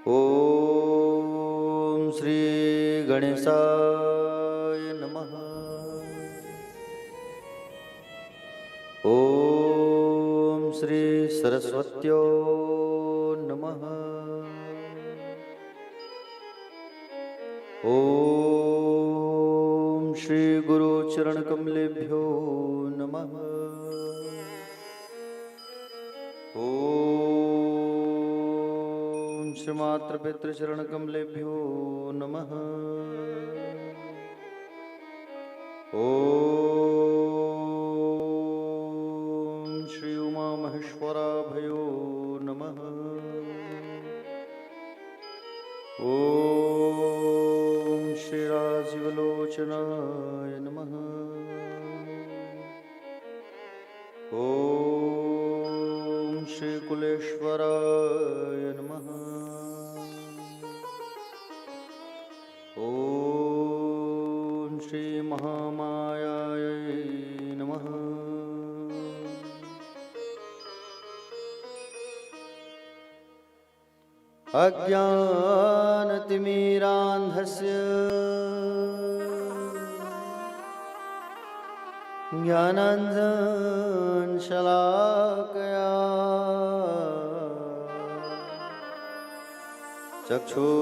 ओम श्री गणेशाय नमः। ओम श्री सरस्वत्यो नमः। ओम श्री गुरु चरण कमलेभ्यो नमः। ओम श्री मातृ पितृ चरण कमलेभ्यो नमः। ओम श्री उमा महेश्वराभयो नमः। ओम श्री राजीवलोचनाय नमः। ओम श्री कुलेश्वराय नमः। ओम श्री महामायाय नमः। अज्ञानतिमिरान्धस्य ज्ञानाञ्जनशलाकया चक्षुरुन्मिलितमयि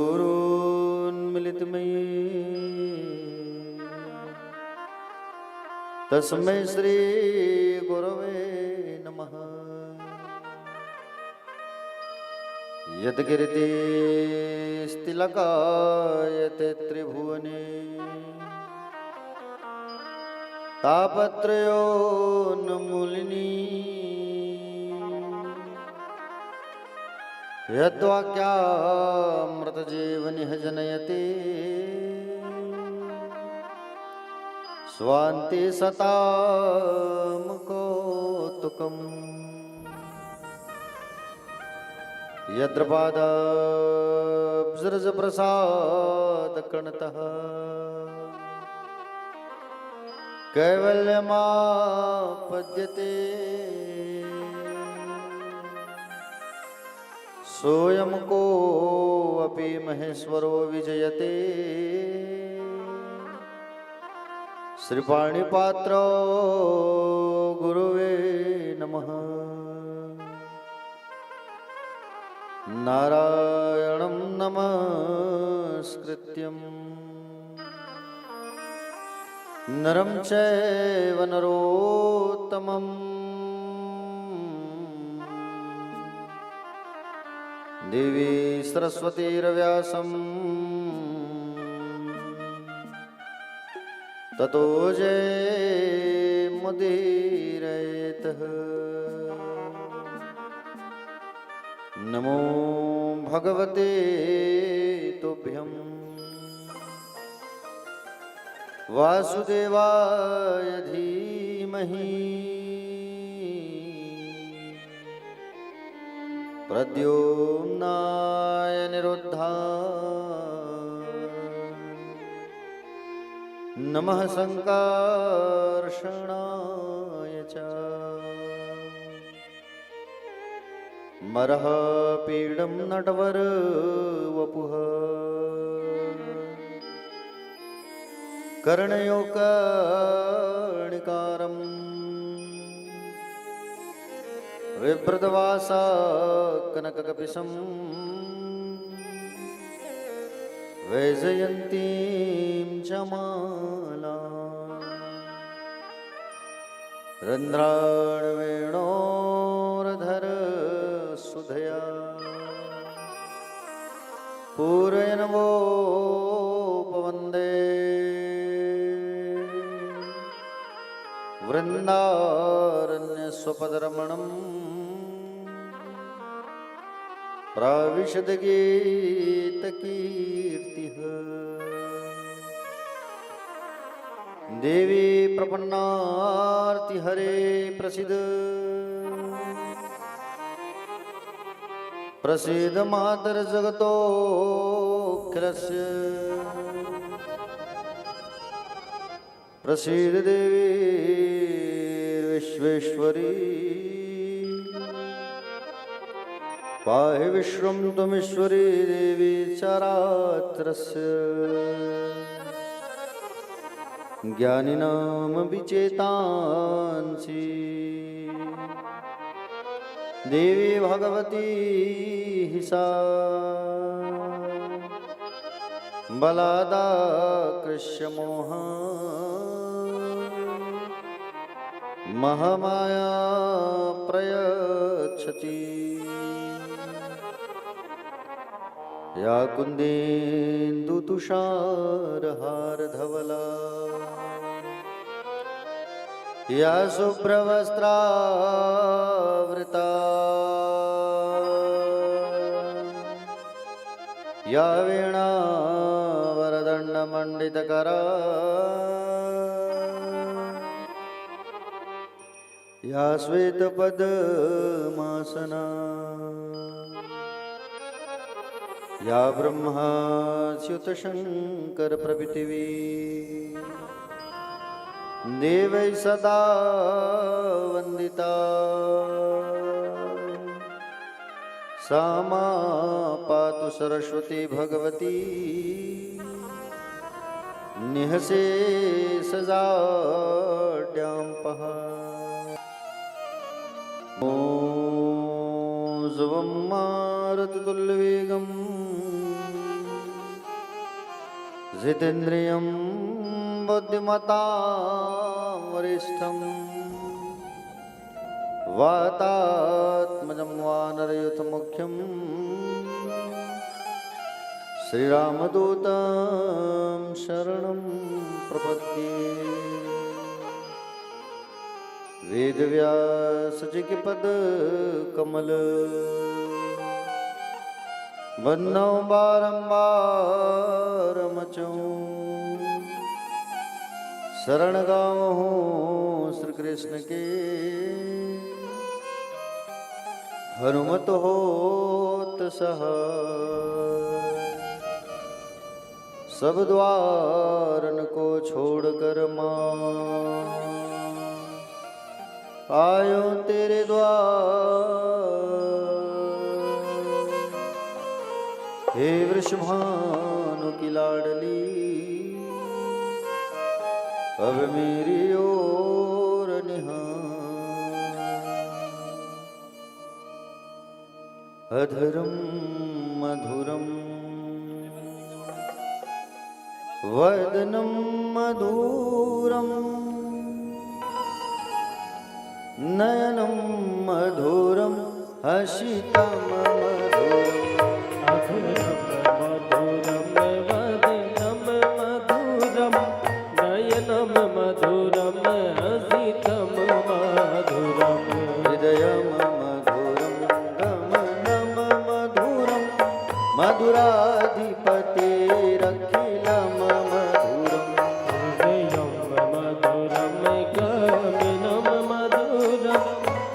तस्मै श्री गुरवे नमः। यद्गिरितिस्तिलकायते त्रिभुवने तापत्रयोन्मूलिनी यद्वाक्यामृतजीवनिह जनयति स्वान्ति सतां कौतुकम्। यद्रपादाब्जरजप्रसादकणतः कैवल्यमापद्यते सोऽयं कोऽपि महेश्वरो विजयते श्रीपाणिपात्रो गुरुवे नमः। नारायणं नमस्कृत्यं नरं चैव नरोत्तमं देवी सरस्वतीर्व्यासं ततो जयमुदीरयेत्। नमो भगवते तुभ्यं वासुदेवाय धीमहि प्रद्युम्नाय निरुद्धाय नमः संकर्षणाय च मरः पीडं नटवर वपुः कर्णयो कर्णिकारं विभ्रतवासा कनककपिशं वैजयन्तीं च माला रन्ध्राणवेणोरधर सुधया पूरयन्वोपवन्दे वृन्दारण्यस्वपदरमणं प्राविशद्गीतकीर्तिः। देवी प्रपन्नार्तिहरे प्रसीद प्रसीद मातर्जगतोऽखिलस्य प्रसीद देवी विश्वेश्वरी पाहि विश्वं त्वमीश्वरी देवी चरात्रस्य ज्ञानिनां विचेतांसि देवी भगवती हि सा बलादाकृष्य मोहा महामाया प्रयच्छति या कुन्देन्दुतुषारहारधवला या शुभ्रवस्त्रावृता या वीणावरदण्डमण्डितकरा या श्वेतपद्मासना या ब्रह्माच्युतशङ्करप्रभृतिवी देवै सदा वन्दिता सा मा पातु सरस्वती भगवती निःशेषजाड्याम्पः ॐ ध्रुवं मारुततुल्यवेगं जितेन्द्रियं बुद्धिमतां वरिष्ठं वातात्मजं वानरयूथमुख्यं श्रीरामदूतं शरणं प्रपद्ये। वेदव्यासजिगपदकमल वन्दौ बारम्बारमचौ शरण गावहूँ श्री कृष्ण के हनुमत होत सहाय। सब द्वारन को छोड़कर माँ आयो तेरे द्वार। हे वृषभानु की लाडली अब मेरी ओर निहार। अधरम मधुरम वदनं मधुरम नयनं मधुरम हसितं मधुरम। अधुरम मधुरम वदनं मधुरम नयनं मधुरम हसितं मधुरम। हृदयं मधुरं गमनं मधुरं मधुराधिपतेरखिलं मधुरम्। हृदयं मधुरं गमनं मधुरं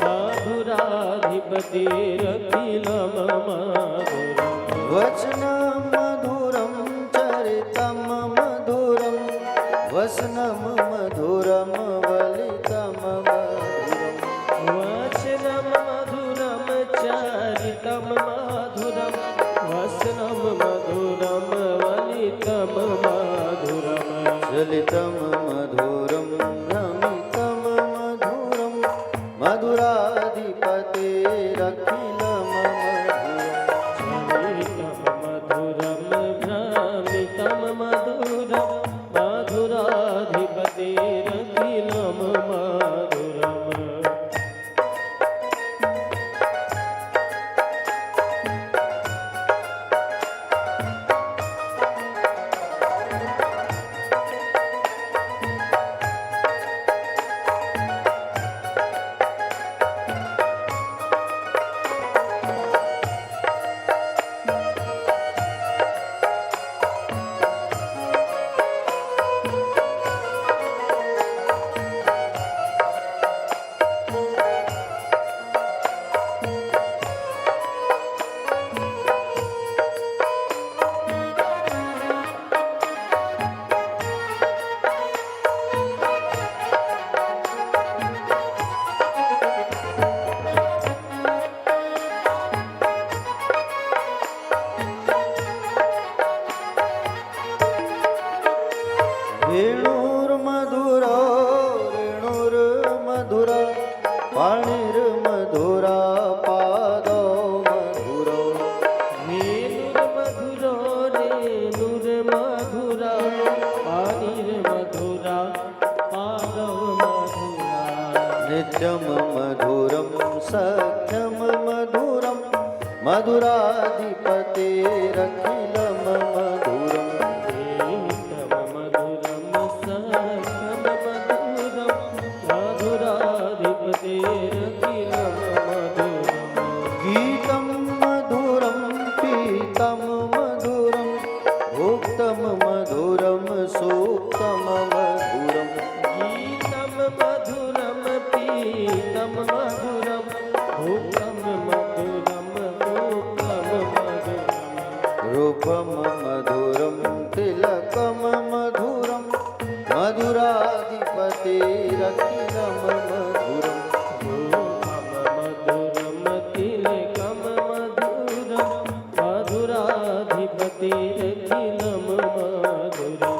मधुराधिपतिरखिलं मधुरम्। वचनं मधुरं चरितं मधुरं वसनं मधुरं वलितं मधुरम्। वचनं मधुरं चरितं मधुरं वसनं मधुरं वलितं मधुरम्। चलितं मधुरं भ्रमितं मधुरं मधुराधिपतेरखिलं मधुरम्। चलितं मधुरं भ्रमितं मधुरं मधुराधिपतिरखिलं मधुरम्। सख्यम मधुरम मधुराधिपतेरखिलम मधुरम गीतं मधुरं सख्यं मधुरं मधुरं मधुरं गीतं मधुरं पीतं मधुरं भुक्तं मधुरं सूक्तं मधुरम् गीतं मधुरं पीतं मधुरं भुक्तं मधुरं सूक्तं मधुरं रूपम मधुरम तिलकम मधुरम मधुराधिपतेरखिलम मधुरम मधुरं तिलकं मधुरं मधुराधिपतिरखिलं मधुरम्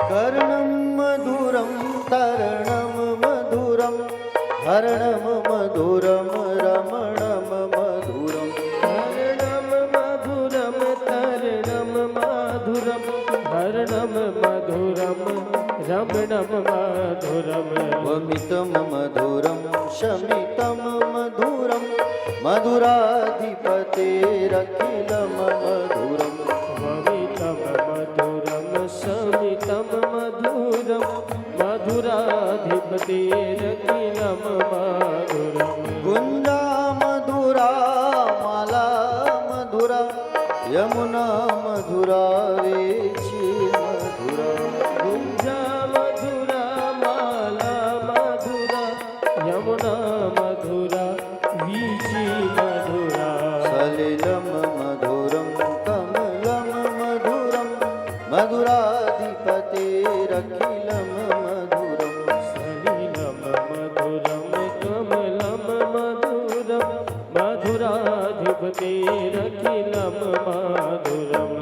कर्णम मधुरम तरणम मधुरम हरणम मधुरम रमणम मधुरम हरणं मधुरं तरणं मधुरं हरणं मधुरं रमणं मधुरम् वमितम मधुरम शमितम मधुरम मधुराधिपतेरखिलम मधुरम वमितं मधुरं शमितं मधुरं मधुराधिपतिरखिलं मधुरम् गुंजा मधुरा माला मधुरा यमुना मधुरा वेची मधुरा गुंजा मधुरा माला मधुरा यमुना मधुरा वीची मधुरा सलिलम मधुरम कमलम मधुरम मधुराधिपतेरखिलम मधुरम सलिलं मधुरं कमलं मधुरं मधुराधिपतिरखिलं मधुरम्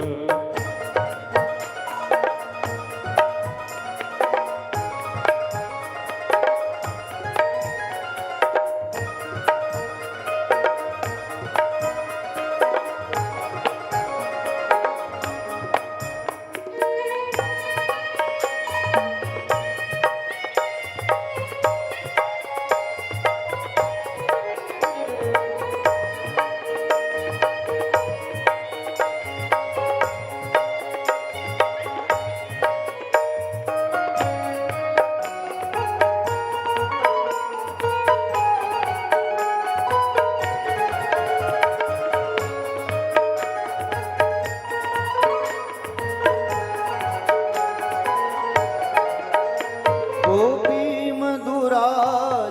गोपी मधुरा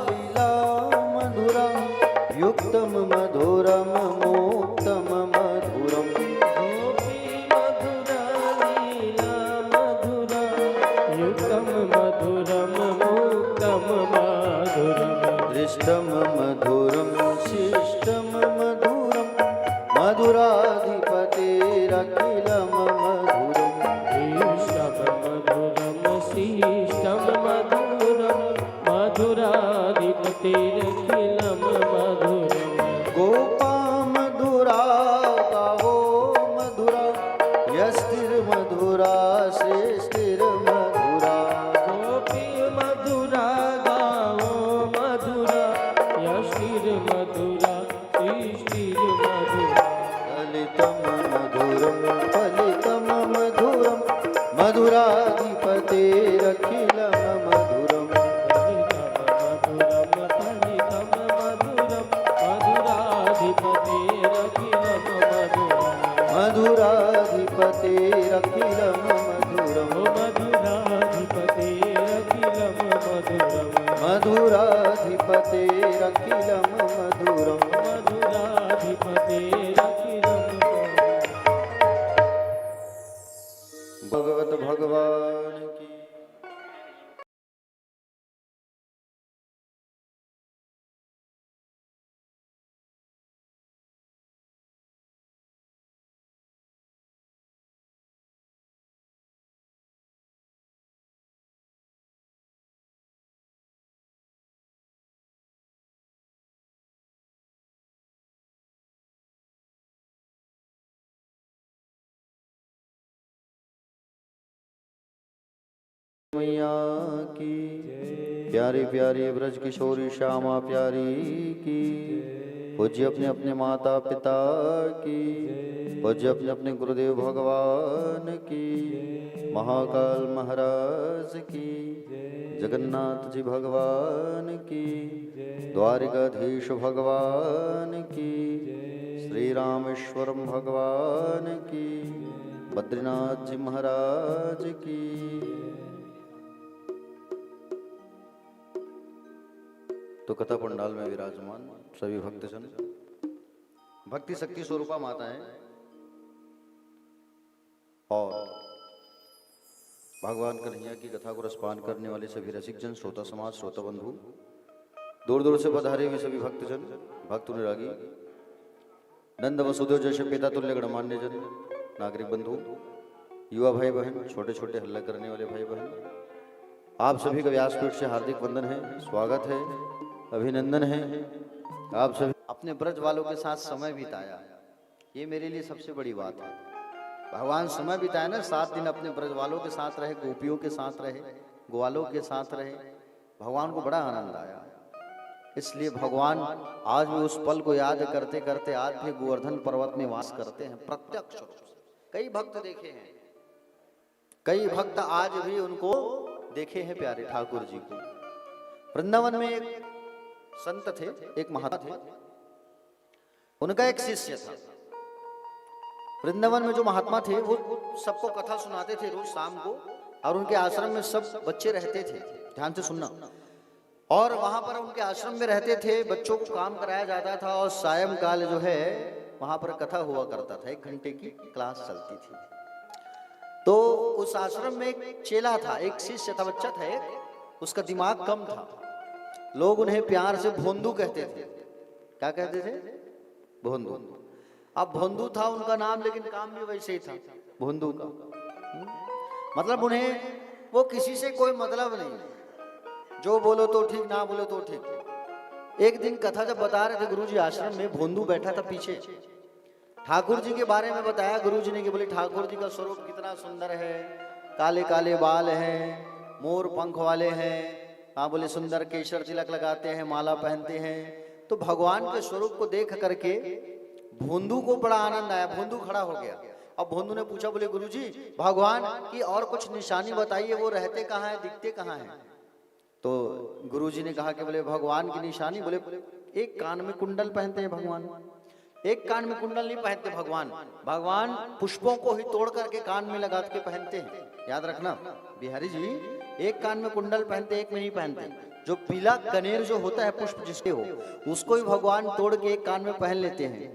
लीला मधुरा युक्तम मधुरम मुक्तम मधुरम गोपी मधुरा लीला मधुरा युक्तं मधुरं मुक्तं मधुरम् दृष्टम मधुरम शिष्टम मधुरम मधुराधिपतेरखिलम मधुरम ईशं मधुरं शिष्टं मधुरं मधुराधिपतिरखिलं मधुरम् गोपा मधुरा गावो मधुरा यस्तिर्मधुरा श्रेष्ठिर्मधुरा गोपी मधुरा गावो मधुरा यष्टिर्मधुरा सृष्टिर्मधुरा ललितम मधुरम फलितम मधुरम मधुराधिपतेरखिलम मधुरम मधुरं फलितं मधुरं मधुराधिपतिरखिलं मधुरम् मधुराधिपतेरखिलम मधुरम मधुरा मधुराधिपतेरखिलं मधुरम् मधुराधिपतेरखिलं भगवत भगवान की। मैया की प्यारी प्यारी ब्रज किशोरी श्यामा प्यारी की। पूज्य अपने अपने माता पिता की। पूज्य अपने अपने गुरुदेव भगवान की। महाकाल महाराज की। जगन्नाथ जी भगवान की। द्वारिकाधीश भगवान की। श्री रामेश्वरम भगवान की। बद्रीनाथ जी महाराज की। तो कथा पंडाल में विराजमान सभी भक्तजन, भक्ति शक्ति स्वरूपा माताएं और भगवान कन्हैया की कथा को रसपान करने वाले सभी रसिक जन, श्रोता समाज, श्रोता बंधु, दूर दूर से पधारे हुए सभी भक्तजन, भक्त अनुरागी, नंद वसुदेव जैसे पिता तुल्य गणमान्य जन, नागरिक बंधु, युवा भाई बहन, छोटे छोटे हल्ला करने वाले भाई बहन, आप सभी का व्यासपीठ से हार्दिक वंदन है, स्वागत है, अभिनंदन है। आप सभी अपने ब्रज वालों के साथ समय बिताया, ये मेरे लिए सबसे बड़ी बात है। भगवान समय बिताया ना, 7 दिन अपने ब्रज वालों के साथ रहे, गोपियों के साथ रहे, ग्वालों के साथ रहे, भगवान को बड़ा आनंद आया। इसलिए भगवान आज भी उस पल को याद करते करते आज भी गोवर्धन पर्वत में वास करते हैं प्रत्यक्ष रूप से। कई भक्त देखे हैं, कई भक्त आज भी उनको देखे हैं प्यारे ठाकुर जी को। वृंदावन में एक संत थे, एक महात्मा थे, उनका एक शिष्य था। वृंदावन में जो महात्मा थे वो सबको कथा सुनाते थे रोज शाम को, और उनके आश्रम में सब बच्चे रहते थे। ध्यान से सुनना। और वहां पर उनके आश्रम में रहते थे, बच्चों को काम कराया जाता था, और सायंकाल जो है वहां पर कथा हुआ करता था, 1 घंटे की क्लास चलती थी। तो उस आश्रम में एक चेला था, एक शिष्य था, बच्चा था एक, उसका दिमाग कम था। लोग उन्हें प्यार से भोंदू कहते थे। क्या कहते थे? भोंदू। अब भोंदू था उनका नाम, लेकिन काम भी वैसे ही था, भोंदू का। मतलब उन्हें वो किसी से कोई मतलब नहीं, जो बोलो तो ठीक, ना बोलो तो ठीक। एक दिन कथा जब बता रहे थे गुरुजी आश्रम में, भोंदू बैठा था पीछे, ठाकुर जी के बारे में बताया गुरुजी ने कि बोले ठाकुर जी का स्वरूप कितना सुंदर है, काले काले बाल हैं, मोर पंख वाले हैं, हाँ बोले सुंदर केशर तिलक लगाते हैं, माला पहनते हैं। तो भगवान के स्वरूप को देख करके भोंदू को बड़ा आनंद आया, भोंदू खड़ा हो गया। अब भोंदू ने पूछा, बोले गुरुजी भगवान की और कुछ निशानी बताइए, वो रहते कहाँ हैं, दिखते कहाँ हैं? तो गुरुजी ने कहा कि बोले भगवान की निशानी, बोले एक कान में कुंडल पहनते हैं भगवान। एक कान में कुंडल नहीं पहनते भगवान, भगवान पुष्पों को ही तोड़ करके कान में लगा के पहनते हैं। याद रखना बिहारी जी, एक कान में कुंडल पहनते, एक में नहीं पहनते। जो पीला कनेर जो होता है पुष्प जिसके हो, उसको ही भगवान तोड़ के एक कान में पहन लेते हैं।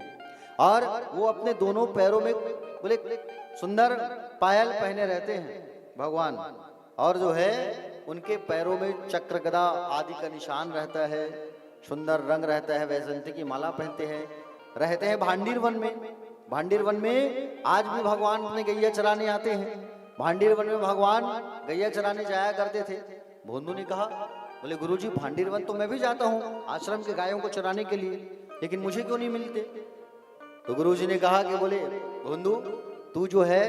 और वो अपने दोनों पैरों में बोले सुंदर पायल पहने रहते हैं भगवान। और जो है उनके पैरों में चक्र गदा आदि का निशान रहता है, सुंदर रंग रहता है, वैजयंती की माला पहनते हैं, रहते हैं भांडीर वन में। भांडीर वन में आज भी भगवान अपने गैया चराने आते हैं। भांडीर वन में भगवान गैया चराने जाया करते थे। भोंदू ने कहा, बोले गुरुजी भांडीर वन तो मैं भी जाता हूँ आश्रम के गायों को चराने के लिए, लेकिन मुझे क्यों नहीं मिलते? तो गुरुजी ने कहा कि बोले भोंदू तू जो है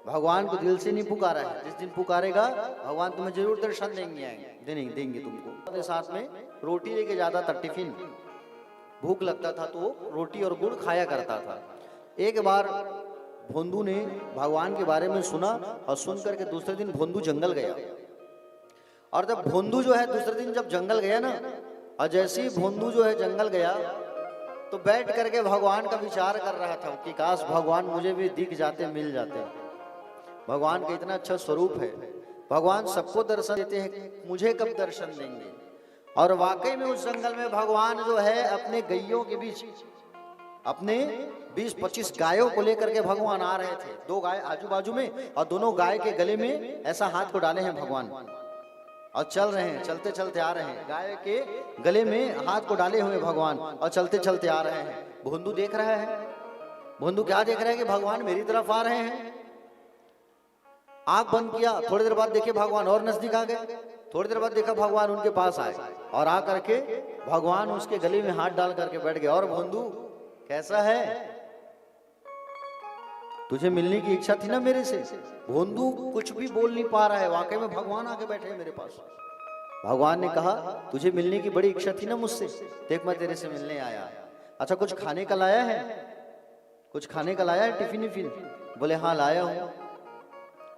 भगवान को दिल से नहीं पुकारा है, जिस दिन पुकारेगा भगवान तुम्हें जरूर दर्शन देंगे तुमको। अपने साथ में रोटी लेके जाता था, टिफिन, भूख लगता था तो रोटी और गुड़ खाया करता था। एक बार भोंदू ने भगवान के बारे में सुना, और सुन करके दूसरे दिन भोंदू जंगल गया। और जब भोंदू जो है दूसरे दिन जब जंगल गया ना, और जैसे ही भोंदू जो है जंगल गया तो बैठ करके भगवान का विचार कर रहा था कि काश भगवान मुझे भी दिख जाते, मिल जाते। भगवान का इतना अच्छा स्वरूप है, भगवान सबको दर्शन देते हैं, मुझे कब दर्शन देंगे? और वाकई में उस जंगल में भगवान जो है अपने गैयों के बीच, अपने 20-25 गायों को लेकर के भगवान आ रहे थे। 2 गाय आजू बाजू में और दोनों गाय के गले में ऐसा हाथ को डाले हैं भगवान और चल रहे हैं, चलते चलते आ रहे हैं। गाय के गले में हाथ को डाले हुए भगवान और चलते चलते आ रहे हैं। भोंदू देख रहा है। भोंदू क्या देख रहा है कि भगवान मेरी तरफ आ रहे हैं। आंख बंद किया, थोड़ी देर बाद देखे भगवान और नजदीक आ गए। थोड़ी देर बाद देखा भगवान उनके पास आए और आ करके भगवान उसके गले में हाथ डाल करके बैठ गए। और भोंदू कैसा है, तुझे मिलने की इच्छा थी ना मेरे से। भोंदू कुछ भी बोल नहीं पा रहा है, वाकई में भगवान आके बैठे हैं मेरे पास। भगवान ने कहा तुझे मिलने की बड़ी इच्छा थी ना मुझसे, देख मैं तेरे से मिलने आया। अच्छा कुछ खाने का लाया है, कुछ खाने का लाया है, टिफिन विफिन? बोले हाँ लाया हूं।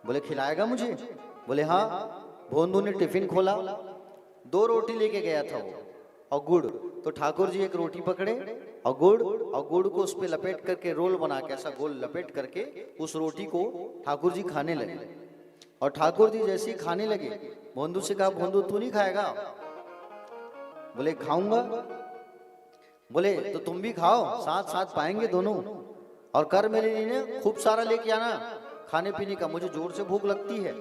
बोले खिलाएगा मुझे? बोले हाँ। भोंदू ने टिफिन खोला, 2 रोटी लेके गया था वो और गुड़। तो ठाकुर जी एक रोटी पकड़े और गुड़ को उस पे लपेट करके रोल बना के ऐसा गोल लपेट करके उस रोटी को ठाकुर जी खाने लगे। और ठाकुर जी जैसे ही खाने लगे, भोंदू से कहा भोंदू तू नहीं खाएगा? बोले खाऊंगा। बोले तो तुम भी खाओ, साथ साथ पाएंगे दोनों। और कर मेरे लिए खूब सारा लेके आना खाने पीने का, मुझे जोर से भूख लगती है।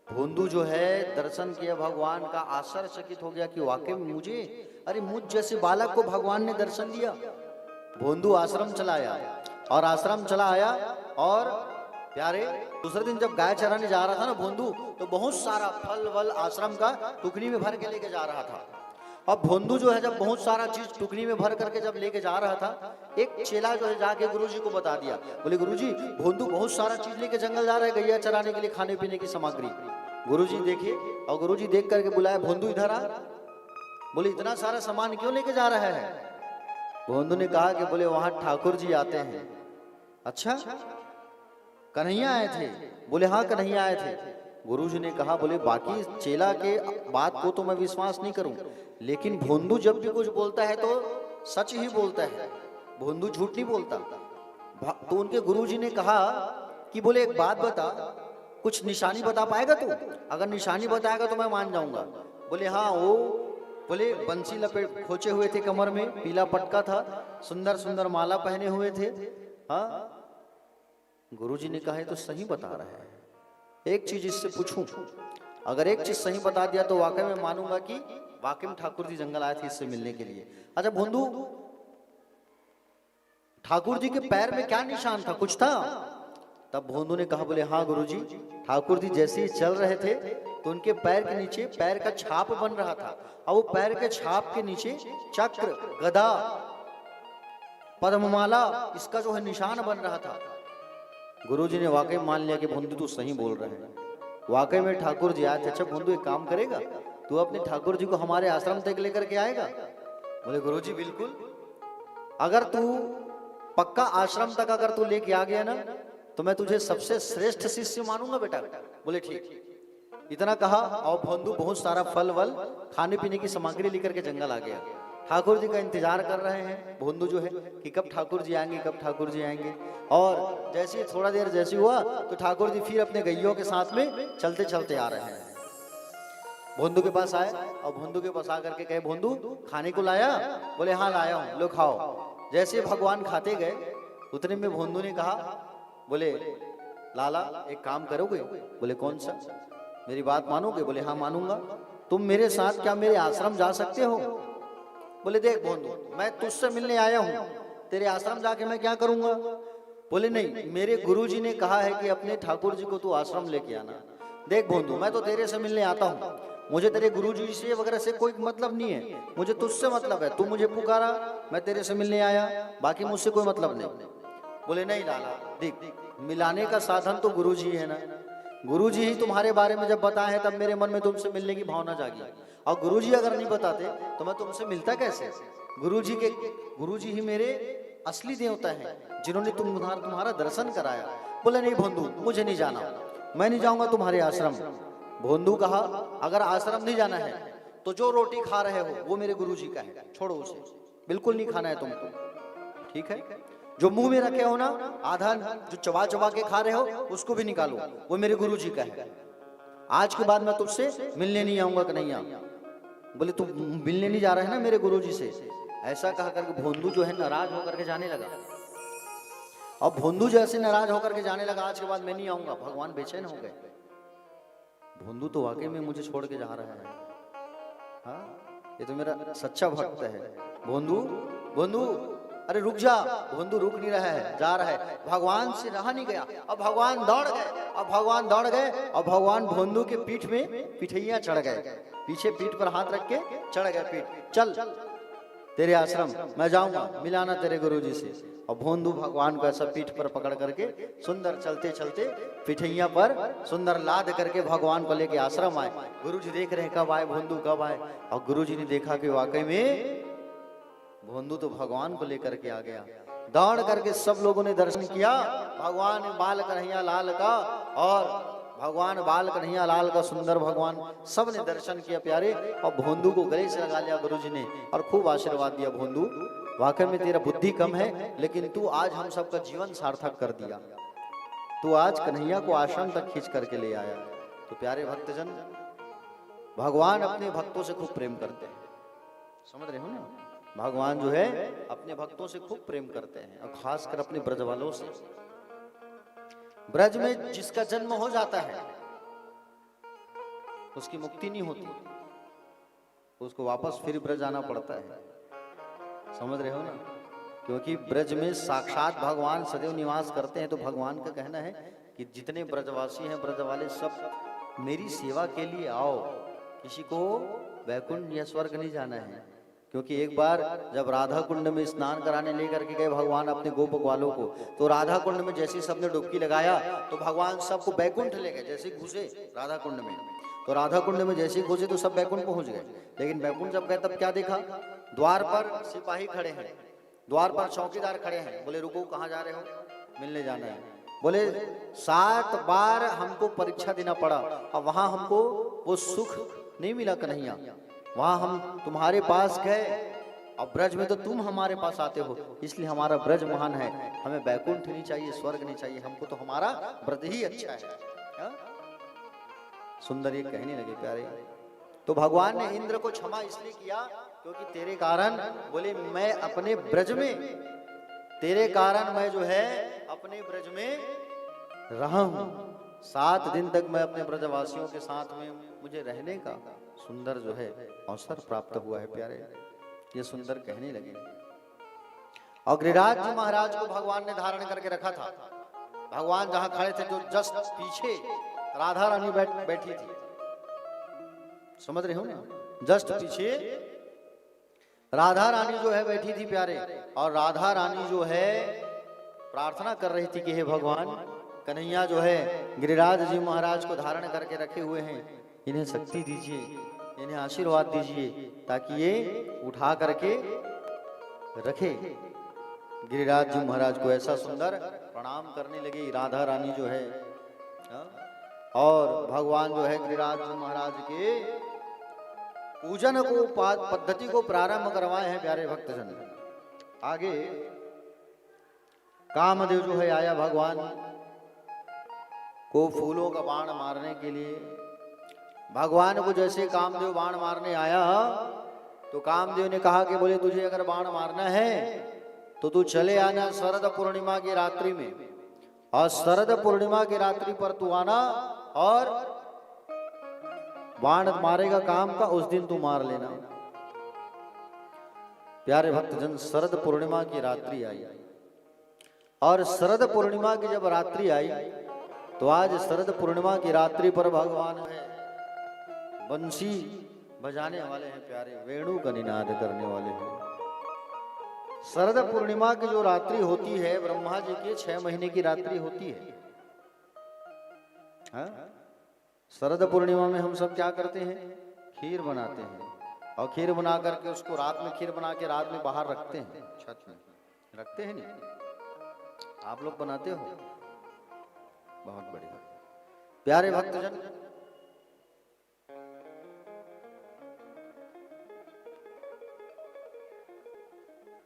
भोंदू जो है दर्शन किया भगवान का, आश्चर्यचकित हो गया कि वाकई में मुझ जैसे बालक को भगवान ने दर्शन दिया। भोंदू आश्रम चला आया और आश्रम चला आया और प्यारे दूसरे दिन जब गाय चराने जा रहा था ना भोंदू, तो बहुत सारा फल वल आश्रम का टुकड़ी में भर के लेके जा रहा था। अब भोंदू जो है जब बहुत सारा चीज टुकड़ी में भर करके जब लेके जा रहा था, एक चेला जो है जाके गुरुजी को बता दिया। बोले गुरुजी भोंदू बहुत सारा चीज लेके जंगल जा रहा है गैया चराने के लिए, खाने पीने की सामग्री। गुरुजी देखे और गुरुजी देख करके बुलाया भोंदू इधर आ। बोले इतना सारा सामान क्यों लेके जा रहा है? भोंदू ने कहा कि बोले वहां ठाकुर जी आते हैं। अच्छा कन्हैया आए थे? बोले हाँ कन्हैया आए थे। गुरुजी ने कहा बोले बाकी चेला के बात को तो मैं विश्वास नहीं करूं, लेकिन भोंदू जब भी कुछ बोलता है तो सच ही बोलता है, भोंदू झूठ नहीं बोलता। तो उनके गुरुजी ने कहा कि बोले एक बात बता, कुछ निशानी बता पाएगा तू? अगर निशानी बताएगा तो मैं मान जाऊंगा। बोले हाँ। वो बोले बंसी लपेट खोचे हुए थे कमर में, पीला पटका था, सुंदर सुंदर माला पहने हुए थे। हाँ गुरुजी ने कहा तो सही बता रहा है, एक चीज इससे पूछूं, अगर एक चीज सही बता दिया तो वाकई में मानूंगा कि वाकई में ठाकुर जी जंगल आए थे इससे मिलने के लिए। अच्छा भोंदू ठाकुर जी के पैर में क्या निशान था, कुछ था? तब भोंदू ने कहा बोले हाँ गुरुजी, ठाकुर जी जैसे ही चल रहे थे तो उनके पैर के नीचे पैर का छाप बन रहा था और वो पैर के छाप के नीचे चक्र, गदा, पद्ममाला इसका जो है निशान बन रहा था। गुरुजी ने वाकई मान लिया कि भोंदू तू सही बोल रहे हैं, वाकई में ठाकुर जी आए थे। अच्छा भोंदू एक काम करेगा, तू अपने ठाकुर जी को हमारे आश्रम तक लेकर के आएगा? बोले गुरुजी बिल्कुल, अगर तू पक्का आश्रम तक अगर तू लेके आ गया ना तो मैं तुझे सबसे श्रेष्ठ शिष्य मानूंगा बेटा। बोले ठीक। इतना कहा और भोंदू बहुत सारा फल वल खाने पीने की सामग्री लेकर के जंगल आ गया। ठाकुर जी का इंतजार कर रहे हैं भोंदू जो है कि कब ठाकुर जी आएंगे, कब ठाकुर जी आएंगे। और जैसे थोड़ा देर जैसे हुआ तो ठाकुर जी फिर अपने गैयों के साथ में चलते चलते आ रहे हैं। भोंदू के पास आए और भोंदू के पास आकर के कहे भोंदू खाने को लाया? बोले हाँ लाया हूँ, लो खाओ। जैसे भगवान खाते गए उतने में भोंदू ने कहा बोले लाला एक काम करोगे? बोले कौन सा? मेरी बात मानोगे? बोले हाँ मानूंगा। तुम मेरे साथ क्या मेरे आश्रम जा सकते हो? बोले देख भोंदू मैं तुझसे मिलने आया हूँ, तेरे आश्रम जाके मैं क्या करूंगा? बोले नहीं, मेरे गुरुजी ने कहा है कि अपने ठाकुर जी को तू आश्रम लेके आना। देख भोंदू मैं तो तेरे से मिलने आता हूँ, मुझे तेरे गुरुजी से वगैरह से कोई मतलब नहीं है, मुझे तुझसे मतलब है। तू मुझे पुकारा, मैं तेरे से मिलने आया, बाकी मुझसे कोई मतलब नहीं। बोले नहीं लाला देख, मिलाने का साधन तो गुरुजी है ना, गुरुजी ही तुम्हारे बारे में जब बताए हैं तब मेरे मन में तुमसे मिलने की भावना जागी। और गुरुजी अगर नहीं बताते तो मैं तुमसे मिलता कैसे? गुरुजी ही मेरे असली देवता हैं जिन्होंने तुम्हारा दर्शन कराया। बोले नहीं भोंदू मुझे नहीं जाना, मैं नहीं जाऊंगा तुम्हारे आश्रम। भोंदू कहा अगर आश्रम नहीं जाना है तो जो रोटी खा रहे हो वो मेरे गुरुजी का है, छोड़ो उसे, बिल्कुल नहीं खाना है तुमको, ठीक है? जो मुंह में रखे हो ना आधा जो चबा चबा के खा रहे हो उसको भी निकालो, वो मेरे गुरुजी का है। आज के बाद मैं तुझसे मिलने नहीं आऊंगा कन्हैया। बोले तू मिलने नहीं जा रहा है ना मेरे गुरुजी से? ऐसा कहा करके भोंदू जो है नाराज होकर के जाने लगा। अब भोंदू जैसे नाराज होकर के जाने लगा, आज के बाद मैं नहीं आऊंगा, भगवान बेचैन हो गए। भोंदू तो वाकई में मुझे छोड़ के जा रहा है, हाँ ये तो मेरा सच्चा भक्त है। भोंदू भोंदू अरे रुक जा। भोंदू रुक नहीं रहा है, जा रहा है, भगवान से रहा नहीं गया। अब भगवान दौड़ गए, अब भगवान दौड़ गए, अब भगवान भोंदू के पीठ में पिठैया चढ़ गए, पीछे पीठ पर हाथ रख के चढ़ गए पीठ। चल तेरे आश्रम मैं जाऊंगा, मिलाना तेरे गुरुजी से। और भोंदू भगवान को ऐसा पीठ पर पकड़ करके सुंदर चलते चलते पिठैया पर सुंदर लाद करके भगवान को लेके आश्रम आए। गुरुजी देख रहे हैं कब आए भोंदू, कब आए। और गुरुजी ने देखा कि वाकई में भोंदू तो भगवान को लेकर के आ गया। दौड़ करके सब लोगों ने दर्शन किया भगवान बाल कन्हैया लाल का, और भगवान बाल कन्हैया लाल का सुंदर भगवान सब ने दर्शन किया प्यारे। और भोंदू को गले से लगा लिया गुरुजी ने और खूब आशीर्वाद दिया। भोंदू वाकई में तेरा बुद्धि कम है, लेकिन तू आज हम सबका जीवन सार्थक कर दिया। तू आज कन्हैया को आश्रम तक खींच करके ले आया। तो प्यारे भक्तजन, भगवान अपने भक्तों से खूब प्रेम करते हैं, समझ रहे हो ना? भगवान जो है अपने भक्तों से खूब प्रेम करते हैं, और खासकर अपने ब्रज वालों से। ब्रज में जिसका जन्म हो जाता है उसकी मुक्ति नहीं होती, उसको वापस फिर ब्रज आना पड़ता है, समझ रहे हो ना? क्योंकि ब्रज में साक्षात भगवान सदैव निवास करते हैं। तो भगवान का कहना है कि जितने ब्रजवासी हैं, ब्रज वाले सब मेरी सेवा के लिए आओ, किसी को वैकुंठ या स्वर्ग नहीं जाना है। क्योंकि एक बार जब राधा कुंड में स्नान कराने लेकर के गए भगवान अपने गोपक वालों को, तो राधा कुंड में जैसे सबने डुबकी लगाया तो भगवान सबको बैकुंठ ले गए। जैसे घुसे राधा कुंड में, तो राधा कुंड में जैसे घुसे तो सब बैकुंठ पहुंच गए। लेकिन बैकुंठ जब गए तब क्या देखा? द्वार पर सिपाही खड़े हैं, द्वार पर चौकीदार खड़े हैं। बोले रुको, कहाँ जा रहे हो? मिलने जाना है। बोले 7 बार हमको परीक्षा देना पड़ा और वहां हमको वो सुख नहीं मिला कन्हैया। वहां हम तुम्हारे पास गए और ब्रज में तो तुम हमारे पास आते हो, इसलिए हमारा ब्रज महान है। हमें बैकुंठ नहीं चाहिए, स्वर्ग नहीं चाहिए, हमको तो हमारा ब्रज ही अच्छा है। हा? सुंदर ये कहने लगे प्यारे। तो भगवान ने इंद्र को क्षमा इसलिए किया क्योंकि तेरे कारण, बोले मैं अपने ब्रज में, तेरे कारण मैं जो है अपने ब्रज में रहा हूं। 7 दिन तक मैं अपने ब्रजवासियों के साथ में, मुझे रहने का सुंदर जो है अवसर प्राप्त हुआ है प्यारे। ये सुंदर कहने लगे। और गिरिराज जी महाराज को भगवान ने धारण करके रखा था। भगवान जहां खड़े थे तो जस्ट पीछे राधा रानी बैठी थी, समझ रहे हो ना? जस्ट पीछे राधा रानी जो है बैठी थी प्यारे। और राधा रानी जो है प्रार्थना कर रही थी कि हे भगवान, कन्हैया जो है गिरिराज जी महाराज को धारण करके रखे हुए हैं, इन्हें शक्ति दीजिए, इन्हें आशीर्वाद दीजिए ताकि ये उठा करके रखे। गिरिराज जी महाराज को ऐसा सुंदर प्रणाम करने लगी राधा रानी जो है। और भगवान जो है गिरिराज जी महाराज के पूजन को, पद्धति को प्रारंभ करवाए हैं प्यारे भक्तजन। आगे कामदेव जो है आया भगवान को फूलों का बाण मारने के लिए। भगवान को जैसे कामदेव बाण मारने आया तो कामदेव ने कहा कि बोले तुझे अगर बाण मारना है तो तू चले आना शरद पूर्णिमा की रात्रि में, और शरद पूर्णिमा की रात्रि पर तू आना और बाण मारेगा काम का, उस दिन तू मार लेना। प्यारे भक्तजन, शरद पूर्णिमा की रात्रि आई, और शरद पूर्णिमा की जब रात्रि आई तो आज शरद पूर्णिमा की रात्रि पर भगवान है बंसी बजाने वाले हैं प्यारे, वेणु का निनाद करने वाले हैं। शरद पूर्णिमा की जो रात्रि होती है ब्रह्मा जी के 6 महीने की रात्रि होती है। हाँ? शरद पूर्णिमा में हम सब क्या करते हैं? खीर बनाते हैं, और खीर बना करके उसको रात में, खीर बना के रात में बाहर रखते हैं, छत में रखते हैं। नहीं आप लोग बनाते हो? बहुत बढ़िया। प्यारे भक्तजन,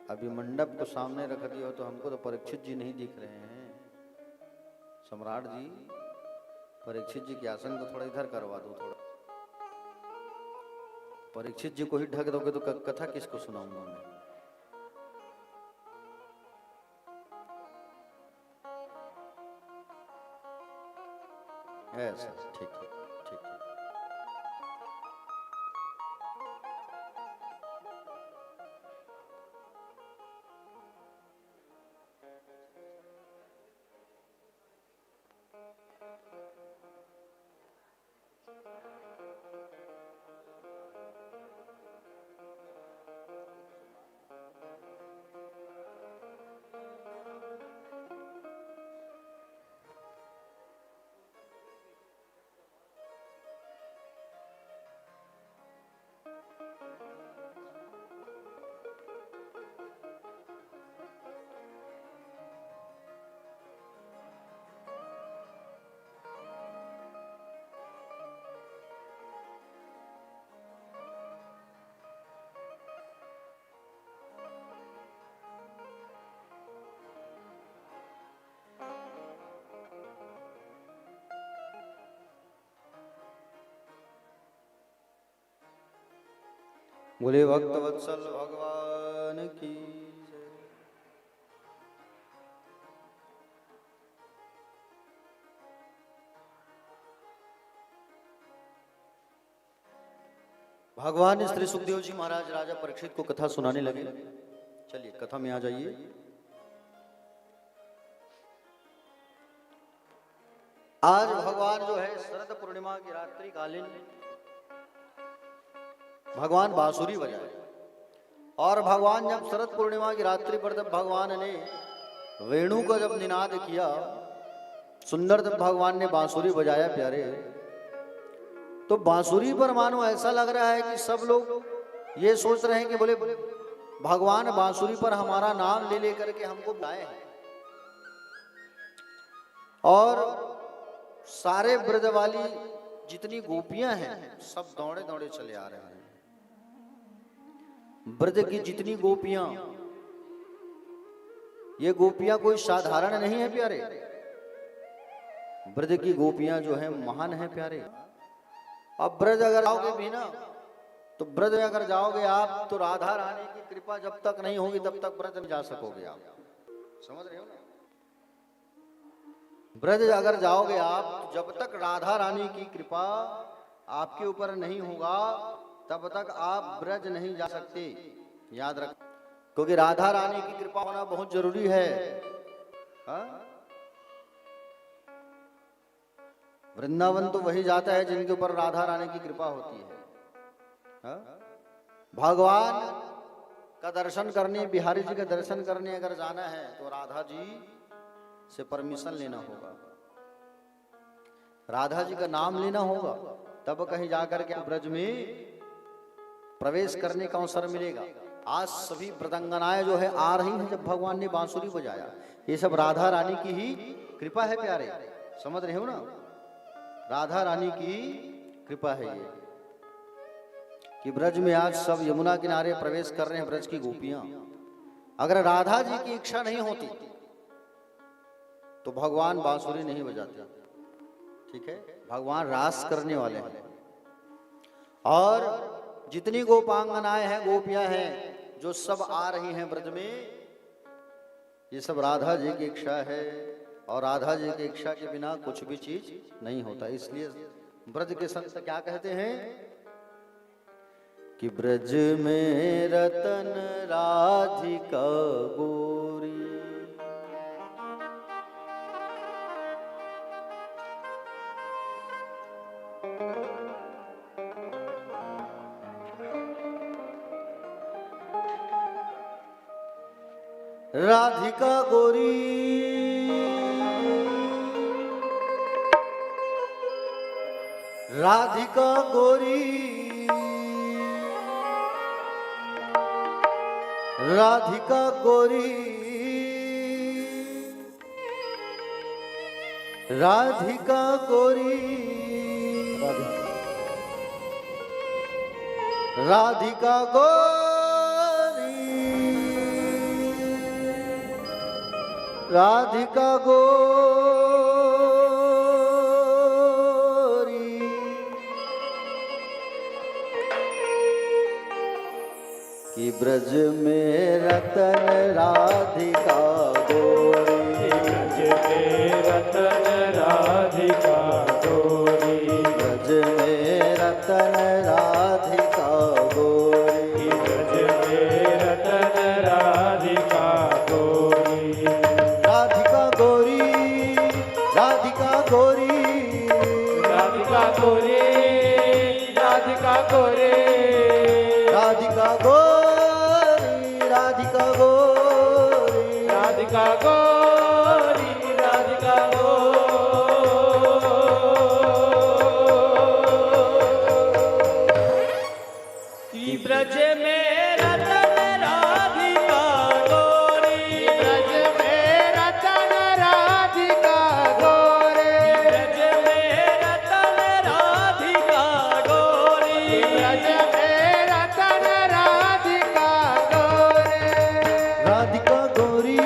अभी मंडप को सामने रख दिया हो तो हमको तो परीक्षित जी नहीं दिख रहे हैं। सम्राट जी, परीक्षित जी के आसन को थोड़ा इधर करवा दो, थोड़ा परीक्षित जी को ही ढक दोगे तो कथा किसको सुनाऊंगा मैं? ऐसा ठीक है, ठीक है। बोले भक्त वत्सल भगवान की जय। भगवान श्री सुखदेव जी महाराज राजा परीक्षित को कथा सुनाने लगे। चलिए कथा में आ जाइए। आज भगवान जो है शरद पूर्णिमा की रात्रि कालीन भगवान बांसुरी बजाए, और भगवान जब शरद पूर्णिमा की रात्रि पर जब भगवान ने वेणु का जब निनाद किया, सुंदर जब भगवान ने बांसुरी बजाया प्यारे, तो बांसुरी पर मानो ऐसा लग रहा है कि सब लोग ये सोच रहे हैं कि बोले भगवान बांसुरी पर हमारा नाम ले लेकर के हमको बुलाए हैं। और सारे ब्रज वाली जितनी गोपियां हैं सब दौड़े दौड़े चले आ रहे हैं। ब्रज की जितनी गोपियां, ये गोपियां कोई साधारण नहीं है प्यारे। ब्रज की गोपियां जो है महान है प्यारे। अब ब्रज अगर जाओगे भी ना, तो ब्रज में अगर जाओगे आप तो राधा रानी की कृपा जब तक नहीं होगी तब तक ब्रज नहीं जा सकोगे आप। समझ रहे हो ना? ब्रज अगर जाओगे आप तो जब तक राधा रानी की कृपा आपके ऊपर नहीं होगा तब तक आप ब्रज नहीं जा सकते। याद रख, क्योंकि राधा रानी की कृपा होना बहुत जरूरी है। वृंदावन तो वही जाता है जिनके ऊपर राधा रानी की कृपा होती है। भगवान का दर्शन करने, बिहारी जी का दर्शन करने अगर जाना है तो राधा जी से परमिशन लेना होगा, राधा जी का नाम लेना होगा, तब कहीं जाकर के ब्रज में प्रवेश करने का अवसर मिलेगा। आज सभी मृदंगनाएं जो है आ रही हैं जब भगवान ने बांसुरी बजाया, ये सब राधा रानी की ही कृपा है प्यारे। समझ रहे हो ना? राधा रानी की कृपा है ये कि ब्रज में आज सब यमुना किनारे प्रवेश कर रहे हैं ब्रज की गोपियां। अगर राधा जी की इच्छा नहीं होती तो भगवान बांसुरी नहीं बजाते। ठीक है, भगवान रास करने वाले हैं। और जितनी गोपांगनाएं हैं, गोपियां हैं, जो सब आ रही हैं ब्रज में, ये सब राधा जी की इच्छा है। और राधा जी की इच्छा के बिना कुछ भी चीज नहीं होता। इसलिए ब्रज के संत क्या कहते हैं कि ब्रज में रतन राधिका गोरी, राधिका गोरी, राधिका गोरी, राधिका गोरी, राधिका गोरी, राधिका गोरी, राधिका गोरी, कि ब्रज में रतन राधिका गोरी, ब्रज में रतन राधिका गोरी, ब्रज में रतन राधिका गोरी, ब्रज में रतन राधिका गोरी, राधिका गोरी, राधिका गोरी, राधिका गोरी, राधिका गोरी, राधिका गोरी, राधिका गोरी, राधिका गोरी, राधिका गोरी, ब्रज में रतन राधिका गोरी, ब्रज में रतन राधिका गोरी, ब्रज में रतन राधिका गोरी, ब्रज में रतन राधिका गोरी, राधिका गोरी,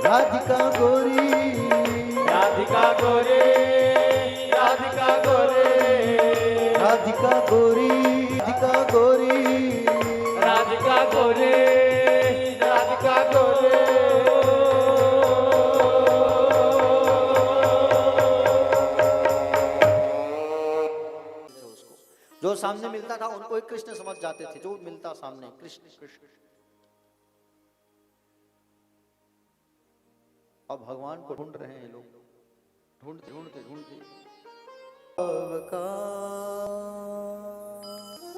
राधिका गोरी, राधिका गोरी, राधिका गोरी, राधिका गोरी, राधिका गोरी, राधिका गोरी, राधिका गोरी। जो सामने मिलता था उनको ही कृष्ण समझ जाते थे, जो मिलता सामने कृष्ण कृष्ण। अब भगवान को ढूंढ रहे हैं लोग, ढूंढते ढूंढते ढूंढते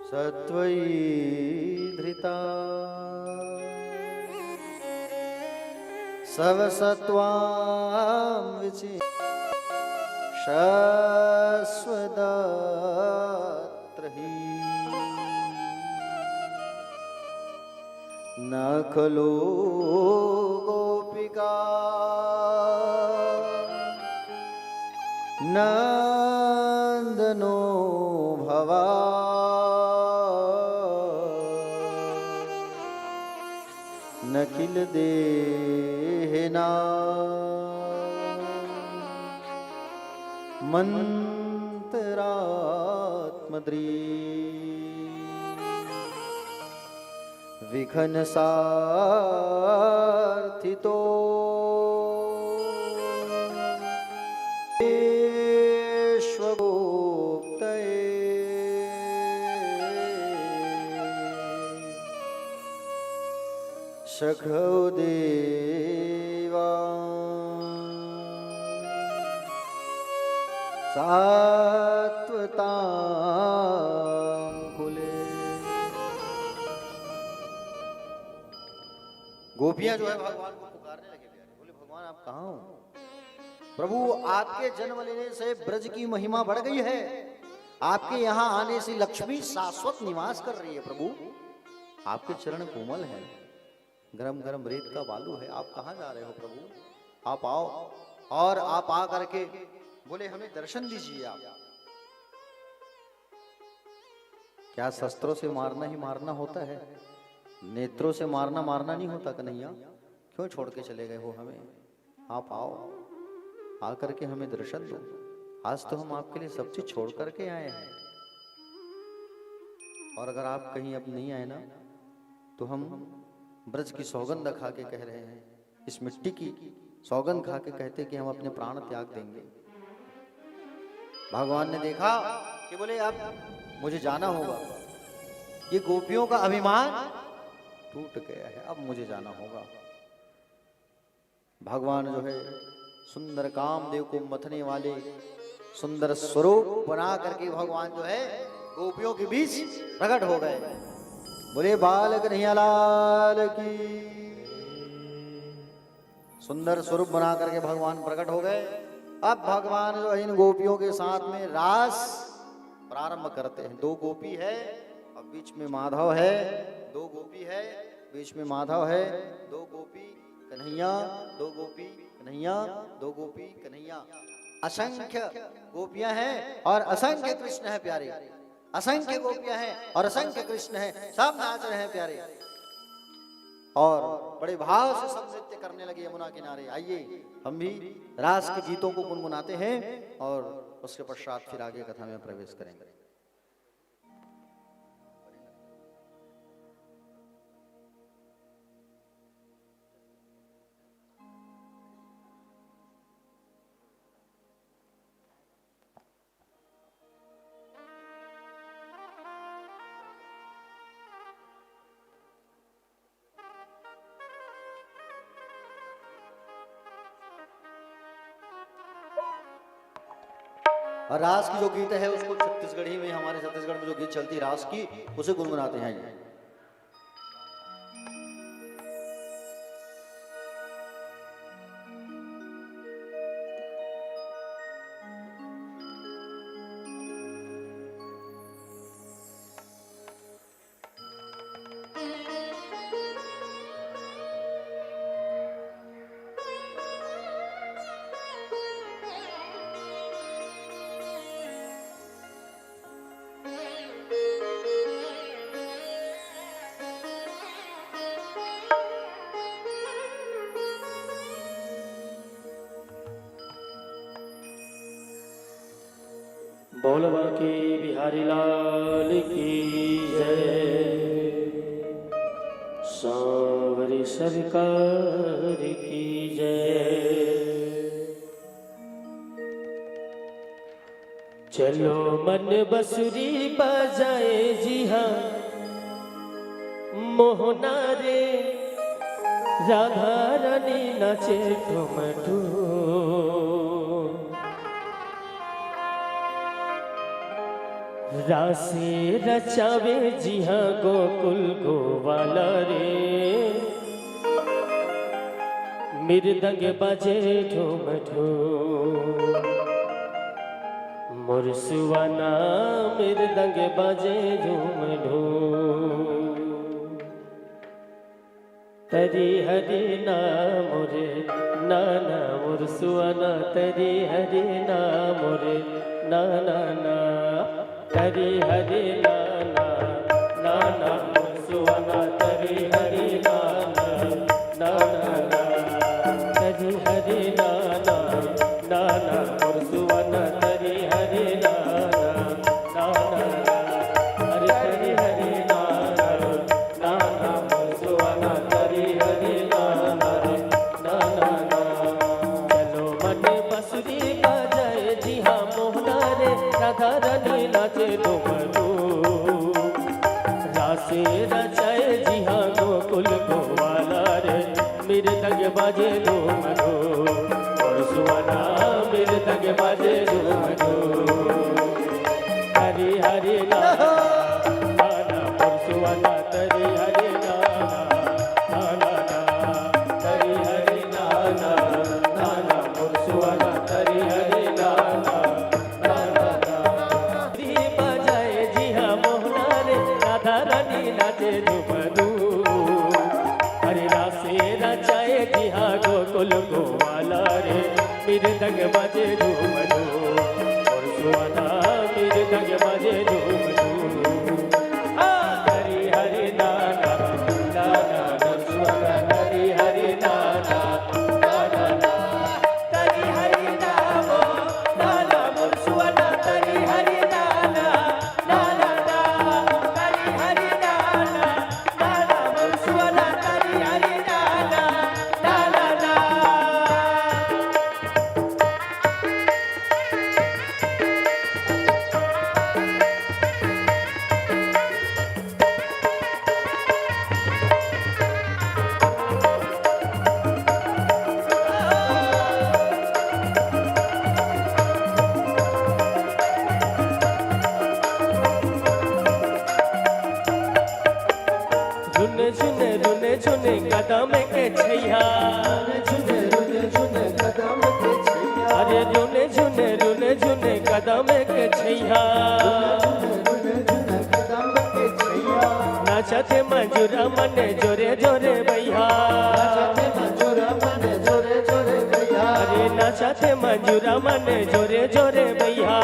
सत्वई धृता सब सत्वां विचि शश्वदत्र हि न खलु गोपिका नंदनो भवा नखिल देहना मंत्रात्मद्री विघन सार्थितो सखो देवा सात्वतां कुले। गोपियां जो है भगवान को पुकारने लगे, बोले भगवान आप कहाँ हो? प्रभु आपके जन्म लेने से ब्रज की महिमा बढ़ गई है, आपके यहाँ आने से लक्ष्मी शाश्वत निवास कर रही है। प्रभु आपके चरण कोमल हैं, गरम गरम रेत का बालू है, आप कहाँ जा रहे हो? प्रभु आप आओ, और आप आ करके बोले हमें दर्शन दीजिए। आप क्या शस्त्रों से मारना ही मारना होता है? नेत्रों से मारना मारना नहीं होता कन्हैया, क्यों छोड़ के चले गए हो हमें? आप आओ, आ करके हमें दर्शन दो। आज तो हम आपके लिए सब चीज छोड़ करके आए हैं, और अगर आप कहीं अब नहीं आए ना तो हम ब्रज की सौगंध खा के कह रहे हैं, इस मिट्टी की सौगंध खा के कहते कि हम अपने प्राण त्याग देंगे। भगवान ने देखा कि बोले अब मुझे जाना होगा, ये गोपियों का अभिमान टूट गया है, अब मुझे जाना होगा। भगवान जो है सुंदर कामदेव को मथने वाले सुंदर स्वरूप बना करके भगवान जो है गोपियों के बीच प्रकट हो गए। बोले बाल कन्हैया लाल की। सुंदर स्वरूप बना करके भगवान प्रकट हो गए। अब भगवान जो इन गोपियों के साथ में रास प्रारंभ करते हैं। दो गोपी है और बीच में माधव है, दो गोपी है बीच में माधव है, दो गोपी कन्हैया, दो गोपी कन्हैया, दो गोपी कन्हैया। असंख्य गोपियां हैं और असंख्य कृष्ण है प्यारे, असंख्य गोपियां हैं और असंख्य कृष्ण हैं, सब नाच रहे हैं प्यारे। और बड़े भाव से सब नृत्य करने लगे यमुना किनारे। आइए हम भी रास के गीतों को गुनगुनाते हैं और उसके पश्चात फिर आगे कथा में प्रवेश करेंगे। और रास की जो गीत है उसको छत्तीसगढ़ी में, हमारे छत्तीसगढ़ में जो गीत चलती है रास की, उसे गुनगुनाते हैं ये। बोल बाके बिहारी लाल की जय, सांवरी सरकार की जय। चलो मन बसुरी बजाए जी हाँ, मोहना रे राधा रानी नाचे ठुम ठुम। रासे रचावे जी हाँ गोकुल गोवाला रे, मृदंग बाजे ठुम ठुम। मुरसुआना मृदंग बाजे झूम झूम। तरी हरि नाम रे नाना मुरसुआना, तरी हरि नाम रे नाना ना। तरी हरि नाना नाना मुरसुआना, तरी हरि नाना नाना ना। तरी हरि नाना नाना मुरसुआना, तरी हरि नाना नाना ना। अरे तरी हरि नाना नाना मुरसुआना, तरी हरि नाना नाना ना। चलो मन बसुरी बजाए जी हाँ, मोहना रे राधा रानी नाचे ठुम ठुम। रासे रचाए जी हाँ गोकुल गोवाला रे, मृदंग बाजे झूम झूम। मुरसुआना मृदंग बाजे झूम झूम। हरि हरि नाना नाना मुरसुआना, तरी हरि नाना नाना ना। तरी हरि नाना नाना मुरसुआना, तरी हरि नाना नाना ना। री बजाए जी हाँ मोहना रे राधा रानी नाचे झूम झूम। हरि रासे रचाए जी हाँ गोकुल गोवाला रे, मृदंग बाजे झूम झूम। मुरसुआना मृदंग बाजे झूम झूम। हरि हरि नाना नाना मुरसुआना, हरि हरि नाना नाना ना। तरी हरि नाम नाना मुरसुआना, तरी हरि नाना नाना ना। तरी हरि नाना नाना मुरसुआना, तरी हरि नाना नाना ना। झुने झुने रुने झुने कदम के छैया, झुने झुने झुने कदम के छैया, अरे रुने झुने रुने झुने कदम के छैया। झुने झुने कदम के छैया, नाचते मंजूरा मने जोरे जोरे भैया। नाचते मंजूरा मने जोरे जोरे भैया। अरे नाचते मंजूरा मने जोरे जोरे भैया।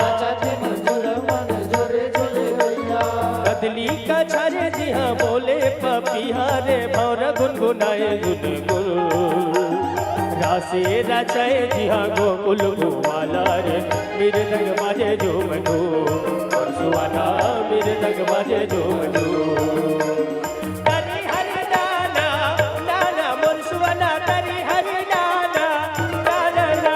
नाचते मंजूरा मने जोरे जोरे भैया। कदली का छारे जी हाँ बोले पपिया रे, भौर गुनगुनाए गुनगुन। रासे रचाए जी हाँ गोकुल गोवाला रे, मृदंग बाजे झूम झूम। मुरसुआना मृदंग बाजे झूम झूम। तरी हरि नाना नाना मुरसुआना, तरी हरि नाना नाना ना।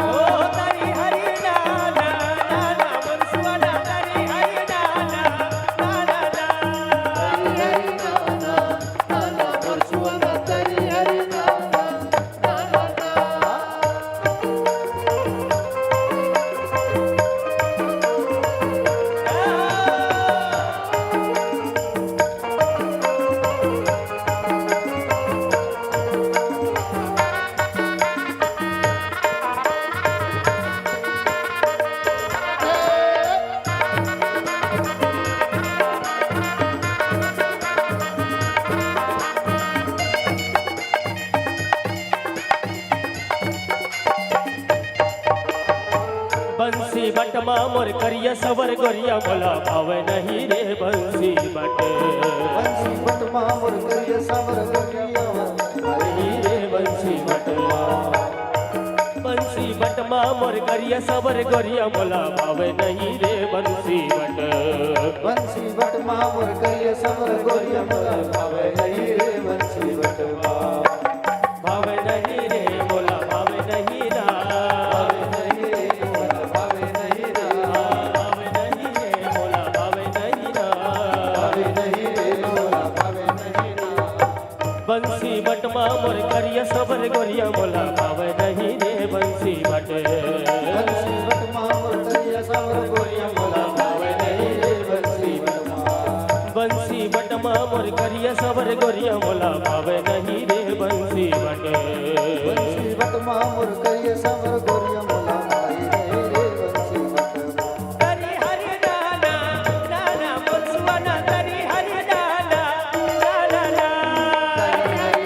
ओ तरी हरि नाना नाना मुरसुआना, तरी हरि नाना नाना ना। हरि नाना नाना मुरसुआना, तरी बटमा मोर करिया सवर गोरिया बोला भावे नहीं रे बंसी बट बंसी बटमा मोर करिया सवर गोरिया नहीं रे बंसी बटमा बंसी बटमा मोर करिया सवर गोरिया बोला भावे नहीं रे बंसी बट बंसी बटमा मोर करिया सवर गोरिया बोला भावे नहीं रे बंसी बटमा भावे नहीं रे बोला भावे नहीं रा भावे नहीं रे बोला भावे नहीं रा भावे नहीं रे बोला भावे नहीं रा भावे नहीं रे बोला भावे नहीं रा बंसी बटमा मोर करिया सबर गोरिया बोला भावे नहीं रे बंसी बट बंसी बटमा मोर करिया सवर गोरिया बोला भावे नहीं रे बंसी बटमा बंसी बटमा मोर करिया सबर गोरिया बोला भावे नहीं रे बंसी बट बंसी बटमा मोर करिया सवर गोरिया बोला भावे नहीं रे बंसी बटमा तरी हरि नाना नाना बंसुआना तरी हरि नाना नाना ना तरी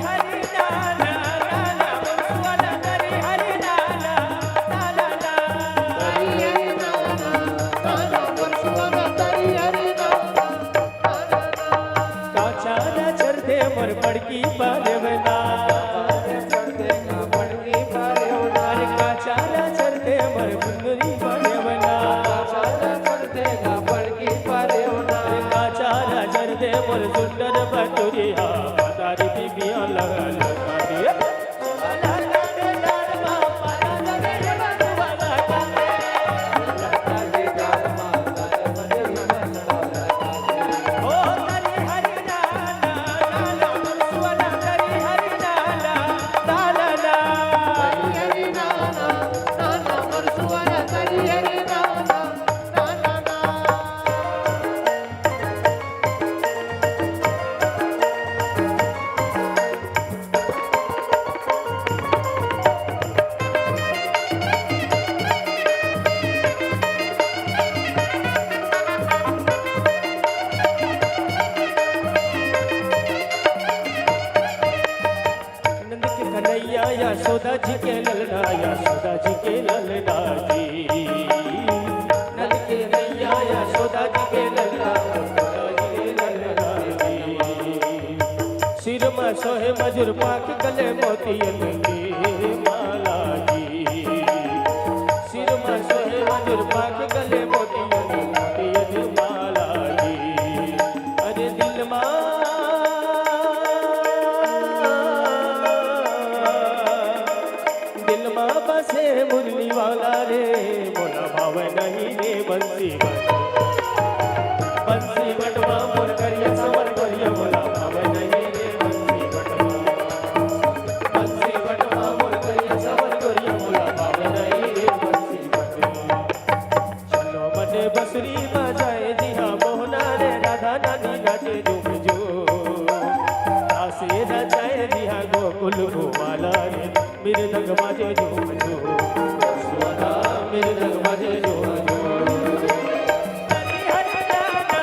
हरि नाना नाना बंसुआना तरी हरि नाना नाना ना काचाना चरते मोर पड़की पालेवना अरे काचाना चरते मोर बुंदरी पालेवना अरे काचाना चरते मोर सुंदर बटुरिया तारी बीबिया लगा लगा दिया ओ तरी हरि नाना नाना बंसुआना तरी हरि नाना नाना ना नंद के कन्हैया यशोदा जी के ललना यशोदा जी के ललना जी नंद के कन्हैया यशोदा जी के ललना यशोदा जी के ललना जी सिर में सोहे मजूर पाक गले मोतियन की माला जी सिर में सोहे मजूर पाक गले मोतियन माला जी अरे दिल में बसे मुरली वाला रे बोला भाव नहीं रे बंसी बटवा मोर करिया सवर करिया बोला भाव नहीं रे बंसी बटवा मोर करिया सवर करिया बोला भाव नहीं रे बंसी बटवा चलो बने बसरी बजाए जी हाँ मोहना रे राधा नानी नाचे झूम झूम आसे नचाए जी हाँ गोकुल गोवाला रे मृदंग बाजे झूम झूम सुना मृदंग बाजे झूम झूम तरी हरि नाना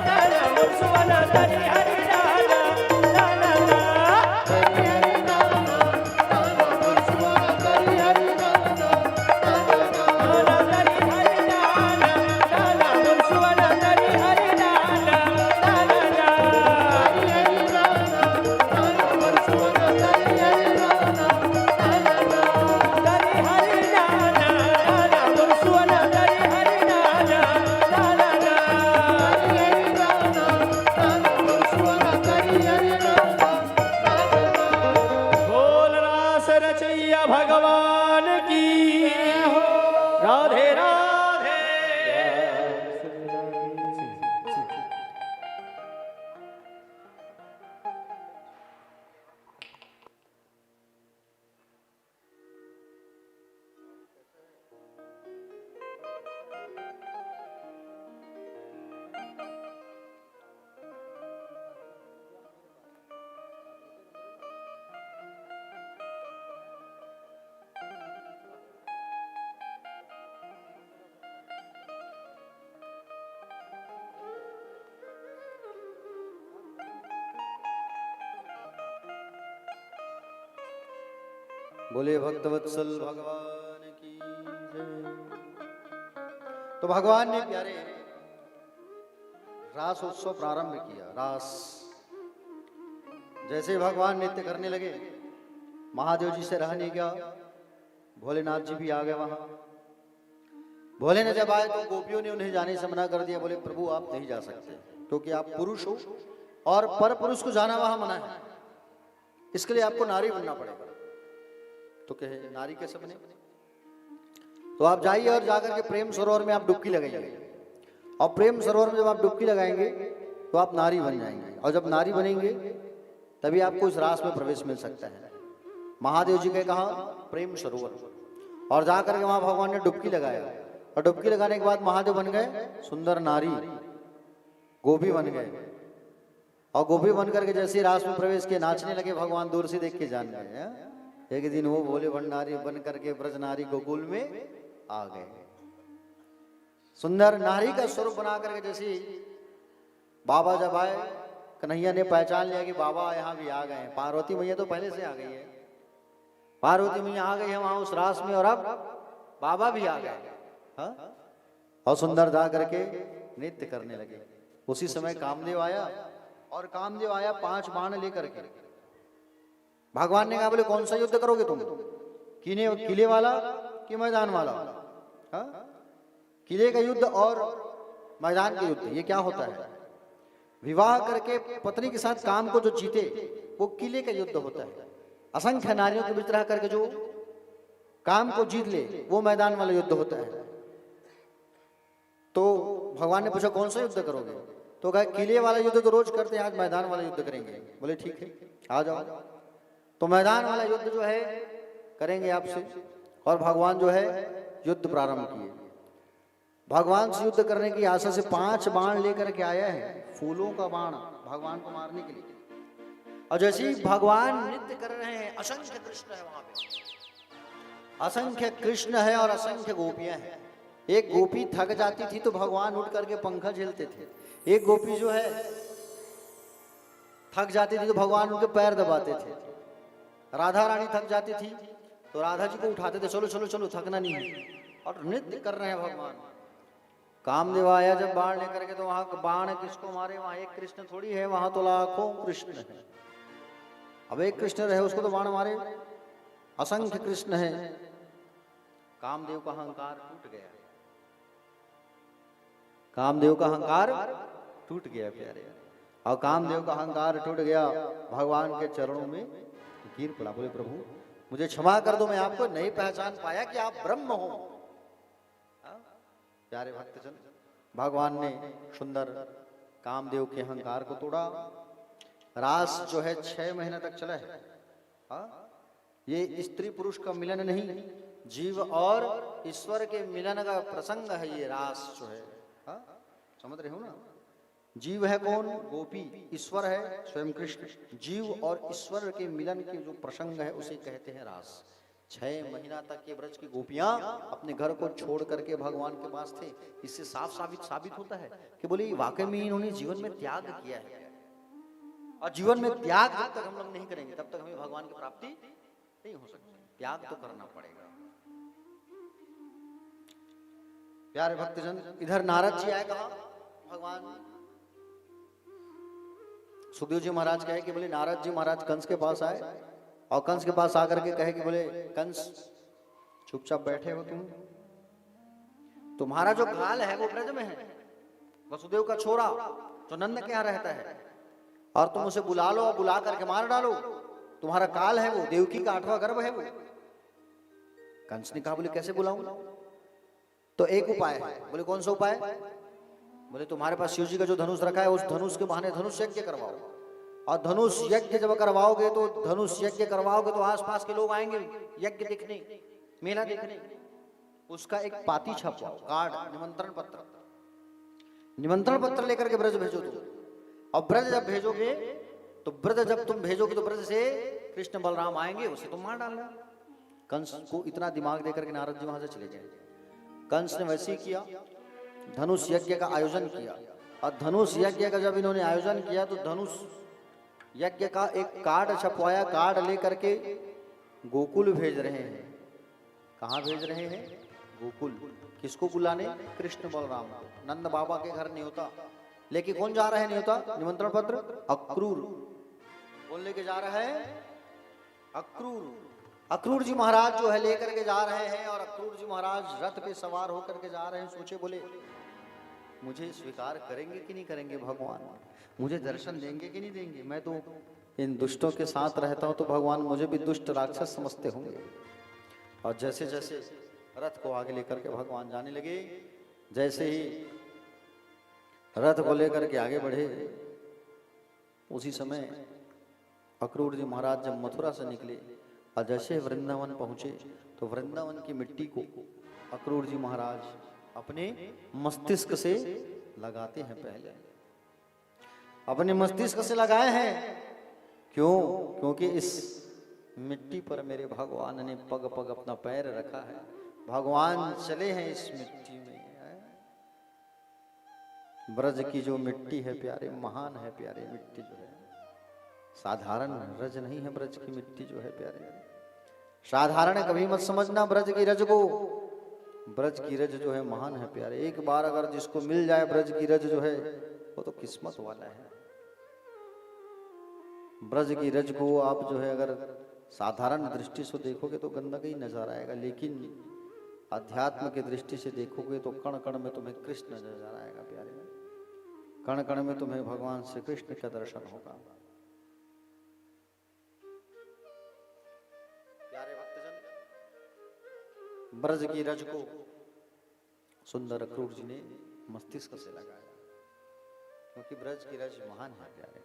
नाना बंसुआना तरी हरि नाना नाना ना नाना तरी हरि नाना नाना बंसुआना तरी हरि नाना नाना ना तरी हरि नाना नाना बंसुआना तरी हरि नाना नाना ना बोले भक्तवत्सल भगवान की जय। तो भगवान ने प्यारे रास उत्सव प्रारंभ किया। रास जैसे भगवान नृत्य करने लगे, महादेव जी से रह नहीं गया, भोलेनाथ जी भी आ गए वहां। भोले ने जब आए तो गोपियों ने उन्हें जाने से मना कर दिया। बोले प्रभु आप नहीं जा सकते, क्योंकि आप पुरुष हो और पर पुरुष को जाना वहां मना है, इसके लिए आपको नारी बनना पड़ेगा। तो कहे नारी कैसे बने? तो आप जाइए और जाकर के प्रेम सरोवर में आप डुबकी लगाइए, और प्रेम सरोवर में जब आप डुबकी लगाएंगे तो आप नारी बन जाएंगे, और जब नारी बनेंगे तभी आपको इस रास में प्रवेश मिल सकता है। महादेव जी के कहा प्रेम सरोवर, और जाकर के वहां भगवान ने डुबकी लगाया, और डुबकी लगाने के बाद महादेव बन गए सुंदर नारी, गोपी बन गए। और गोपी बन करके जैसे रास में प्रवेश किए, नाचने लगे। भगवान दूर से देख के जान गए। एक दिन वो भोले भंडारी बन करके ब्रज नारी गोकुल में आ गए। सुंदर नारी का स्वरूप बना करके जैसे बाबा जब आए, कन्हैया ने पहचान लिया कि बाबा यहाँ भी आ गए हैं। पार्वती मैया तो पहले से आ गई है, पार्वती मैया आ गई है वहां उस रास में, और अब बाबा भी आ गए। हाँ? और सुंदर जा करके नृत्य करने लगे। उसी समय कामदेव आया, और कामदेव आया 5 बाण लेकर के। भगवान ने कहा बोले कौन सा युद्ध करोगे तुम, किले वाला कि मैदान वाला? हाँ? किले का युद्ध और मैदान का युद्ध, ये क्या होता है? विवाह करके पत्नी के साथ काम को जो जीते वो किले का युद्ध होता है। असंख्य नारियों के बीच रह करके जो काम को जीत ले वो मैदान वाला युद्ध होता है। तो भगवान ने पूछा कौन सा युद्ध करोगे? तो कहा किले वाला युद्ध तो रोज करते हैं, आज मैदान वाला युद्ध करेंगे। बोले ठीक है आ जाओ। तो मैदान वाला युद्ध जो है करेंगे आपसे, और भगवान जो है युद्ध प्रारंभ किए। भगवान से युद्ध करने की आशा से 5 बाण लेकर के आया है, फूलों का बाण, भगवान को मारने के लिए। और जैसे ही भगवान नृत्य कर रहे हैं, असंख्य कृष्ण है वहां पे, असंख्य कृष्ण है और असंख्य गोपियां हैं। एक गोपी थक जाती थी तो भगवान उठ करके पंखा झेलते थे। एक गोपी जो है थक जाती थी तो भगवान उनके पैर दबाते थे। राधा रानी थक जाती थी तो राधा जी को उठाते थे, चलो चलो चलो थकना नहीं है, और नृत्य कर रहे हैं भगवान। कामदेव आया जब बाण लेकर के, तो वहां बाण किसको मारे? वहां एक कृष्ण थोड़ी है, वहां तो लाखों कृष्ण है। अब एक कृष्ण रहे उसको तो बाण मारे, असंख्य कृष्ण है। कामदेव का अहंकार टूट गया, कामदेव का अहंकार टूट गया प्यारे। और कामदेव का अहंकार टूट गया, भगवान के चरणों में गिर पड़ा। बोले प्रभु मुझे क्षमा कर दो, मैं आपको नहीं पहचान पाया कि आप ब्रह्म हो। प्यारे भक्तजन, भगवान ने सुंदर कामदेव के अहंकार को तोड़ा। रास जो है 6 महीने तक चला है। ये स्त्री पुरुष का मिलन नहीं, जीव और ईश्वर के मिलन का प्रसंग है ये रास जो है। समझ रहे हो ना? जीव है कौन? गोपी। ईश्वर है स्वयं कृष्ण। जीव और ईश्वर के मिलन के जो प्रसंग है उसे कहते हैं रास। 6 महीना तक ये ब्रज की गोपियां अपने घर को छोड़ करके भगवान के पास थे। इससे साफ साबित होता है कि बोले वाकई में इन्होंने जीवन में त्याग किया है, और जीवन में त्याग जब तक हम लोग नहीं करेंगे तब तक हमें भगवान की प्राप्ति नहीं हो सकती। त्याग तो करना पड़ेगा। प्यारे भक्तजन, इधर नारद जी आए, कहा भगवान सुखदेव जी महाराज कहे कि बोले नारद जी महाराज कंस के पास आए, और कंस के पास आकर के कहे कि बोले कंस चुपचाप बैठे हो तुम, तुम्हारा जो काल है वो ब्रज में है, वसुदेव का छोरा जो नंद के यहाँ रहता है, और तुम उसे बुला लो और बुला करके मार डालो। तुम्हारा काल है वो, देवकी का 8वां गर्भ है वो। कंस ने कहा बोले कैसे बुलाऊं? तो एक उपाय है। बोले कौन सा उपाय? बोले तुम्हारे पास शिव जी का जो धनुष रखा है उस धनुष के बहाने धनुष यज्ञ करवाओ, और धनुष यज्ञ जब करवाओगे तो धनुष यज्ञ करवाओगे तो आसपास के लोग आएंगे यज्ञ देखने, मेला देखने। उसका एक पाती छपवाओ, कार्ड, निमंत्रण पत्र लेकर के ब्रज भेजो तुम। और ब्रज जब भेजोगे तो ब्रज से कृष्ण बलराम आएंगे, उसे तुम मार डालना। कंस को इतना दिमाग देकर के नारद जी वहां से चले गए। कंस ने वैसे ही किया, धनुष यज्ञ का आयोजन किया। और धनुष यज्ञ का जब इन्होंने आयोजन किया तो धनुष यज्ञ का एक कार्ड छपवाया। कार्ड लेकर के गोकुल भेज रहे हैं। कहाँ भेज रहे हैं? गोकुल। किसको बुलाने? कृष्ण बलराम को। नंद बाबा के घर न्योता लेके कौन जा रहा है? न्योता निमंत्रण पत्र अक्रूर। कौन लेके जा रहा है? अक्रूर। अक्रूर जी महाराज जो है लेकर के जा रहे हैं, और अक्रूर जी महाराज रथ पे सवार होकर के जा रहे हैं। सोचे बोले मुझे स्वीकार करेंगे कि नहीं करेंगे भगवान, मुझे दर्शन देंगे कि नहीं देंगे। मैं तो इन दुष्टों के साथ रहता हूं तो भगवान मुझे भी दुष्ट राक्षस समझते होंगे। और जैसे जैसे रथ को आगे लेकर के भगवान जाने लगे, जैसे ही रथ को लेकर के आगे बढ़े, उसी समय अक्रूर जी महाराज जब मथुरा से निकले और जैसे वृंदावन पहुंचे तो वृंदावन की मिट्टी को अक्रूर जी महाराज अपने मस्तिष्क से लगाते हैं। पहले अपने मस्तिष्क से लगाए हैं। क्यों? क्योंकि इस मिट्टी पर मेरे भगवान ने पग पग अपना पैर रखा है। भगवान चले हैं इस मिट्टी में। ब्रज की जो मिट्टी है प्यारे, महान है प्यारे। मिट्टी जो है साधारण रज नहीं है। ब्रज की मिट्टी जो है प्यारे, साधारण कभी मत समझना ब्रज की रज को। ब्रज की रज जो है महान है प्यारे। एक बार अगर जिसको मिल जाए ब्रज की रज जो है, वो तो किस्मत वाला है। ब्रज की रज को आप जो है अगर साधारण दृष्टि से देखोगे तो गंदा ही नजर आएगा, लेकिन अध्यात्म की दृष्टि से देखोगे तो कण कण में तुम्हें कृष्ण नजर आएगा प्यारे। कण कण में तुम्हें भगवान श्री कृष्ण का दर्शन होगा। प्यारे भक्तजन, ब्रज की रज को सुंदर अक्रूर जी ने मस्तिष्क से लगाया, क्योंकि ब्रज की रज महान है प्यारे।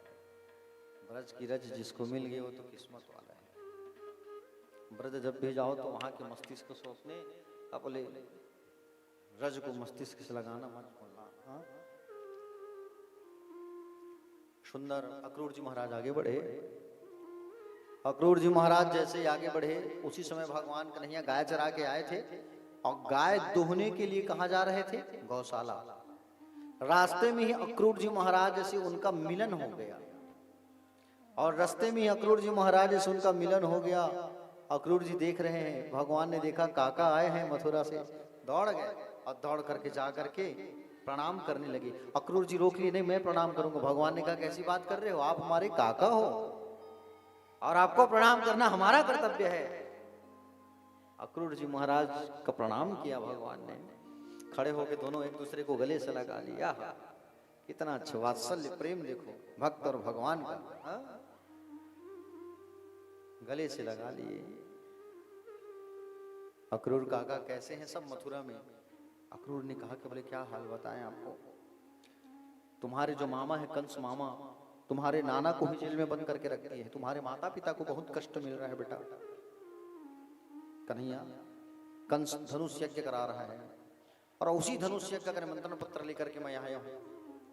ब्रज की रज जिसको मिल गई वो तो किस्मत वाला है। ब्रज जब भी जाओ तो वहां के मस्तिष्क से अपने अपने रज को मस्तिष्क से लगाना मत भूलना। हाँ? सुंदर अक्रूर जी महाराज आगे बढ़े। अक्रूर जी महाराज जैसे ही आगे बढ़े, उसी समय भगवान कन्हैया गाय चरा के आए थे, और गाय दोहने के लिए कहाँ जा रहे थे? गौशाला। रास्ते में ही अक्रूर जी महाराज से उनका मिलन हो गया, और रास्ते में ही अक्रूर जी महाराज से उनका मिलन हो गया। अक्रूर जी देख रहे हैं, भगवान ने देखा काका आए हैं मथुरा से, दौड़ गए और दौड़ करके जा करके प्रणाम करने लगे। अक्रूर जी रोक लिए, नहीं मैं प्रणाम करूंगा। भगवान ने कहा कैसी बात कर रहे हो, आप हमारे काका हो और आपको प्रणाम करना हमारा कर्तव्य है। अक्रूर जी महाराज का प्रणाम किया भगवान ने। खड़े होकर दोनों एक दूसरे को गले से लगा लिया। कितना अच्छा वात्सल्य प्रेम देखो भक्त और भगवान का। हा? गले से लगा लिए। अक्रूर काका कैसे हैं सब मथुरा में? अक्रूर ने कहा कि बोले क्या हाल बताएं आपको। तुम्हारे जो मामा है कंस मामा, तुम्हारे नाना को ही जेल में बंद करके रख दिए है। तुम्हारे माता पिता को बहुत कष्ट मिल रहा है बेटा। कन्हैया, कंस धनुष यज्ञ करा रहा है, और उसी धनुष यज्ञ का निमंत्रण पत्र लेकर के मैं यहाँ आया हूँ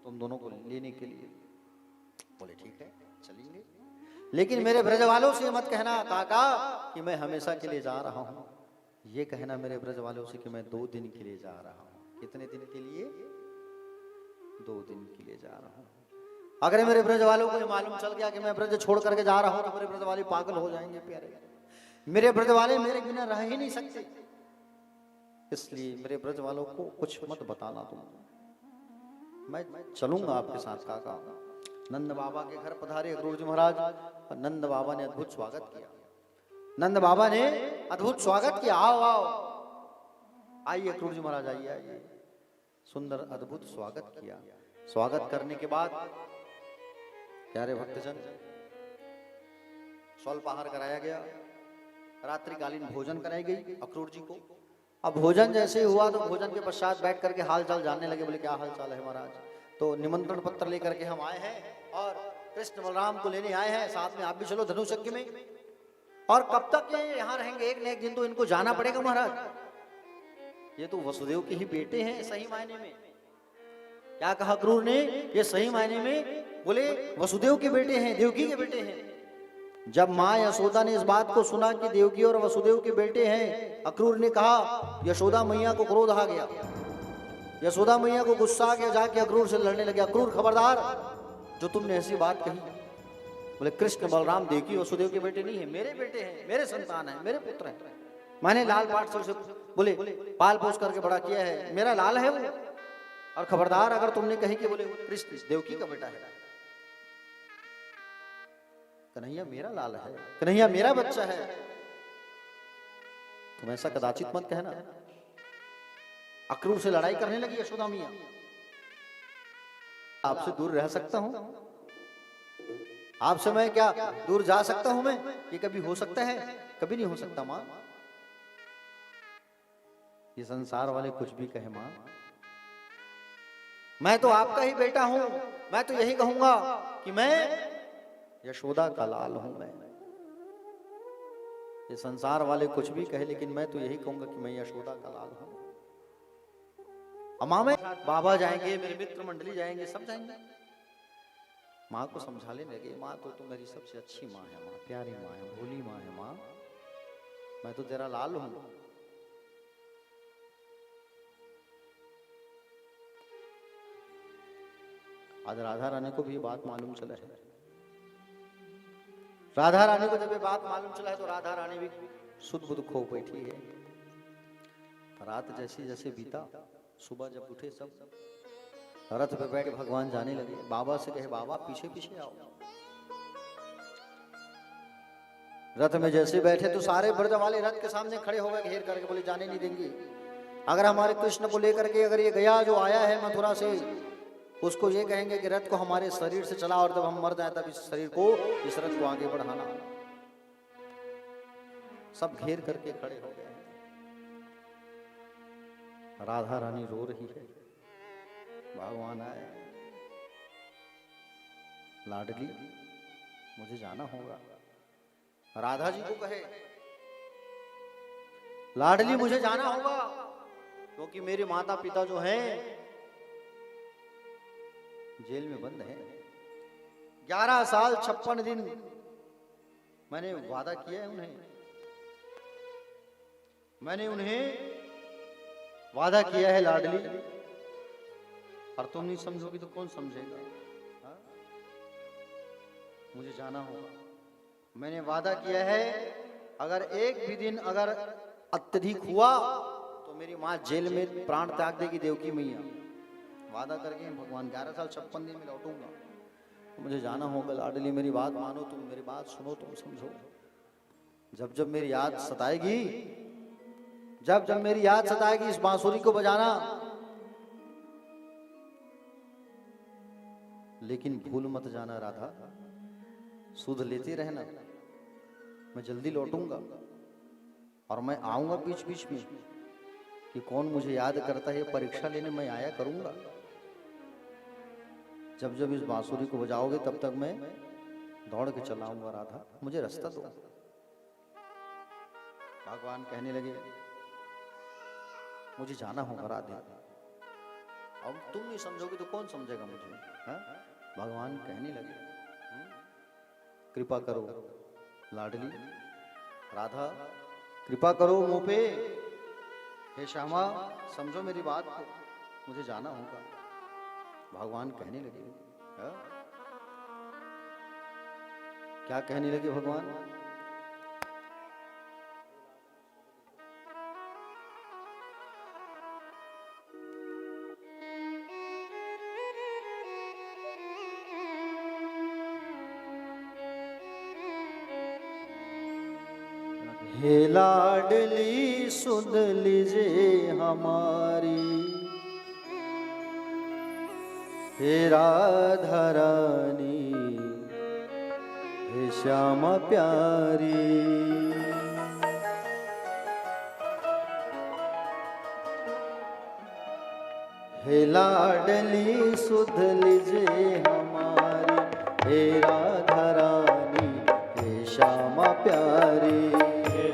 तुम दोनों को लेने के लिए। बोले ठीक है चलेंगे, लेकिन मेरे ब्रज वालों से मत कहना काका कि मैं हमेशा के लिए जा रहा हूँ। ये कहना मेरे ब्रज वालों से कि मैं 2 दिन के लिए जा रहा हूँ। कितने दिन के लिए? 2 दिन के लिए जा रहा हूँ। अगर मेरे ब्रज वालों को मालूम चल गया कि मैं ब्रज छोड़ करके जा रहा हूँ तो मेरे ब्रज वाले पागल हो जाएंगे प्यारे। मेरे ब्रज वाले मेरे बिना रह ही नहीं सकते, इसलिए मेरे ब्रज वालों को कुछ मत बताना तुम। मैं चलूंगा आपके साथ काका। नंद बाबा के घर पधारे अक्रूर जी महाराज, और नंद बाबा ने अद्भुत स्वागत किया। नंद बाबा ने अद्भुत स्वागत किया। आओ आओ आइए अक्रूर जी महाराज आइए आइए। सुंदर अद्भुत स्वागत किया। स्वागत करने के बाद प्यारे भक्तजन स्वल्पाहार कराया गया, रात्रिकालीन भोजन कराई गई अक्रूर जी को। अब भोजन जैसे हुआ तो भोजन के पश्चात बैठ करके हाल चाल जानने लगे। बोले क्या हाल चाल है महाराज? तो निमंत्रण पत्र लेकर के हम आए हैं और कृष्ण बलराम को लेने आए हैं, साथ में आप भी चलो धनुष यज्ञ में। और कब तक ये यहाँ रहेंगे? एक न एक दिन तो इनको जाना पड़ेगा महाराज। ये तो वसुदेव के ही बेटे हैं सही मायने में। क्या कहा अक्रूर ने? ये सही मायने में बोले वसुदेव के बेटे हैं, देवकी के बेटे हैं। जब माँ यशोदा ने इस बात को सुना कि देवकी और वसुदेव के बेटे हैं, अक्रूर ने कहा, यशोदा मैया को क्रोध आ गया। यशोदा मैया को गुस्सा आ गया, जाके अक्रूर से लड़ने लगे। अक्रूर खबरदार, जो तुमने ऐसी बात कही बोले कृष्ण बलराम देवकी वसुदेव के बेटे नहीं है, मेरे बेटे हैं, मेरे संतान है, मेरे पुत्र हैं। मैंने लाल पाठ से उसे बोले पाल पोस करके बड़ा किया है, मेरा लाल है वो। और खबरदार अगर तुमने कही कि बोले कृष्ण देवकी का बेटा है, कन्हैया मेरा लाल है, कन्हैया मेरा बच्चा है, तुम ऐसा कदाचित मत कहना। अक्रूर से लड़ाई करने लगी यशोदा मैया। आपसे दूर रह सकता हूं, आपसे मैं क्या दूर जा सकता हूं मैं? ये कभी हो सकता है? कभी नहीं हो सकता मां। ये संसार वाले कुछ भी कहे मां, मैं तो आपका ही बेटा हूं। मैं तो यही कहूंगा कि मैं यशोदा का लाल हूं। मैं ये संसार वाले कुछ भी कहे, लेकिन मैं तो यही कहूंगा कि मैं यशोदा का लाल हूं। मां में बाबा जाएंगे, मेरे मित्र मंडली जाएंगे, सब जाएंगे। माँ को समझाने लगे, माँ तो मेरी सबसे अच्छी माँ है, माँ प्यारी माँ है, भोली माँ है। माँ मैं तो तेरा लाल हूं। आज राधा रानी को भी ये बात मालूम चला है। राधा रानी को जब ये बात मालूम चला है तो राधा रानी भी सुध बुध खो बैठी है। रात जैसे जैसे बीता, सुबह जब उठे सब रथ पे बैठ भगवान जाने लगे। बाबा से कहे बाबा पीछे पीछे आओ। रथ में जैसे बैठे तो सारे ब्रज वाले रथ के सामने खड़े हो गए घेर करके, बोले जाने नहीं देंगे। अगर हमारे कृष्ण को लेकर के अगर ये गया जो आया है मथुरा से, उसको ये कहेंगे कि रथ को हमारे शरीर से चला और जब हम मर जाए तब इस शरीर को, इस रथ को आगे बढ़ाना। सब घेर करके खड़े हो गए। राधा रानी रो रही है। भगवान आए, लाडली मुझे जाना होगा। राधा जी को कहे लाडली मुझे जाना होगा, क्योंकि मेरे माता पिता जो हैं जेल में बंद हैं। 11 साल 56 दिन मैंने वादा किया है उन्हें, मैंने उन्हें वादा किया है लाडली, और तुम नहीं समझोगी तो कौन समझेगा? हा? मुझे जाना होगा। मैंने वादा किया है, अगर एक भी दिन अगर अत्यधिक हुआ तो मेरी माँ जेल में प्राण त्याग देगी देवकी मैया। वादा करके भगवान 11 साल 56 दिन में लौटूंगा। तो मुझे जाना होगा लाडली, मेरी बात मानो, तुम मेरी बात सुनो, तुम समझो। जब जब मेरी याद सताएगी, जब जब मेरी याद सताएगी, इस बांसुरी को बजाना, लेकिन भूल मत जाना राधा, सुध लेते रहना। मैं जल्दी लौटूंगा और मैं आऊंगा बीच बीच में कि कौन मुझे याद करता है, परीक्षा लेने मैं आया करूंगा। जब जब इस बांसुरी को बजाओगे तब तक मैं दौड़ के चला आऊंगा। राधा मुझे रास्ता दो। भगवान कहने लगे मुझे जाना होगा राधे, अब तुम नहीं समझोगे तो कौन समझेगा मुझे? हा? भगवान कहने लगे कृपा करो लाडली, राधा कृपा करो मुंह पे, हे श्यामा समझो मेरी बात को, मुझे जाना होगा। भगवान कहने लगे हा? क्या कहने लगे भगवान? हे लाडली सुन लीजे हमारी, हे राधा रानी, हे श्यामा प्यारी। हे लाडली सुध लीजे हमारी, हे राधा रानी, हे श्यामा प्यारी।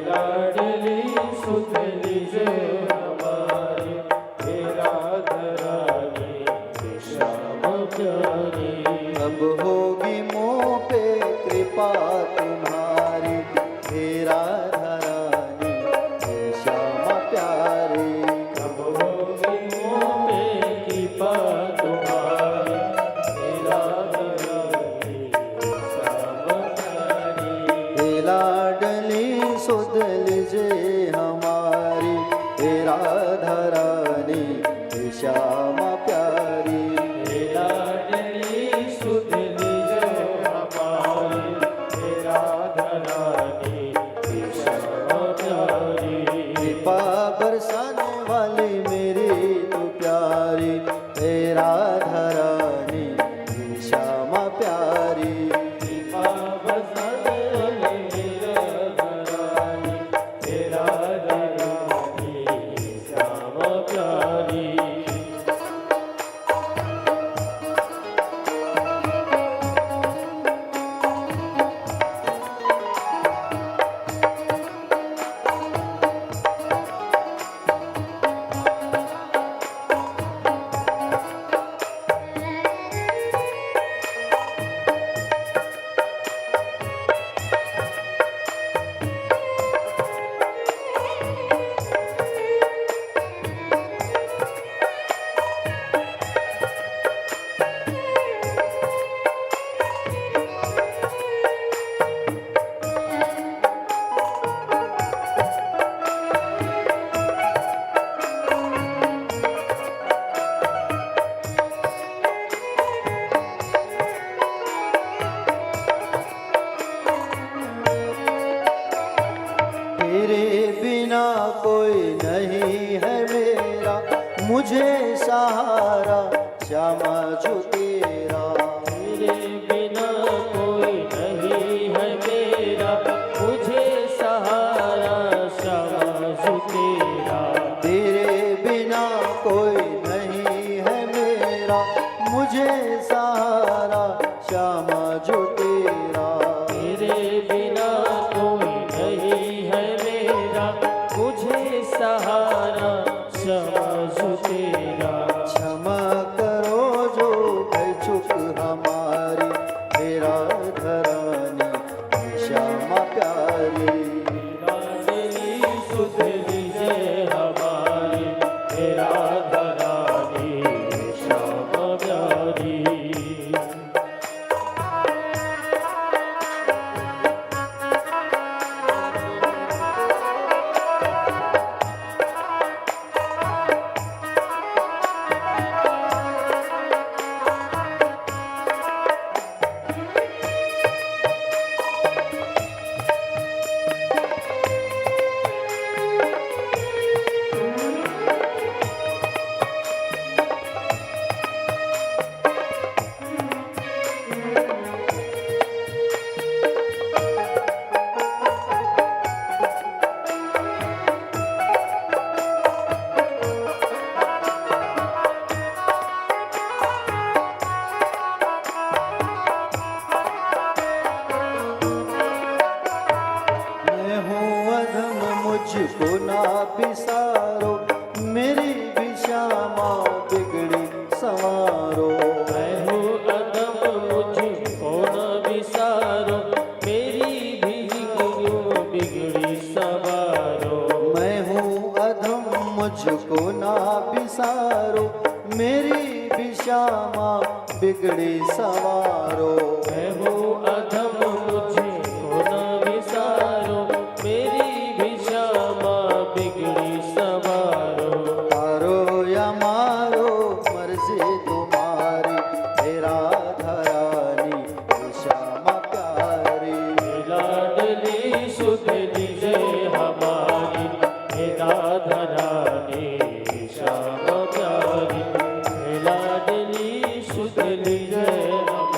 लाडली सुध लीजे हमारी, हे राधा रानी, हे श्याम प्यारी। अब होगी मोह पे कृपा तुम्हारी, हे राधा रानी, हे श्यामा प्यारी। अब होगी मोह पे कृपा तुम्हारी, हे राधा रानी, हे श्याम लीजे हमारी, हे राधा रानी हे श्यामा प्यारी। हे लाडली सुध लीजे हमारी, हे राधा रानी हे श्यामा प्यारी। कृपा बरसाने वाली मेरी तू प्यारी, हे राधा रानी हे श्यामा प्यारी। कृपा बरसाने वाली मेरी राधा रानी, हे राधा रानी हे श्यामा प्यारी। तेरे बिना कोई नहीं है मेरा, मुझे सहारा श्यामा जो तेरा। तेरे बिना कोई नहीं है मेरा, मुझे सहारा श्यामा जो तेरा। तेरे बिना कोई नहीं है मेरा, मुझे सहारा श्यामा जो तेरा। तेरे बिना कोई नहीं है मेरा, मुझे सहारा श्यामा जो तेरा। क्षमा करो जो भय चुक हमारी, हे राधा रानी हे श्यामा प्यारी। लाडली सुध लीजे हमारी, हे राधा रानी हे श्यामा प्यारी। मैं हूँ अधम मुझको ना बिसारो, मेरी भी श्यामा बिगड़ी संवारो। मैं हूँ अदम मुझको न विसारो, मेरी भी बिगड़ी सवारो। मैं हूँ अधम मुझको ना बिसारो, मेरी भी श्यामा बिगड़ी संवारो। मैं हूँ अधम मुझको न विसारो, मेरी भी श्यामा बिगड़ी सवारो। तारो या मारो मर्जी तुम्हारी, हे राधा रानी हे श्यामा प्यारी। लाडली सुध लीजे हमारी, हे राधा रानी हे श्यामा प्यारी। लाडली सुध लीजे हमारी।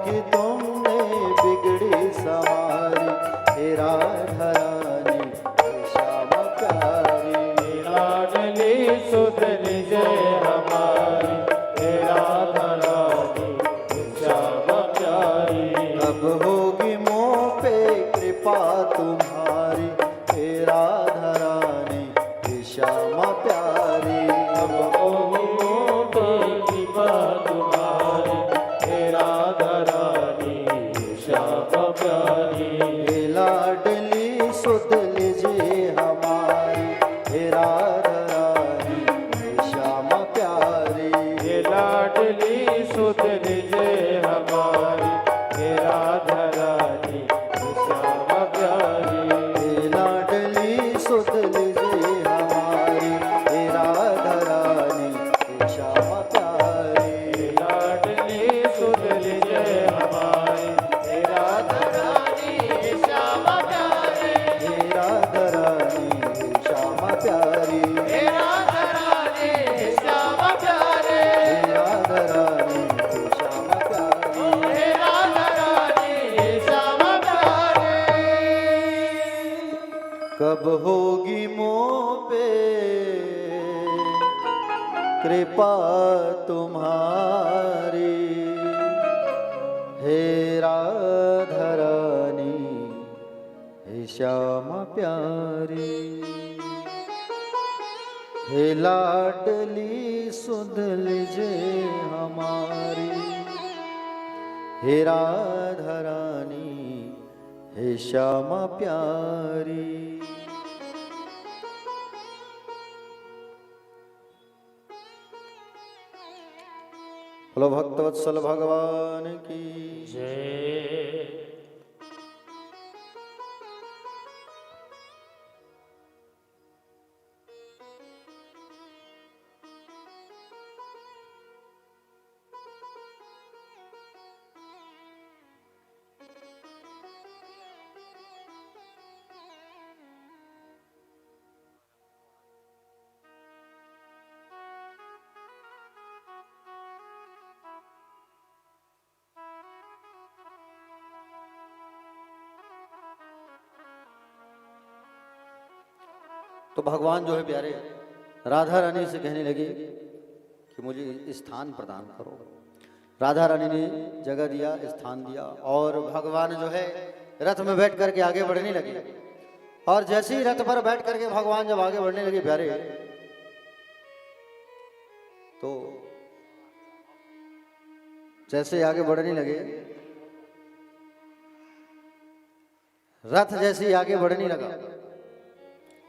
कि तुमने बिगड़ी संवारी, हे राधा रानी हे श्यामा प्यारी। लाडली सुध निज हमारी, हे राधा रानी हे श्यामा प्यारी। कब होगी मोह पे कृपा तुम्हारी, हे राधा रानी हे श्यामा प्यारी। अब होगी मोह पे कृपा तुम्हारी, हे राधा रानी हे श्यामा प्यारी। हे लाडली सुध लीजिए हमारी, हे राधा रानी हे श्यामा प्यारी। हे लाडली सुध निज हमारी, हे राधा रानी हे श्यामा प्यारी। हे लाडली सुध लीजिए हमारी, हे राधा रानी हे श्यामा प्यारी। हे लाडली सुध निज हमारी, हे राधा रानी हे श्यामा प्यारी। हे राधा रानी हे श्यामा प्यारी। हे राधा रानी हे श्यामा प्यारी। हे राधा रानी हे श्यामा प्यारी। हे राधा रानी हे श्यामा प्यारी। कब होगी मोह पे कृपा तुम्हारी, हे राधा रानी हे श्यामा प्यारी। हे लाडली सुध लीजे हमारी, हे राधा रानी हे श्यामा प्यारी। बोलो भक्तवत्सल भगवान की। जय। तो भगवान जो है प्यारे राधा रानी से कहने लगे कि मुझे स्थान प्रदान करो। राधा रानी ने जगह दिया, स्थान दिया, और भगवान जो है रथ में बैठ करके आगे बढ़ने लगे। और जैसे ही रथ पर बैठ करके भगवान जब आगे बढ़ने लगे प्यारे, तो जैसे आगे बढ़ने लगे, रथ जैसे ही आगे बढ़ने लगा,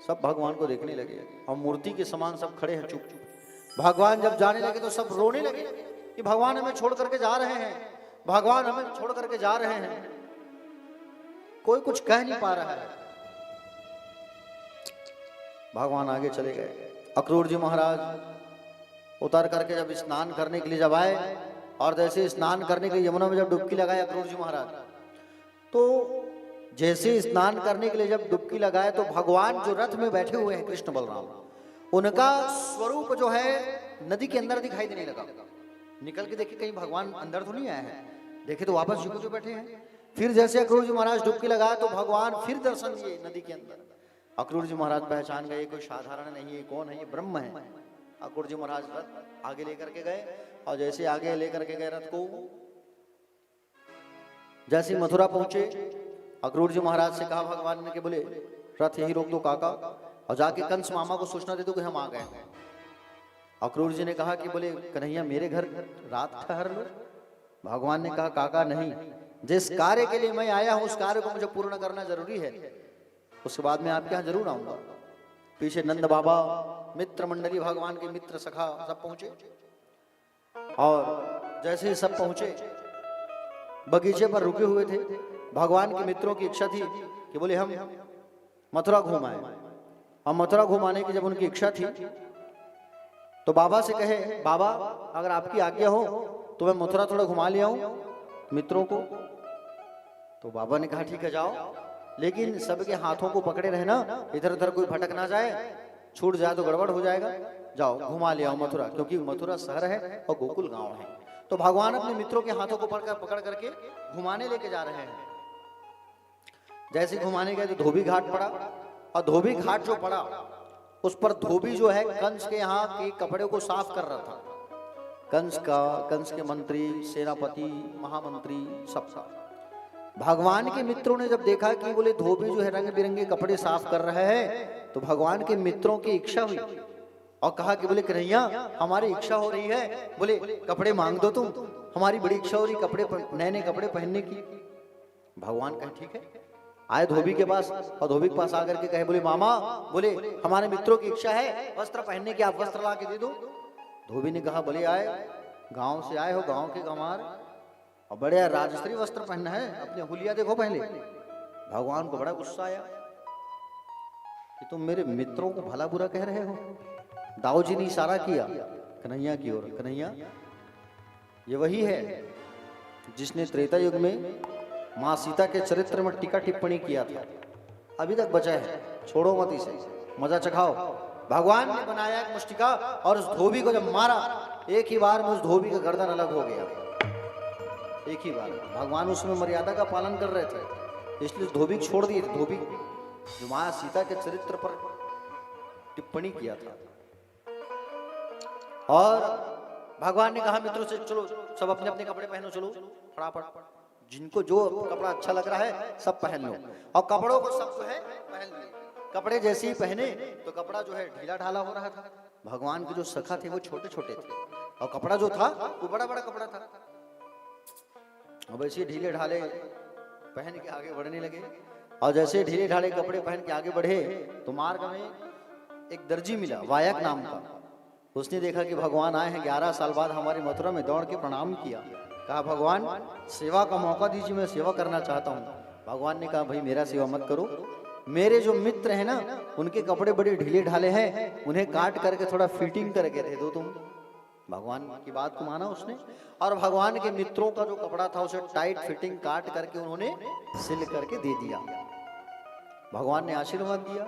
सब भगवान को देखने लगे और मूर्ति के समान सब खड़े हैं चुप चुप। भगवान जब जाने लगे तो सब रोने लगे कि भगवान हमें छोड़ करके जा रहे हैं, भगवान हमें छोड़ करके जा रहे हैं। कोई कुछ कह नहीं पा रहा है। भगवान आगे चले गए। अक्रूर जी महाराज उतर करके जब स्नान करने के लिए जब आए, और जैसे स्नान करने के लिए यमुना में जब डुबकी लगाए अक्रूर जी महाराज, तो जैसे स्नान करने के लिए जब डुबकी लगाए तो भगवान जो रथ में बैठे हुए हैं कृष्ण बलराम, उनका स्वरूप जो है नदी के अंदर दिखाई देने लगा। निकल के देखे कहीं भगवान अंदर तो नहीं आए हैं, देखे तो वापस झुके जो बैठे हैं। फिर जैसे अक्रूर जी महाराज डुबकी लगाए तो भगवान फिर दर्शन दिए नदी के अंदर। अक्रूर जी महाराज पहचान गए कोई साधारण नहीं है, कौन है ये, ब्रह्म है। अक्रूर जी महाराज रथ आगे लेकर के गए, और जैसे आगे लेकर के गए रथ को, जैसे मथुरा पहुंचे अक्रूर जी महाराज से कहा भगवान ने कि बोले रथ यही रोक दो काका, और जाके कंस मामा को सूचना दे दो कि हम आ गए। अक्रूर जी ने कहा कि बोले कन्हैया मेरे घर रात ठहर लो। भगवान ने कहा काका नहीं, जिस कार्य के लिए मैं आया हूं उस कार्य को मुझे पूर्ण करना जरूरी है, उसके बाद मैं आपके यहाँ जरूर आऊंगा। पीछे नंद बाबा, मित्र मंडली, भगवान के मित्र सखा सब पहुंचे, और जैसे ही सब पहुंचे बगीचे पर रुके हुए थे। भगवान के मित्रों की इच्छा थी कि बोले हम मथुरा घुमाएं, और मथुरा घुमाने की जब उनकी इच्छा थी तो बाबा से कहे बाबा अगर आपकी आज्ञा हो तो मैं मथुरा थोड़ा घुमा ले आऊं मित्रों को। तो बाबा ने कहा ठीक है जाओ, लेकिन सबके हाथों को पकड़े रहना, इधर उधर कोई भटक ना जाए, छूट जाए तो गड़बड़ हो जाएगा। जाओ घुमा ले आओ मथुरा, क्योंकि मथुरा शहर है और गोकुल गांव है। तो भगवान अपने मित्रों के हाथों को पकड़ करके घुमाने लेके जा रहे हैं। जैसे घुमाने गए तो धोबी घाट पड़ा, और धोबी घाट जो पड़ा उस पर धोबी जो है कंस के यहाँ के कपड़े को साफ कर रहा था। कंस के मंत्री, सेनापति, महामंत्री, सबका। भगवान के मित्रों ने जब देखा कि बोले धोबी जो है रंग बिरंगे कपड़े साफ कर रहे हैं, तो भगवान के मित्रों की इच्छा हुई और कहा कि बोले कन्हैया हमारी इच्छा हो रही है, बोले कपड़े मांग दो तुम, हमारी बड़ी इच्छा हो रही कपड़े नए नए कपड़े पहनने की। भगवान कहे ठीक है। आए धोबी के पास, और धोबी के पास आकर के कहे बोले मामा, बोले हमारे मित्रों की इच्छा है वस्त्र पहनने की, आप वस्त्र ला के दे दो। धोबी ने कहा बोले आए गांव से आए हो, गांव के गंवार, और बड़े राजश्री वस्त्र पहनना है, अपने हुलिया देखो पहले। भगवान को बड़ा गुस्सा आया कि तुम मेरे मित्रों को भला बुरा कह रहे हो। दाऊ जी ने इशारा किया कन्हैया की ओर, कन्हैया ये वही है जिसने त्रेता युग में माँ सीता के चरित्र में टीका टिप्पणी किया था, अभी तक बचा है, छोड़ो मत इसे, मजा चखाओ। भगवान ने बनाया एक मुष्टिका और उस धोबी को जब मारा, एक ही बार में उस धोबी का गर्दन अलग हो गया, एक ही बार। भगवान उसमें मर्यादा का पालन कर रहे थे, इसलिए धोबी छोड़ दिए थे। धोबी जो माँ सीता के चरित्र पर टिप्पणी किया था। और भगवान ने कहा मित्रों से चलो सब अपने अपने कपड़े पहनो, चलो फटाफट, जिनको जो कपड़ा अच्छा लग रहा है सब पहन लो। और कपड़ों को सब जो है पहन लिए। कपड़े जैसे ही पहने तो कपड़ा जो है ढीला ढाला हो रहा था। भगवान के जो सखा थे वो छोटे छोटे थे, और कपड़ा जो था वो बड़ा बड़ा कपड़ा था। अब ऐसे ढीले ढाले पहन के आगे बढ़ने लगे, और जैसे ढीले ढाले कपड़े पहन के आगे बढ़े तो मार्ग में एक दर्जी मिला, वायक नाम का। उसने देखा कि भगवान आए हैं, 11 साल बाद हमारे मथुरा में, दौड़ के प्रणाम किया, कहा भगवान सेवा का मौका दीजिए, मैं सेवा करना चाहता हूँ। भगवान ने कहा भाई मेरा सेवा मत करो, मेरे जो मित्र हैं ना उनके कपड़े बड़े ढीले ढाले हैं, उन्हें काट करके थोड़ा फिटिंग करके दे दो तुम। भगवान की बात को माना उसने, और भगवान के मित्रों का जो कपड़ा था उसे टाइट फिटिंग काट करके उन्होंने सिल करके दे दिया। भगवान ने आशीर्वाद दिया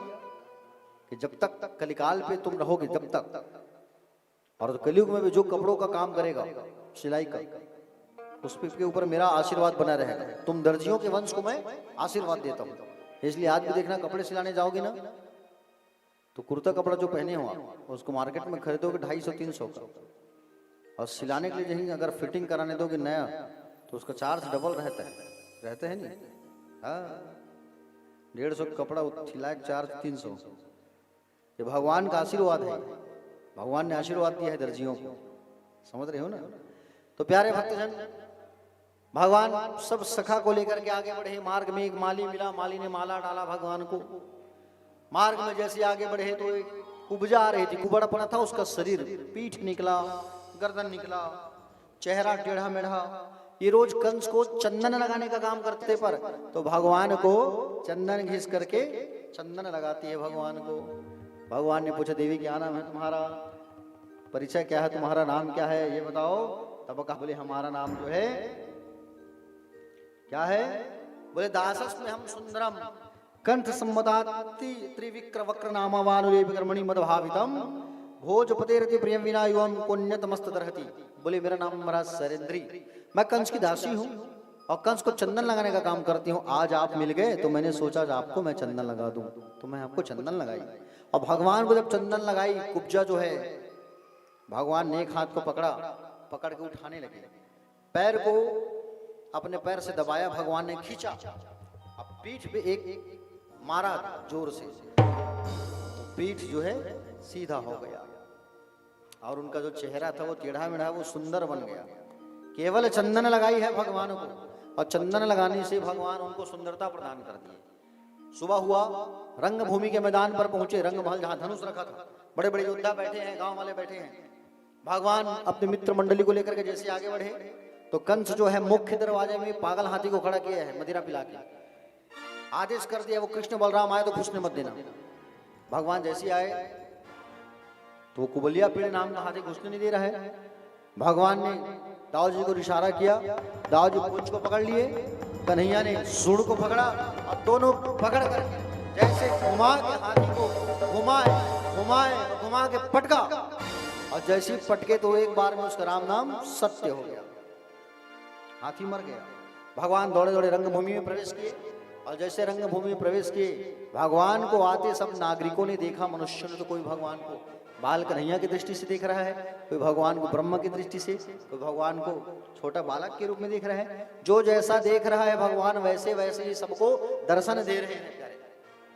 कि जब तक कलिकाल पे तुम रहोगे, जब तक, और कलयुग में भी जो कपड़ों का काम करेगा सिलाई का, उस के ऊपर मेरा आशीर्वाद बना रहेगा। तुम दर्जियों के वंश को मैं आशीर्वाद देता हूँ। इसलिए आज भी देखना, कपड़े सिलाने जाओगे ना तो कुर्ता कपड़ा जो पहने हो आप उसको मार्केट में खरीदोगे 250-300 का, और सिलाने के लिए कहीं अगर फिटिंग कराने दोगे नया तो उसका चार्ज डबल रहता है नहीं। हाँ 150 कपड़ा सिलाए चार्ज 300। ये भगवान का आशीर्वाद है, भगवान ने आशीर्वाद दिया है दर्जियों को, समझ रहे हो ना। तो प्यारे भक्तजन, भगवान सब सखा को लेकर के आगे बढ़े। मार्ग में एक माली मिला, माली ने माला डाला भगवान को। मार्ग में जैसे आगे बढ़े तो एक कुब्जा आ रही थी, कुबड़ा पड़ा था उसका शरीर, पीठ निकला, गर्दन निकला, चेहरा टेढ़ा मेढ़ा। ये रोज कंस को चंदन लगाने का काम करते, पर तो भगवान को चंदन घिस करके चंदन लगाती है भगवान को। भगवान ने पूछा देवी क्या नाम है तुम्हारा, परिचय क्या है, तुम्हारा नाम क्या है ये बताओ। तब कहा बोले हमारा नाम जो है क्या है, बोले दासस्मि हम सुंदरम कंठ सम्मदाति त्रिविक्र वक्र नामावानुलेप कर्मणि मदभावितम भोजपते रति प्रियम विना युवम पुण्यतमस्त दरहति। बोले मेरा नाम महाराज सरेंद्री, मैं कंस की दासी हूँ और कंस को चंदन लगाने का काम करती हूँ। आज आप मिल गए तो मैंने सोचा आज आपको मैं चंदन लगा दूं, तो मैं आपको चंदन लगाई। और भगवान को जब चंदन लगाई, कुब्जा जो है, भगवान ने एक हाथ को पकड़ के उठाने लगे, पैर को अपने पैर से दबाया, भगवान ने खींचा, अब पीठ पे एक मारा जोर से, तो पीठ जो है सीधा हो गया, और उनका जो चेहरा था वो टेढ़ा मेढ़ा वो सुंदर बन गया। केवल चंदन लगाई है भगवान को, और चंदन लगाने से भगवान उनको सुंदरता प्रदान कर दी। सुबह हुआ, रंग भूमि के मैदान पर पहुंचे, रंग महल जहां धनुष रखा था, बड़े बड़े योद्धा बैठे हैं, गांव वाले बैठे हैं। भगवान अपने मित्र मंडली को लेकर के जैसे आगे बढ़े तो कंस जो है मुख्य दरवाजे में पागल हाथी को खड़ा किया है, मदिरा पिला के आदेश कर दिया, वो कृष्ण बलराम आए तो घुसने मत देना। भगवान जैसे आए तो कुबलिया पीड़े नाम का हाथी घुसने नहीं दे रहा है। भगवान ने दाऊ जी को इशारा किया, दाऊ जी पूंछ को पकड़ लिए, कन्हैया ने सूंड को पकड़ा, और दोनों पकड़ करके जैसे घुमा के हाथी को घुमा के पटका, और जैसे पटके तो एक बार में उसका राम नाम सत्य हो गया। हाथी मर गया। भगवान दौड़े दौड़े रंगभूमि में प्रवेश किए, और जैसे रंगभूमि में प्रवेश किए, भगवान को आते सब नागरिकों ने देखा। मनुष्य ने तो कोई भगवान को बाल कन्हैया की दृष्टि से देख रहा है, कोई भगवान को ब्रह्म की दृष्टि से, कोई भगवान को छोटा बालक के रूप में देख रहा है। जो जैसा देख रहा है भगवान, वैसे वैसे ही सबको दर्शन दे रहे हैं प्यारे,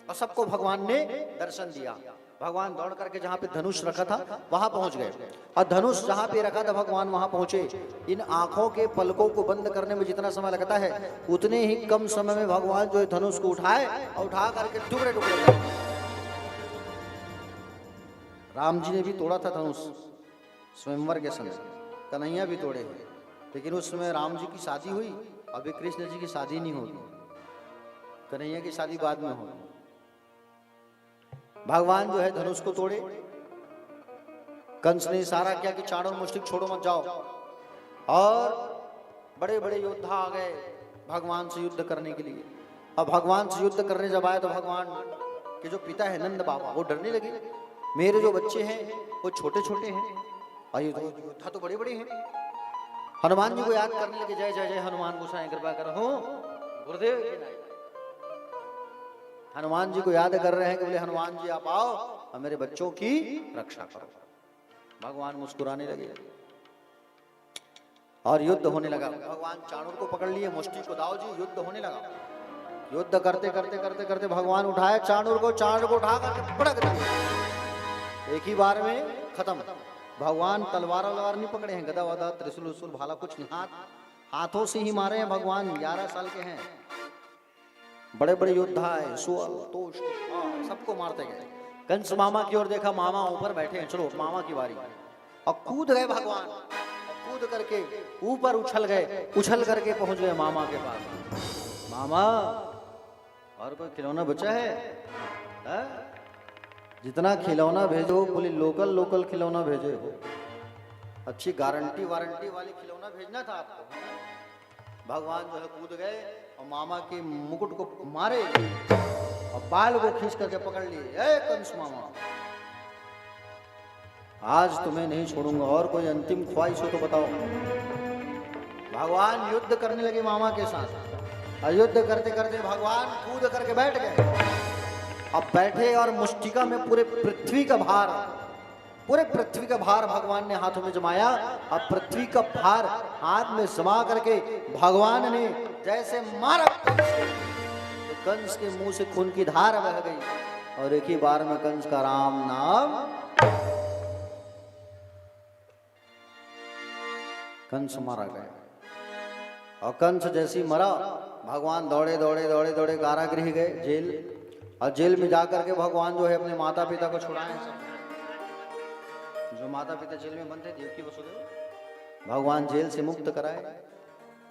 और सबको भगवान ने दर्शन दिया। भगवान दौड़ करके जहां पे धनुष रखा था वहां पहुंच गए, और धनुष जहां पे रखा था भगवान वहां पहुंचे। इन आंखों के पलकों को बंद करने में जितना समय लगता है, उतने ही कम समय में भगवान जो है धनुष को उठाए और उठा करके टुकड़े टुकड़े कर दिए। राम जी ने भी तोड़ा था धनुष स्वयंवर के समय, कन्हैया भी तोड़े हैं, लेकिन उस समय राम जी की शादी हुई, अभी कृष्ण जी की शादी नहीं होगी, कन्हैया की शादी बाद में होगी। भगवान जो है धनुष को तोड़े। कंस ने इशारा किया कि चाणूर मुष्टिक छोड़ो मत जाओ, और बड़े बड़े योद्धा आ गए भगवान से युद्ध करने के लिए। अब भगवान से युद्ध करने जब आए तो भगवान के जो पिता है नंद बाबा, वो डरने लगे, मेरे जो बच्चे हैं वो छोटे छोटे हैं, और ये योद्धा तो बड़े बड़े हैं। हनुमान जी को याद करने लगे, जय जय जय हनुमान गोसाई कृपा करो गुरुदेव की नाई। हनुमान जी को याद कर रहे हैं कि बोले हनुमान जी आप आओ और मेरे बच्चों की रक्षा करो। भगवान मुस्कुराने लगे और युद्ध होने लगा। भगवान चाणूर को पकड़ लिए, मुष्टि को दाओ जी, युद्ध होने लगा। युद्ध करते करते करते करते भगवान उठाए चाणूर को उठा करके पटक दिया, एक ही बार में खत्म। भगवान तलवार नहीं पकड़े हैं, गदा वदा त्रिशूल उसूल भाला कुछ नहीं, हाथों से ही मारे हैं भगवान। 11 साल के हैं, बड़े बड़े योद्धा है, सुअल तोष सबको मारते गए। कंस मामा की ओर देखा, मामा ऊपर बैठे हैं, चलो मामा की बारी, और कूद गए भगवान, कूद करके ऊपर उछल करके पहुंच गए मामा के पास। मामा और कोई खिलौना बचा है? जितना खिलौना भेजो बोले लोकल खिलौना भेजे हो, अच्छी गारंटी वारंटी वाली खिलौना भेजना था आपको। भगवान जो है कूद गए और मामा के मुकुट को मारे और बाल को खींच करके पकड़ लिए। ए कंस मामा, आज तुम्हें नहीं छोड़ूंगा, और कोई अंतिम ख्वाहिश हो तो बताओ। भगवान युद्ध करने लगे मामा के साथ, और युद्ध करते करते भगवान कूद करके बैठ गए। अब बैठे और मुष्टिका में पूरे पृथ्वी का भार भगवान ने हाथों में जमाया, और पृथ्वी का भार हाथ में जमा करके भगवान ने जैसे मारा, तो कंस के मुंह से खून की धार बह गई, और एक ही बार में कंस का राम नाम, कंस मारा गया। और कंस जैसी मरा, भगवान दौड़े कारागृह गए, जेल, और जेल में जाकर के भगवान जो है अपने माता पिता को छुड़ाए। जो माता पिता जेल में बंद थे, देवकी वसुदेव, भगवान जेल से मुक्त कराए।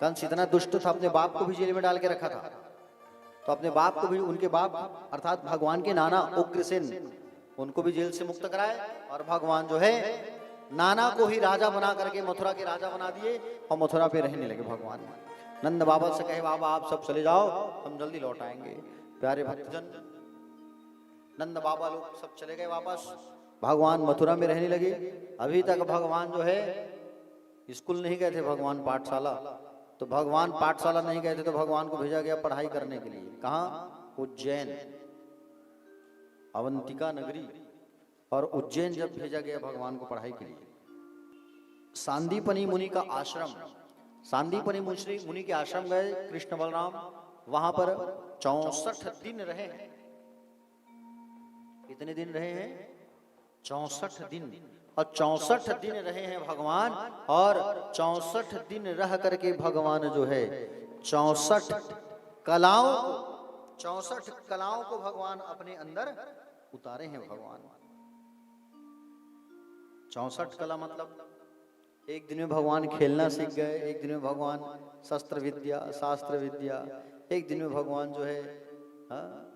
कंस इतना दुष्ट था, अपने बाप को भी जेल में डाल के रखा था, तो अपने बाप को भी, उनके बाप अर्थात भगवान के नाना उग्रसेन, उनको भी जेल से मुक्त कराए, और भगवान जो है नाना को ही राजा बना करके मथुरा के राजा बना दिए, और मथुरा पे रहने लगे भगवान। नंद बाबा से कहे, बाबा आप सब चले जाओ, हम जल्दी लौट आएंगे। प्यारे भक्तजन, नंद बाबा लोग सब चले गए वापस, भगवान मथुरा में रहने लगे। अभी तक भगवान जो है स्कूल नहीं गए थे, भगवान पाठशाला, तो भगवान पाठशाला नहीं गए थे तो भगवान को भेजा गया पढ़ाई करने के लिए। कहाँ? उज्जैन, अवंतिका नगरी, और उज्जैन जब भेजा गया भगवान को पढ़ाई के लिए। सांदीपनी मुनि का आश्रम, सांदीपनी मुनि के आश्रम गए कृष्ण बलराम, वहां पर 64 दिन रहे। कितने दिन रहे हैं? 64 दिन, और 64 दिन रहे हैं भगवान, और 64 दिन रह करके भगवान जो है 64 कलाओं को भगवान अपने अंदर उतारे हैं। भगवान 64 कला मतलब एक दिन में भगवान खेलना सीख गए, एक दिन में भगवान शास्त्र विद्या, एक दिन में भगवान जो है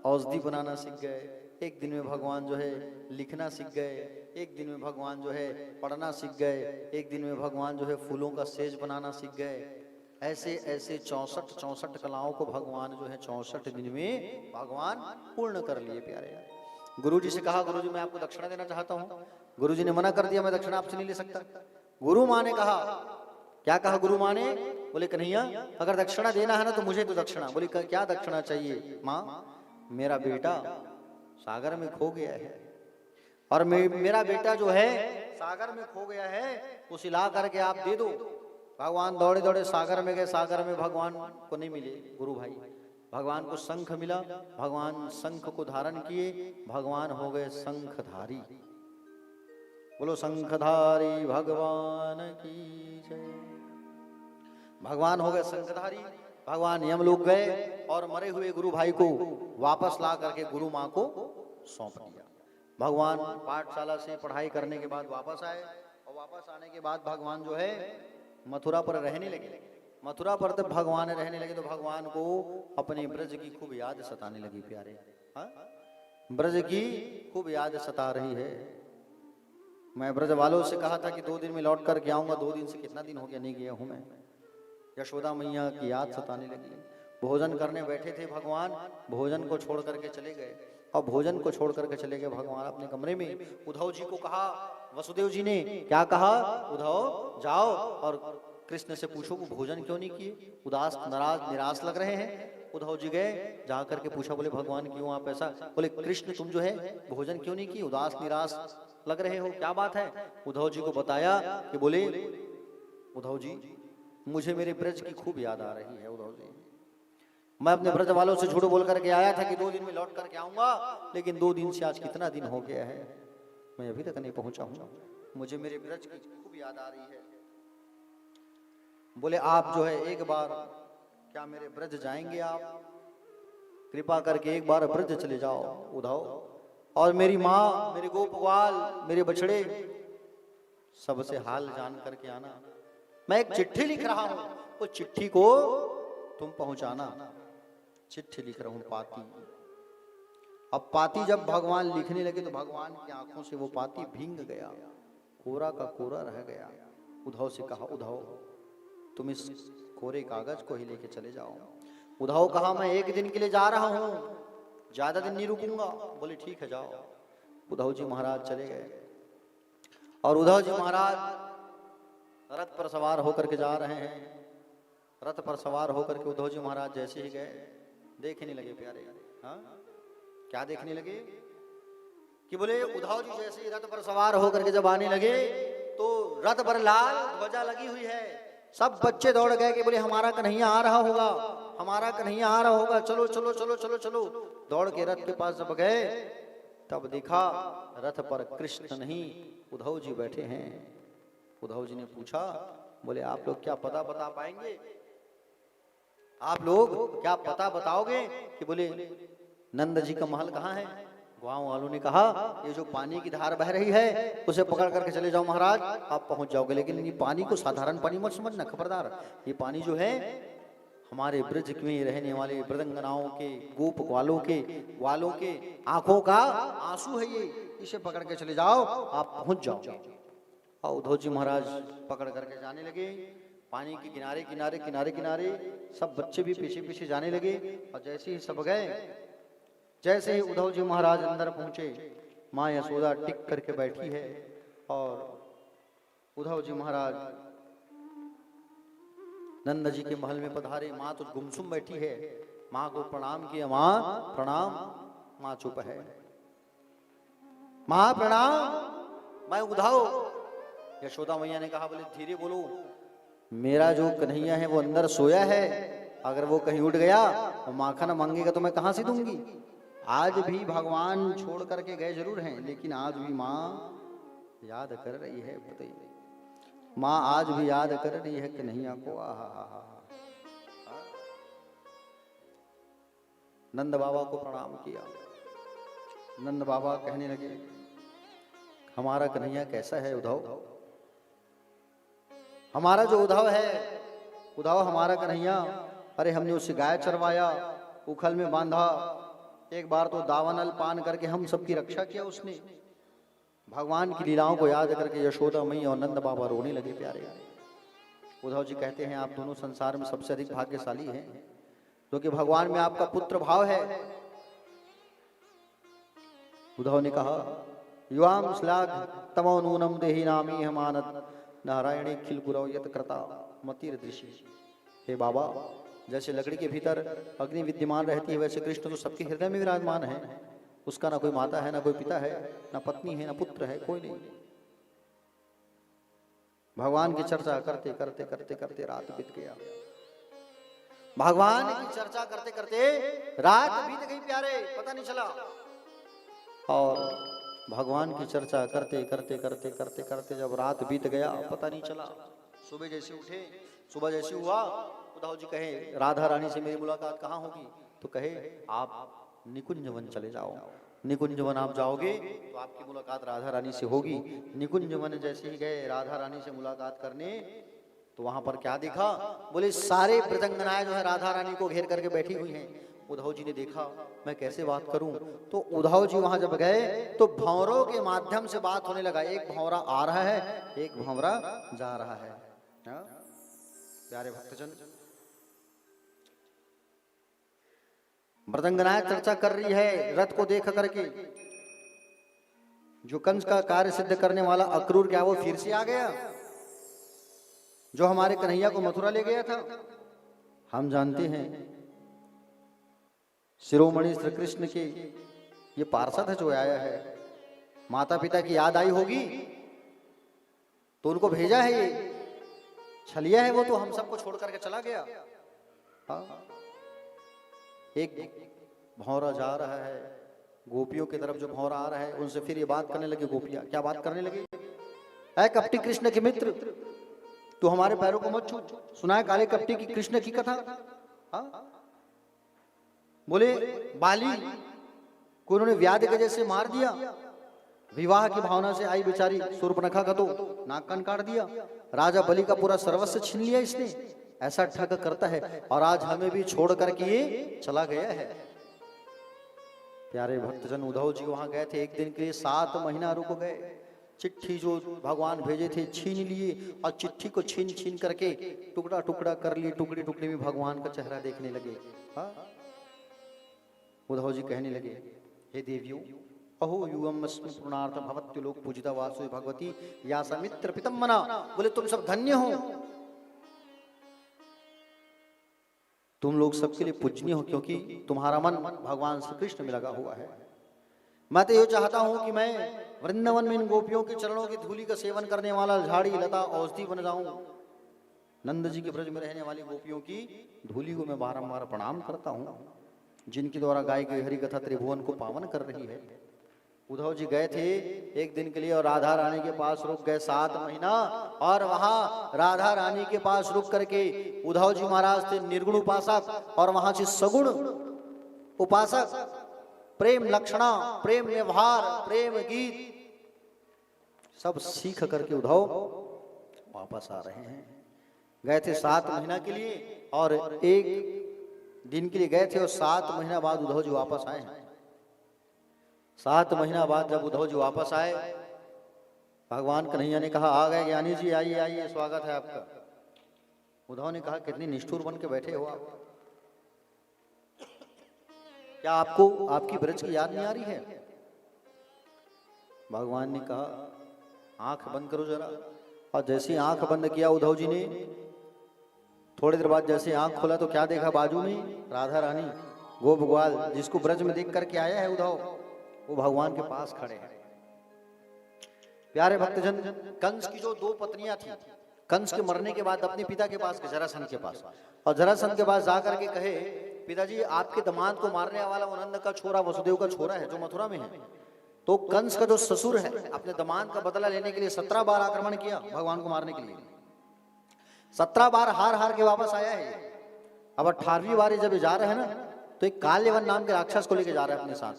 औषधि बनाना सीख गए, एक दिन में भगवान जो है लिखना सीख गए, एक दिन में भगवान जो है पढ़ना सीख गए, एक दिन में भगवान जो है फूलों का सेज बनाना सीख गए। ऐसे ऐसे 64 कलाओं को भगवान जो है 64 दिन में भगवान पूर्ण कर लिए। प्यारे, गुरुजी से कहा, गुरुजी मैं आपको दक्षिणा देना चाहता हूँ। गुरुजी ने मना कर दिया, मैं दक्षिणा आपसे नहीं ले सकता। गुरु माँ ने कहा, क्या कहा गुरु माँ ने? बोले कन्हैया अगर दक्षिणा देना है ना तो मुझे तो दक्षिणा। बोली क्या दक्षिणा चाहिए माँ? मेरा बेटा सागर में खो गया है और मेरा बेटा जो है सागर में खो गया है, उसे ला करके आप दे दो। भगवान दौड़े दौड़े सागर में गए, सागर में भगवान को नहीं मिले गुरु भाई। भगवान को शंख मिला, भगवान शंख को धारण किए, भगवान हो गए शंखधारी। बोलो शंखधारी भगवान की जय। भगवान हो गए शंखधारी। भगवान यमलोक गए और मरे हुए गुरु भाई को वापस ला करके गुरु माँ को सौंप दिया। भगवान पाठशाला से पढ़ाई करने के बाद वापस आए और वापस आने के बाद भगवान जो है मथुरा पर रहने लगे। मथुरा पर जब भगवान रहने लगे तो भगवान को अपने ब्रज की खूब याद सताने लगी प्यारे। हाँ? ब्रज की खूब याद सता रही है। मैं ब्रज वालों से कहा था कि 2 दिन में लौट करके आऊंगा, 2 दिन से कितना दिन हो गया नहीं गया हूं मैं। यशोदा मैया की याद सताने लगी। भोजन करने बैठे थे भगवान, भोजन को छोड़ करके चले गए और भोजन को छोड़ करके चले गए भगवान अपने कमरे में। उद्धव जी को कहा, वसुदेव जी ने क्या कहा, उद्धव जाओ और कृष्ण से पूछो वो भोजन क्यों नहीं किए, उदास नाराज निराश लग रहे हैं। उद्धव जी गए, जा करके पूछा, बोले भगवान क्यों आप ऐसा, बोले कृष्ण तुम जो है भोजन क्यों नहीं किए, उदास निराश लग रहे हो, क्या बात है। उद्धव जी को बताया कि बोले उद्धव जी मुझे मेरे ब्रज की खूब याद आ रही है। उद्धव जी मैं अपने ब्रज वालों से झूठ बोल करके आया था कि 2 दिन में लौट करके आऊंगा, लेकिन 2 दिन से आज कितना दिन हो गया है मैं अभी तक नहीं पहुंचा हूं। मुझे मेरे ब्रज की खूब याद आ रही है। बोले आप जो है एक बार क्या मेरे ब्रज जाएंगे, आप कृपा करके एक बार ब्रज चले जाओ उद्धव, और मेरी माँ, मेरे गोपवाल, मेरे बछड़े सबसे हाल जान करके आना। मैं एक चिट्ठी लिख रहा हूं, वो चिट्ठी को तुम पहुंचाना। चिट्ठी लिख रहा हूं पाती। अब पाती जब भगवान लिखने लगे तो भगवान की आंखों से वो पाती भींग गया, कोरा का कोरा रह गया। उद्धव से कहा, उद्धव तुम इस कोरे कागज को ही लेके चले जाओ। उद्धव कहा, मैं 1 दिन के लिए जा रहा हूं, ज्यादा दिन नहीं रुकूंगा। बोले ठीक है जाओ। उद्धव जी महाराज चले गए और उद्धव जी महाराज रथ पर सवार होकर के जा रहे हैं। रथ पर सवार होकर के उद्धव जी महाराज जैसे ही गए, देखने लगे प्यारे। हाँ क्या देखने लगे कि बोले उद्धव जी जैसे ही रथ पर सवार होकर के जब आने लगे तो रथ पर लाल ध्वजा लगी हुई है। सब बच्चे दौड़ गए कि बोले हमारा कन्हैया आ रहा होगा, हमारा कन्हैया आ रहा होगा, चलो चलो चलो चलो चलो। दौड़ के रथ के पास जब गए तब देखा रथ पर कृष्ण नहीं उद्धव जी बैठे हैं। उद्धव जी ने पूछा, बोले आप लोग क्या पता बता पाएंगे, आप लोग क्या पता बताओगे कि बोले नंद जी का महल कहाँ है। गांव वालों ने कहा ये जो पानी की धार बह रही है उसे पकड़ करके चले जाओ महाराज, आप पहुंच जाओगे। लेकिन ये पानी को साधारण पानी मत समझना, खबरदार, ये पानी जो है हमारे ब्रज में रहने वाले ब्रदंगनाओं के, गोप वालों के आंखों का आंसू है ये, इसे पकड़ के चले जाओ, आप पहुंच जाओ। और उद्धव जी महाराज पकड़ करके जाने लगे पानी के किनारे किनारे किनारे किनारे। सब बच्चे भी पीछे पीछे जाने लगे और जैसे ही सब गए, जैसे ही उद्धव जी महाराज अंदर पहुंचे, माँ यशोदा टिक करके बैठी है और उद्धव जी महाराज नंद जी के महल में पधारे। माँ तो गुमसुम बैठी है, माँ को प्रणाम किया, माँ प्रणाम। माँ चुप है। माँ प्रणाम, मैं उद्धव। यशोदा मैया ने कहा, बोले धीरे बोलो, मेरा जो कन्हैया है वो अंदर सोया है, अगर वो कहीं उठ गया और माखन मांगेगा तो मैं कहां से दूंगी। आज भी भगवान छोड़ करके गए जरूर हैं, लेकिन आज भी माँ याद कर रही है। बताइए, माँ आज भी याद कर रही है कन्हैया को। नंद बाबा को प्रणाम किया। नंद बाबा कहने लगे, हमारा कन्हैया कैसा है उद्धव, हमारा जो उद्धव है, उद्धव हमारा कन्हैया, अरे हमने उसे गाय चरवाया, उखल में बांधा, एक बार तो दावनल पान करके हम सबकी रक्षा किया उसने। भगवान की लीलाओं को याद करके यशोदा मैया और नंद बाबा रोने लगे प्यारे। उद्धव जी कहते हैं, आप दोनों संसार में सबसे अधिक भाग्यशाली हैं, क्योंकि भगवान में आपका पुत्र भाव है। उद्धव ने कहा, युवाम श्लाघ तमो नूनम देहि नामी हमानत नारायणे खिल गुरव यत कृता मतिर दृषि। हे बाबा, जैसे लकड़ी के भीतर अग्नि विद्यमान रहती है, वैसे कृष्ण तो सबके हृदय में विराजमान है। उसका ना कोई माता है, ना कोई पिता है, ना पत्नी है, ना पुत्र है, कोई नहीं। भगवान की चर्चा करते करते करते करते रात बीत गया। भगवान की चर्चा करते करते रात बीत गई प्यारे, पता नहीं चला। और भगवान की चर्चा करते करते करते करते करते जब रात बीत गया, पता नहीं चला। सुबह जैसे उठे, सुबह जैसे हुआ, उद्धव जी कहे राधा रानी से मेरी मुलाकात कहाँ होगी? तो कहे आप निकुंज वन चले जाओ। निकुंज वन आप जाओगे तो आपकी मुलाकात राधा रानी से होगी। निकुंज वन जैसे ही गए राधा रानी से मुलाकात करने, तो वहां पर क्या देखा? बोले सारे प्रजंगनाएं जो है राधा रानी को घेर करके बैठी हुई हैं। उद्धव जी ने देखा, मैं कैसे बात करूं? तो उद्धव जी वहां जब गए तो भंवरों के माध्यम से बात होने लगा। एक भंवरा आ रहा है, एक भंवरा जा रहा है। हाँ? प्यारे भक्तजन, मृदंगनाएं चर्चा कर रही है रथ को देख करके। जो कंस का कार्य सिद्ध करने वाला अक्रूर, क्या वो फिर से आ गया? जो हमारे कन्हैया को मथुरा ले गया था। हम जानते हैं शिरोमणि श्री कृष्ण के ये पार्षद है जो आया है। माता पिता की याद आई होगी तो उनको भेजा है। ये छलिया है वो, तो हम सबको छोड़ करके चला गया। हाँ? एक भौरा जा रहा है, गोपियों की तरफ जो भौरा आ रहा है उनसे फिर ये बात करने लगे। गोपियां क्या बात करने लगी? ऐ कपटी कृष्ण के मित्र, तू हमारे पैरों को मत छू। सुना है काले कपटी की कृष्ण की कथा? हाँ? बोले बाली को उन्होंने व्याध के जैसे मार दिया। विवाह की भावना से आई बेचारी सूर्पनखा का तो नाक कान काट दिया। राजा बलि का पूरा सर्वस्व छीन लिया इसने। ऐसा ठग करता है और आज हमें भी छोड़ करके ये चला गया है। प्यारे भक्तजन, उद्धव जी वहां गए थे एक दिन के लिए, 7 महीना रुक गए। चिट्ठी जो भगवान भेजे थे छीन लिए, और चिट्ठी को छीन छीन करके टुकड़ा टुकड़ा कर लिए। टुकड़े टुकड़े में भगवान का चेहरा देखने लगे। हाँ? उद्धव जी कहने लगे, हे देवियों, अहो युवम अस्मि पूर्णार्थ भवत्यो लोक पूजिता वासु भगवती या समित्र पितम्मना। बोले तुम सब धन्य हो, तुम लोग सबके लिए पूजनीय हो, क्योंकि तुम्हारा मन भगवान श्री कृष्ण में लगा हुआ है। मैं तो ये चाहता हूं कि मैं वृंदावन में इन गोपियों के चरणों की धूलि का सेवन करने वाला झाड़ी लता औषधि बन जाऊं। नंद जी के ब्रज में रहने वाली गोपियों की धूलि को मैं बारंबार प्रणाम करता हूं, जिनके द्वारा गाय गई हरि कथा त्रिभुवन को पावन कर रही है। उद्धव जी गए थे एक दिन के लिए और राधा रानी के पास रुक गए 7 महीना। और वहां राधा रानी के पास रुक करके उद्धव जी महाराज थे निर्गुण उपासक, और वहां से सगुण उपासक। प्रेम लक्षणा, प्रेम व्यवहार, प्रेम गीत सब सीख करके उद्धव वापस आ रहे हैं। गए थे 7 महीना के लिए और एक दिन के लिए गए थे, और 7 महीना बाद उद्धव जी वापस आए हैं। 7 महीना बाद जब उद्धव जी वापस आए, भगवान कन्हैया ने कहा आ गए ज्ञानी जी, आइए आइए, स्वागत है आपका। उद्धव ने कहा कितनी निष्ठुर बन के बैठे हो आप, क्या आपको आपकी ब्रज की याद नहीं आ रही है? भगवान ने कहा आंख बंद करो जरा। और जैसे ही आंख बंद किया उद्धव जी ने, थोड़ी देर बाद जैसे आंख खोला तो क्या देखा? बाजू में राधा रानी गोप ग्वाल, जिसको ब्रज में देख करके आया है उद्धव, वो भगवान के पास खड़े हैं। प्यारे भक्तजन, कंस की जो 2 पत्नियां थी, कंस के मरने के बाद अपने पिता के पास गए, जरासंध के पास, और जरासंध के पास जाकर के कहे पिताजी आपके दामाद को मारने वाला वो नंद का छोरा वसुदेव का छोरा है जो मथुरा में है। तो कंस का जो ससुर है अपने दामाद का बदला लेने के लिए 17 बार आक्रमण किया भगवान को मारने के लिए। 17 बार हार हार के वापस आया है। अब 18वीं बार जब जा रहे हैं ना, तो एक काल्यवन नाम के राक्षस को लेके जा रहे हैं अपने साथ।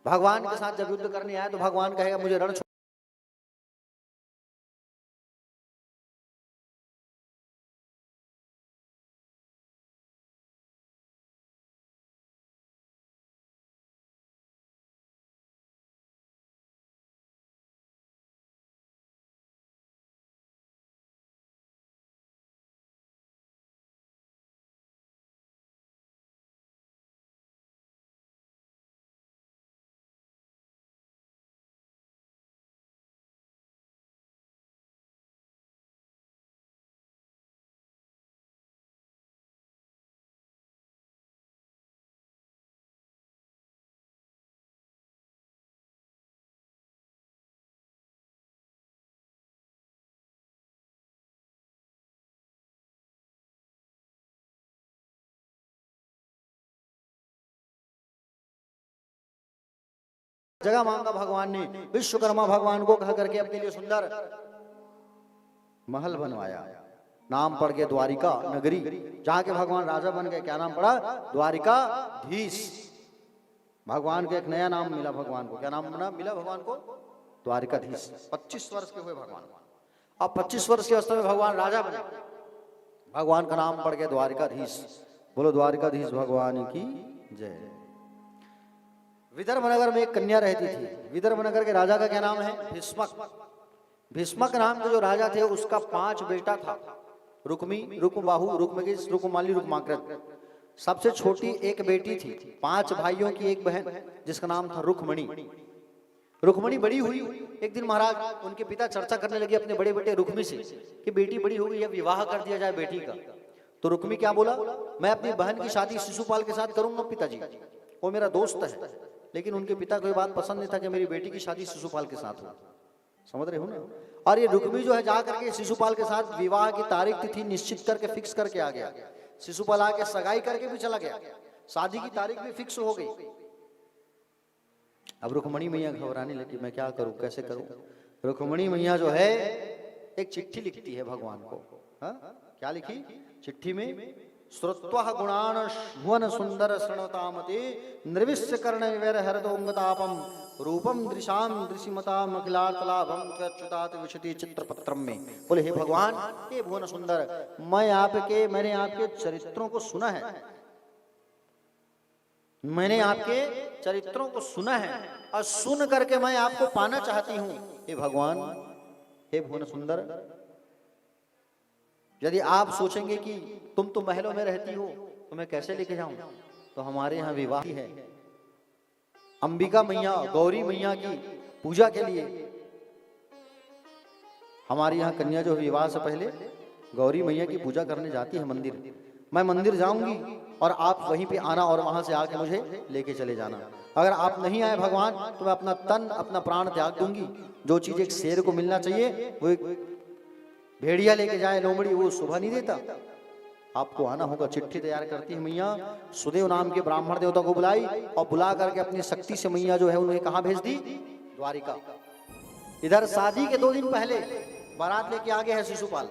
भगवान के साथ जब युद्ध करने आए तो भगवान कहेगा मुझे रण जगह मांगा भगवान ने, विश्वकर्मा भगवान को कह करके अपने लिए सुंदर महल बनवाया। नाम पड़ गया द्वारिका नगरी, जहां के भगवान राजा बन गए। क्या नाम पड़ा? द्वारिकाधीश। भगवान को एक नया नाम मिला। भगवान को क्या नाम मिला? भगवान को द्वारिकाधीश। 25 वर्ष के हुए भगवान। अब 25 वर्ष की अवस्था में भगवान राजा बने। भगवान का नाम पड़ गया द्वारिकाधीश। बोलो द्वारिकाधीश भगवान की जय। विदर्भ नगर में एक कन्या रहती थी। विदर्भ नगर के राजा का क्या नाम है? भीष्मक। भीष्मक नाम के जो राजा थे उसका 5 बेटा था। रुक्मी, रुक्मबाहु, रुक्मकेश, रुक्माली, रुक्माकृत। सबसे छोटी एक बेटी थी। 5 भाइयों की एक बहन जिसका नाम था रुक्मणी। रुक्मणी बड़ी हुई। एक दिन महाराज उनके पिता चर्चा करने लगे अपने बड़े बेटे रुक्मी से कि बेटी बड़ी हो गई है, विवाह कर दिया जाए बेटी का। तो रुक्मी क्या बोला? मैं अपनी बहन की शादी शिशुपाल के साथ करूंगा पिताजी, वो मेरा दोस्त है। लेकिन उनके पिता को ये बात पसंद नहीं था कि मेरी बेटी की शादी शिशुपाल के साथ हो। समझ रहे हो ना? और ये रुक्मी जो है जा करके शिशुपाल के साथ विवाह की तारीख तिथि निश्चित करके फिक्स करके आ गया। शिशुपाल आके सगाई करके भी चला गया, शादी की तारीख भी फिक्स हो गई। अब रुक्मणी मैया घबराने लगी, मैं क्या करूं, कैसे करूं? रुक्मणी मैया जो है एक चिट्ठी लिखती है भगवान को। क्या लिखी चिट्ठी में? श्रुत्वा गुणान भुवन सुंदर शृणुतामते निर्विश्य कर्ण विवर हरदोंगतापम रूपम दृशाम दृशिमताम अखिलार्थलाभम च्युतात विशति चित्रपत्रम में। बोले हे भगवान, हे भुवन सुंदर, मैंने आपके चरित्रों को सुना है। मैंने आपके चरित्रों को सुना है और सुन करके मैं आपको पाना चाहती हूं। हे भगवान, हे भुवन सुंदर, यदि आप सोचेंगे कि तुम तो महलों में रहती हो तो मैं कैसे लेके जाऊं, तो हमारे यहाँ विवाह है। अंबिका मैया, गौरी मैया की पूजा के लिए हमारे यहाँ कन्या जो विवाह से पहले गौरी मैया की पूजा करने जाती है मंदिर। मैं मंदिर जाऊंगी और आप वहीं पे आना और वहां से आके मुझे लेके चले जाना। अगर आप नहीं आए भगवान तो मैं अपना तन अपना प्राण त्याग दूंगी। जो चीज एक शेर को मिलना चाहिए वो एक भेड़िया लेके जाए लोमड़ी, वो शोभा नहीं देता। आपको आना होगा। चिट्ठी तैयार करती है मैया, सुदेव नाम के ब्राह्मण देवता को बुलाई और बुला करके अपनी शक्ति से मैया जो है उन्हें कहां भेज दी? द्वारिका। इधर शादी के 2 दिन पहले बारात लेके आ गया है शिशुपाल।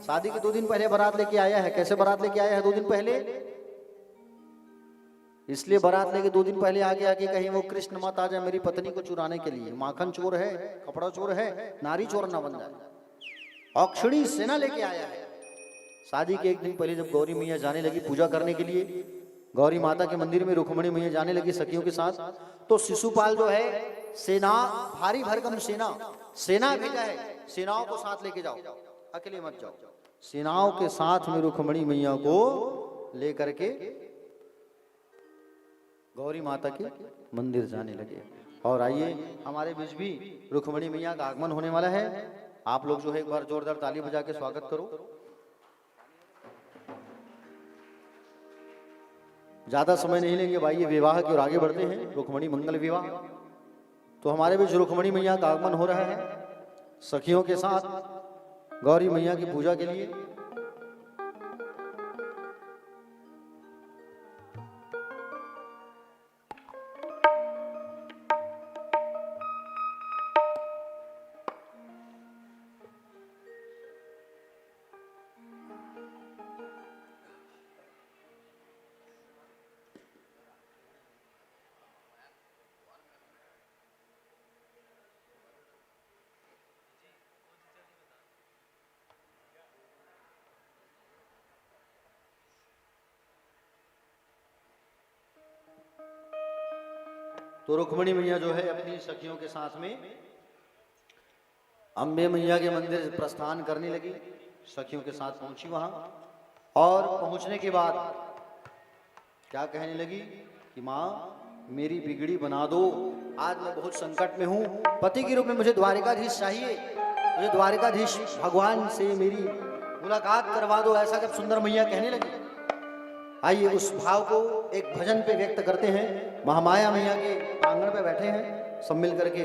शादी के 2 दिन पहले बारात लेके आया है। कैसे बारात लेके आया है 2 दिन पहले? इसलिए बारात लेके 2 दिन पहले आगे आके कहीं वो कृष्ण मत आ जाए मेरी पत्नी को चुराने के लिए। माखन चोर है, कपड़ा चोर है, नारी चोर ना बन जाए। अक्षणी सेना लेके आया है। शादी के 1 दिन पहले जब गौरी मैया जाने लगी पूजा करने के लिए, गौरी माता के मंदिर में रुक्मणी मैया जाने लगी सखियों के साथ, तो शिशुपाल जो है सेना, भारी भरकम सेना भेजा है। सेनाओं को साथ लेके जाओ, अकेले मत जाओ। सेनाओं के साथ में रुक्मणी मैया को लेकर के गौरी माता के मंदिर जाने लगे। और आइए हमारे बीच भी रुक्मणी मैया का आगमन होने वाला है। आप लोग जो है एक बार जोरदार ताली बजा के स्वागत करो। ज्यादा समय नहीं लेंगे भाई, ये विवाह की ओर आगे बढ़ते हैं। रुक्मणी मंगल विवाह। तो हमारे बीच रुक्मणी मैया का आगमन हो रहा है सखियों के साथ गौरी मैया की पूजा के लिए। तो रुक्मणी मैया जो है अपनी सखियों के साथ में अम्बे मैया के मंदिर प्रस्थान करने लगी। सखियों के साथ पहुंची वहां और पहुंचने के बाद क्या कहने लगी कि माँ मेरी बिगड़ी बना दो, आज मैं बहुत संकट में हूँ। पति के रूप में मुझे द्वारिकाधीश चाहिए, मुझे द्वारिकाधीश भगवान से मेरी मुलाकात करवा दो। ऐसा जब सुंदर मैया कहने लगी, आइए उस भाव को एक भजन पे व्यक्त करते हैं। महामाया मैया के आंगन पे बैठे हैं, सब मिल करके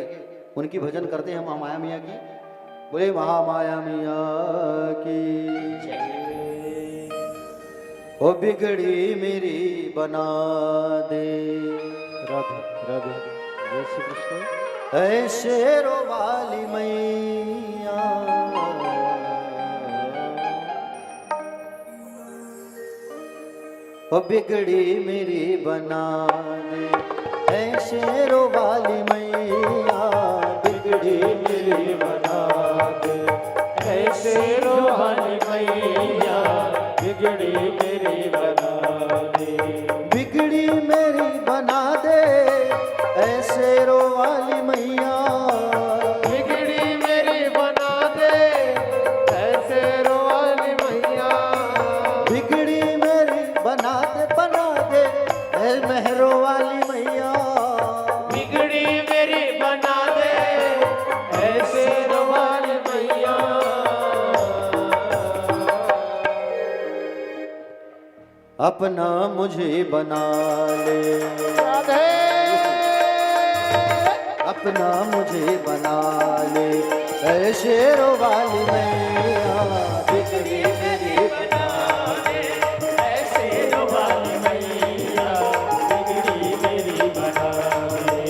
उनकी भजन करते हैं महामाया मैया की। बोले महामाया मैया की जय। ओ बिगड़ी मेरी बना दे, राधे राधे जय श्री कृष्ण। ऐ शेरों वाली मैया ओ बिगड़ी मेरी बना दे, ऐ शेरों वाली मैया बिगड़ी मेरी बना दे, ऐ शेरों वाली मैया बिगड़ी मेरी बना दे, बिगड़ी मेरी बना दे, ऐ शेरों वाली मैया बिगड़ी मेरी बना दे, ऐ शेरों वाली मैया बिगड़ी मेरी बना दे ऐ मेहरों वाली मैया बिगड़ी मेरी बना दे, ऐ शेरों वाली मैया अपना मुझे बना ले, राधे अपना मुझे बना ले, ऐ शेरों वाली मैया बिगड़ी मेरी बना दे, ऐ शेरों वाली मैया बिगड़ी मेरी बना दे।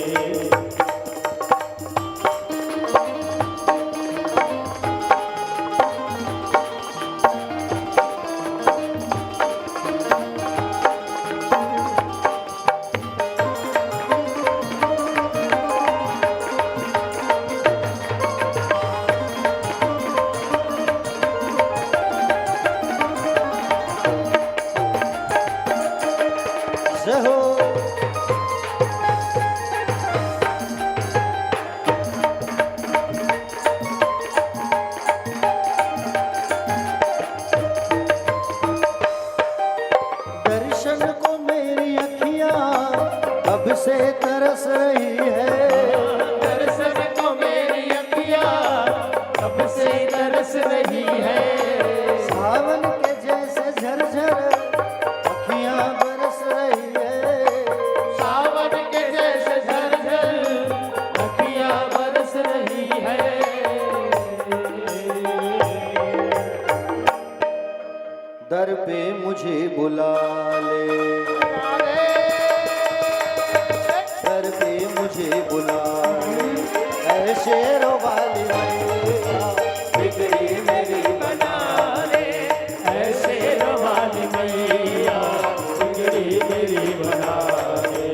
सहो दर्शन को मेरी अखियां अब से तरस रही है, दर्शन को मेरी अखियाँ कब से तरस रही है, सावन के जैसे झरझर अखियां बरस रही है, सावन के जैसे झरझर अखियाँ बरस रही है। दर पे मुझे बुला ले, दर पे मुझे बुला ले, ऐ शेरों वाली मैया बिगड़ी मेरी बना दे, ऐ शेरों वाली मैया बिगड़ी मेरी बना दे।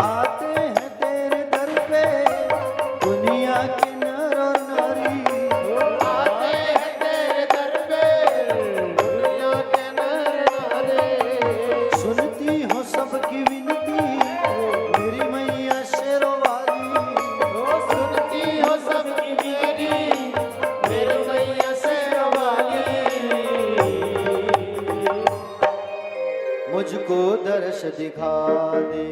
आते हैं तेरे दर पे दुनिया के नर और नारी, आते हैं तेरे दर पे दुनिया के नर नारी, सुनती हो सबकी विनती मेरी मैया शेरों वाली, सुनती हो सबकी मेरी मेरी मैया शेरों वाली। मुझको दर्श दिखा दे,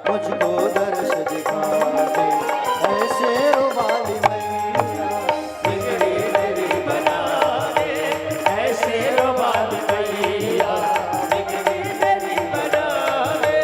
मुझको दर्श दिखा दे, ऐ शेरों वाली मैया बिगड़ी मेरी बना दे, ऐ शेरों वाली मैया बिगड़ी मेरी बना दे।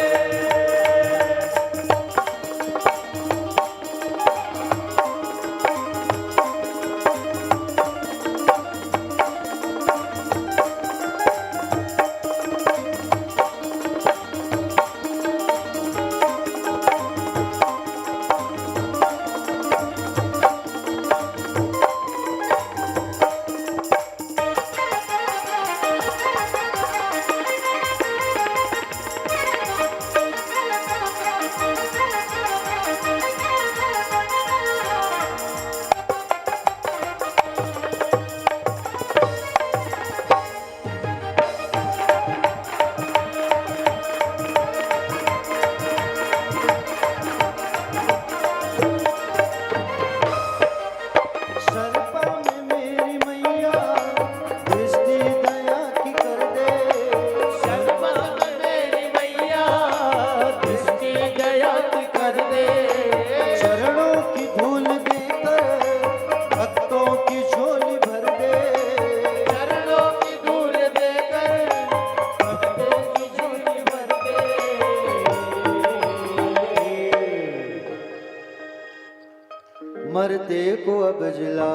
मरते को अब जिला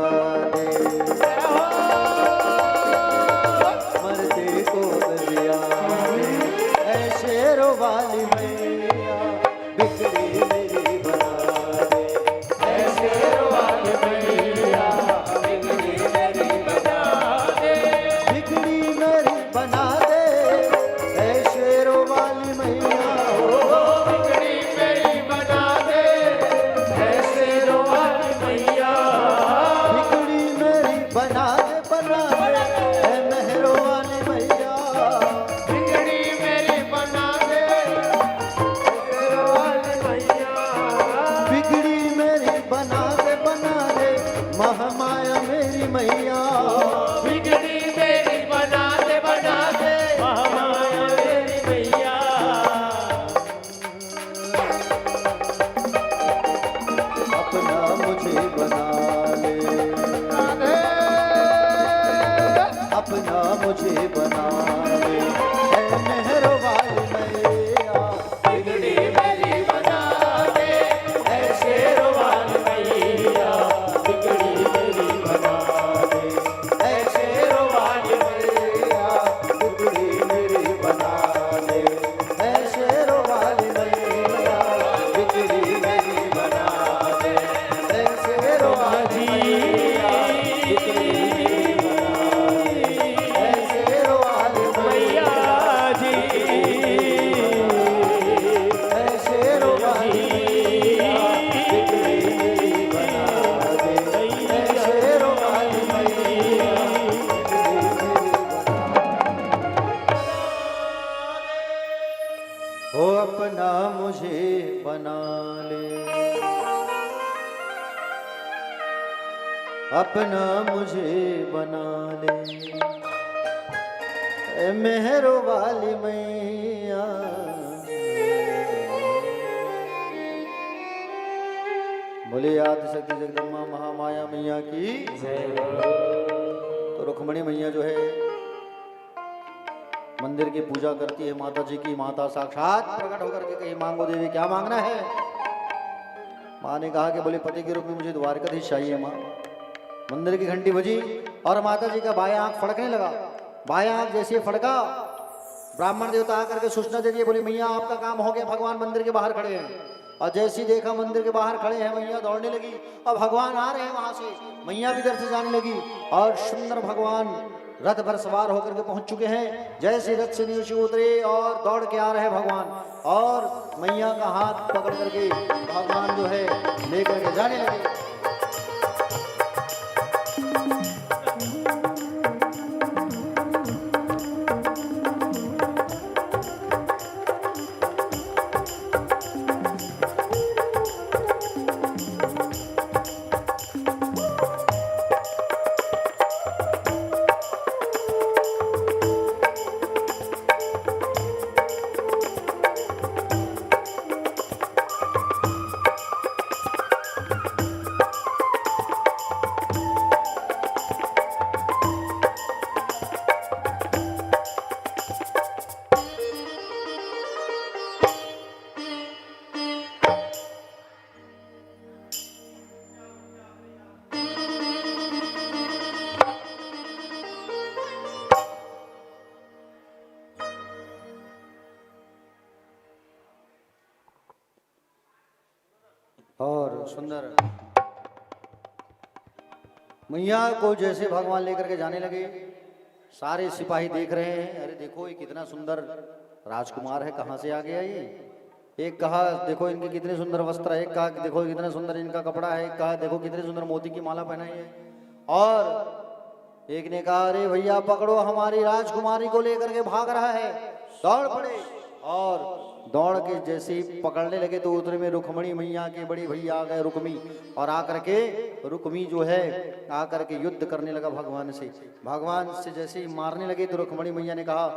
दे, मरते को अब जिला दे, ऐ शेरों वाली मैया बिगड़ी मेरी बना दे, ऐ शेरों वाली मैया बिगड़ी मेरी बना दे, बिगड़ी मेरी बना दे, ऐ शेरों वाली मैया बिगड़ी मेरी बना दे, ऐ शेरों वाली मैया बिगड़ी मेरी बना दे, बना दे, ऐ मेहरों वाली मैया बिगड़ी मेरी बना दे, शेरों वाली मैया बिगड़ी मेरी बना दे, बना दे, महामाया मेरी मैया बिगड़ी मेरी बना दे, बना दे, महामाया मेरी मैया अपना मुझे बना ले, अपना मुझे बना ले, ऐ मेहरों वाली मैया बिगड़ी मेरी बना दे, ऐ शेरों वाली मैया बिगड़ी मेरी बना दे, ऐ शेरों वाली मैया बिगड़ी मेरी बना दे, ऐ शेरों वाली मैया बिगड़ी मेरी बना दे, ऐ शेरों वाली मैया बिगड़ी मेरी बना दे, ऐ शेरों वाली मैया जी ऐ शेरों वाली मैया बिगड़ी मेरी बना दे, ऐ शेरों वाली मैया बिगड़ी मेरी बना दे। हो अपना मुझे बना ले, अपना मुझे बना ले, ऐ मेहरों वाली मैया बोले आदि शक्ति जगदम्बा महामाया मैया की। तो रुक्मणी मैया जो है मंदिर की पूजा करती है, माता जी की माता साक्षात प्रकट होकर के कही मांगो देवी क्या मांगना है। माँ ने कहा कि बोले पति के रूप में मुझे द्वारकाधीश चाहिए माँ। मंदिर की घंटी बजी और माता जी का बायां आंख फड़कने लगा। बायां आंख जैसे फड़का ब्राह्मण देवता आकर के सूचना दे दिए, बोले मैया आपका काम हो गया, भगवान मंदिर के बाहर खड़े हैं। और जैसी देखा मंदिर के बाहर खड़े हैं, मैया दौड़ने लगी और भगवान आ रहे हैं वहां से। मैया भी इधर से जाने लगी और सुंदर भगवान रथ पर सवार होकर के पहुंच चुके हैं। जैसे रथ से नीचे उतरे और दौड़ के आ रहे हैं भगवान, और मैया का हाथ पकड़ करके भगवान जो है लेकर के जाने लगे। और सुंदर मैया को जैसे भगवान लेकर के जाने लगे, सारे सिपाही देख रहे हैं, अरे देखो ये कितना सुंदर राजकुमार है, कहाँ से आ गया ये। एक कहा देखो इनके कितने सुंदर वस्त्र है, एक कहा देखो कितना सुंदर इनका कपड़ा है, एक कहा देखो कितने सुंदर मोती की माला पहनाई है, और एक ने कहा अरे भैया पकड़ो, हमारी राजकुमारी को लेकर के भाग रहा है। दौड़ पड़े और दौड़ के जैसे ही पकड़ने लगे तो उतरे में रुक्मणी मैया के बड़ी भैया आ गए रुक्मी, और आकर के रुक्मी जो है आकर के युद्ध करने लगा भगवान से। भगवान से जैसे ही मारने लगे तो रुक्मणी मैया ने कहा,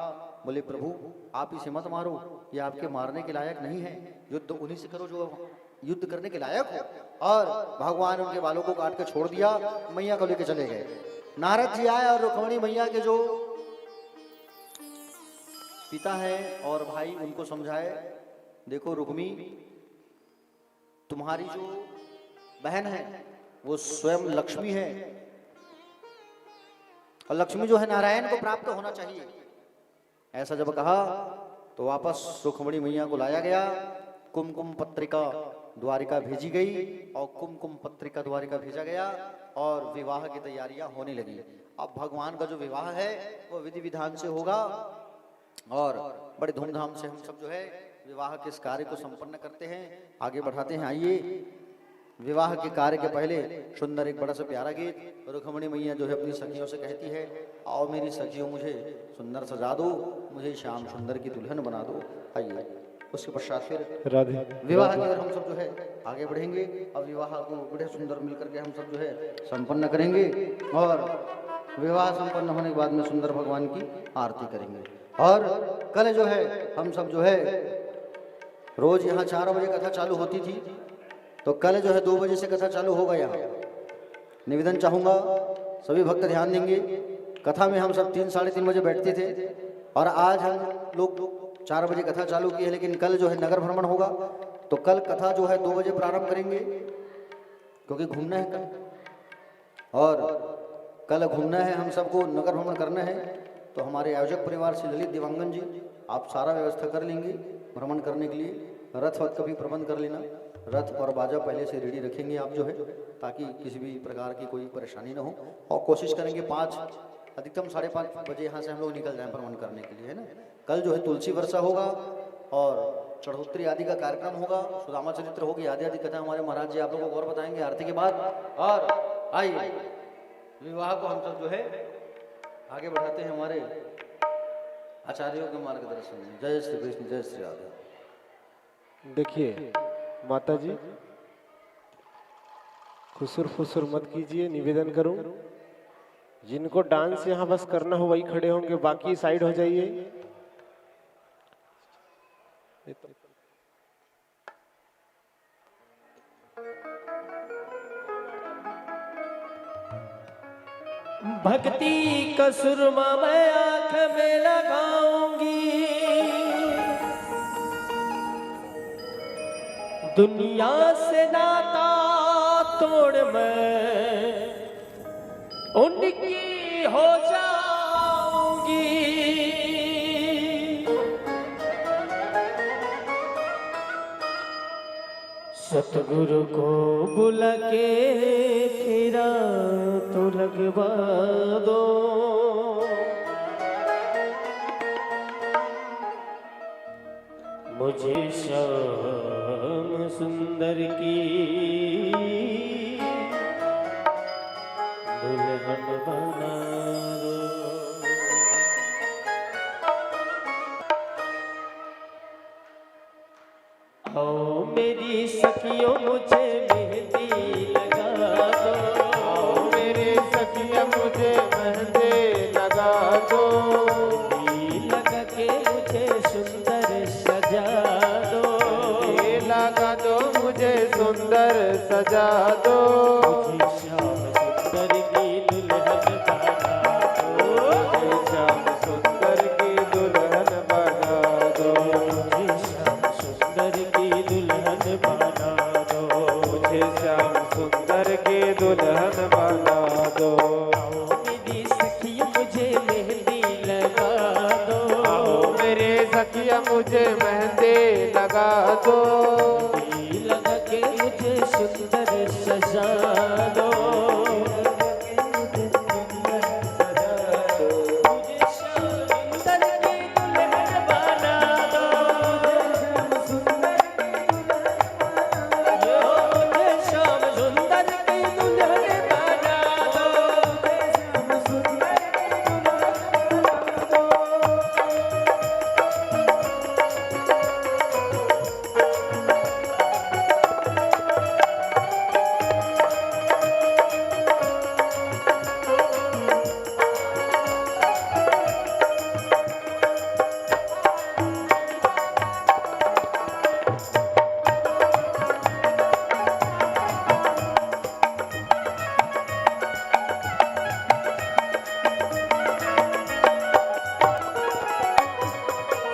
बोले प्रभु आप इसे मत मारो, ये आपके मारने के लायक नहीं है, युद्ध उन्हीं से करो जो युद्ध करने के लायक हो। और भगवान उनके बालों को काट के छोड़ दिया, मैया को लेके चले गए। नारद जी आए और रुक्मणी मैया के जो पिता है और भाई उनको समझाए, देखो रुक्मी तुम्हारी जो बहन है वो स्वयं लक्ष्मी है, और लक्ष्मी जो है नारायण को प्राप्त होना चाहिए। ऐसा जब कहा तो वापस रुक्मिणी मैया को लाया गया, कुमकुम पत्रिका द्वारिका भेजी गई, और कुमकुम पत्रिका द्वारिका भेजा गया, और विवाह की तैयारियां होने लगी। अब भगवान का जो विवाह है वो विधि विधान से होगा, और बड़े धूमधाम से हम सब जो है विवाह के इस कार्य को संपन्न करते हैं, आगे बढ़ाते हैं। आइए, विवाह के कार्य के पहले सुंदर एक बड़ा सा प्यारा गीत। रुक्मिणी मैया जो है अपनी सखियों से कहती है, आओ मेरी सखियों मुझे सुंदर सजा दो, मुझे श्याम सुंदर की दुल्हन बना दो। आइए, उसके पश्चात फिर राधे विवाह की ओर हम सब जो है आगे बढ़ेंगे। अब विवाह को बड़े सुंदर मिलकर के हम सब जो है संपन्न करेंगे, और विवाह संपन्न होने के बाद में सुंदर भगवान की आरती करेंगे। और कल जो है हम सब जो है रोज यहाँ 4 बजे कथा चालू होती थी, तो कल जो है 2 बजे से कथा चालू होगा। यहाँ निवेदन चाहूँगा, सभी भक्त ध्यान देंगे। कथा में हम सब 3 साढ़े 3 बजे बैठते थे, और आज हम लोग 4 बजे कथा चालू की है, लेकिन कल जो है नगर भ्रमण होगा, तो कल कथा जो है 2 बजे प्रारंभ करेंगे, क्योंकि घूमना है कल, और कल घूमना है, हम सबको नगर भ्रमण करना है। तो हमारे आयोजक परिवार से ललित दिवांगन जी, आप सारा व्यवस्था कर लेंगे भ्रमण करने के लिए। रथ वथ का भी प्रबंध कर लेना, रथ और बाजा पहले से रेडी रखेंगे आप जो है, ताकि किसी भी प्रकार की कोई परेशानी ना हो। और कोशिश करेंगे 5 अधिकतम 5:30 बजे यहाँ से हम लोग निकल जाएं भ्रमण करने के लिए, है ना। कल जो है तुलसी वर्षा होगा, और चढ़ोत्री आदि का कार्यक्रम होगा, सुदामा चरित्र होगी, आदि आदि कथा हमारे महाराज जी आप लोगों को और बताएंगे आरती के बाद। और आइए, विवाह को हम सब जो है आगे बढ़ाते हैं हमारे आचार्यों के मार्गदर्शन में। जय श्री कृष्ण, जय श्री राधे। देखिए माता जी, खुसुर फुसुर मत कीजिए, निवेदन करूं। जिनको डांस यहाँ बस करना हो वही खड़े होंगे, बाकी साइड हो जाइए। भक्ति का सुरमा मैं आंख में लगाऊंगी, दुनिया से नाता तोड़ मैं उनकी हो जाऊंगी। सतगुरु को बुला के फेरा तो लगवा दो, मुझे श्याम सुंदर की दुल्हन बना दो। आओ मेरी सखियों मुझे मेहंदी लगा दो, आओ मेरे सखिया मुझे मेहंदी लगा दो, लगा के मुझे सुंदर सजा दो, लगा दो मुझे सुंदर सजा दो, मुझे श्याम सुंदर की दुल्हन बना दो, मुझे श्याम सुंदर की दुल्हन बना दो, मुझे श्याम सुंदर की दुल्हन बना दो, मुझे श्याम सुंदर की दुल्हन बना दो। आओ मेरी सखियों मुझे मेहंदी लगा दो, आओ मेरे सखिया मुझे मेहंदी लगा दो, लगा के मुझे सुंदर सजा दो, मुझे श्याम सुंदर की दुल्हन बना दो, मुझे श्याम सुंदर की दुल्हन बना दो।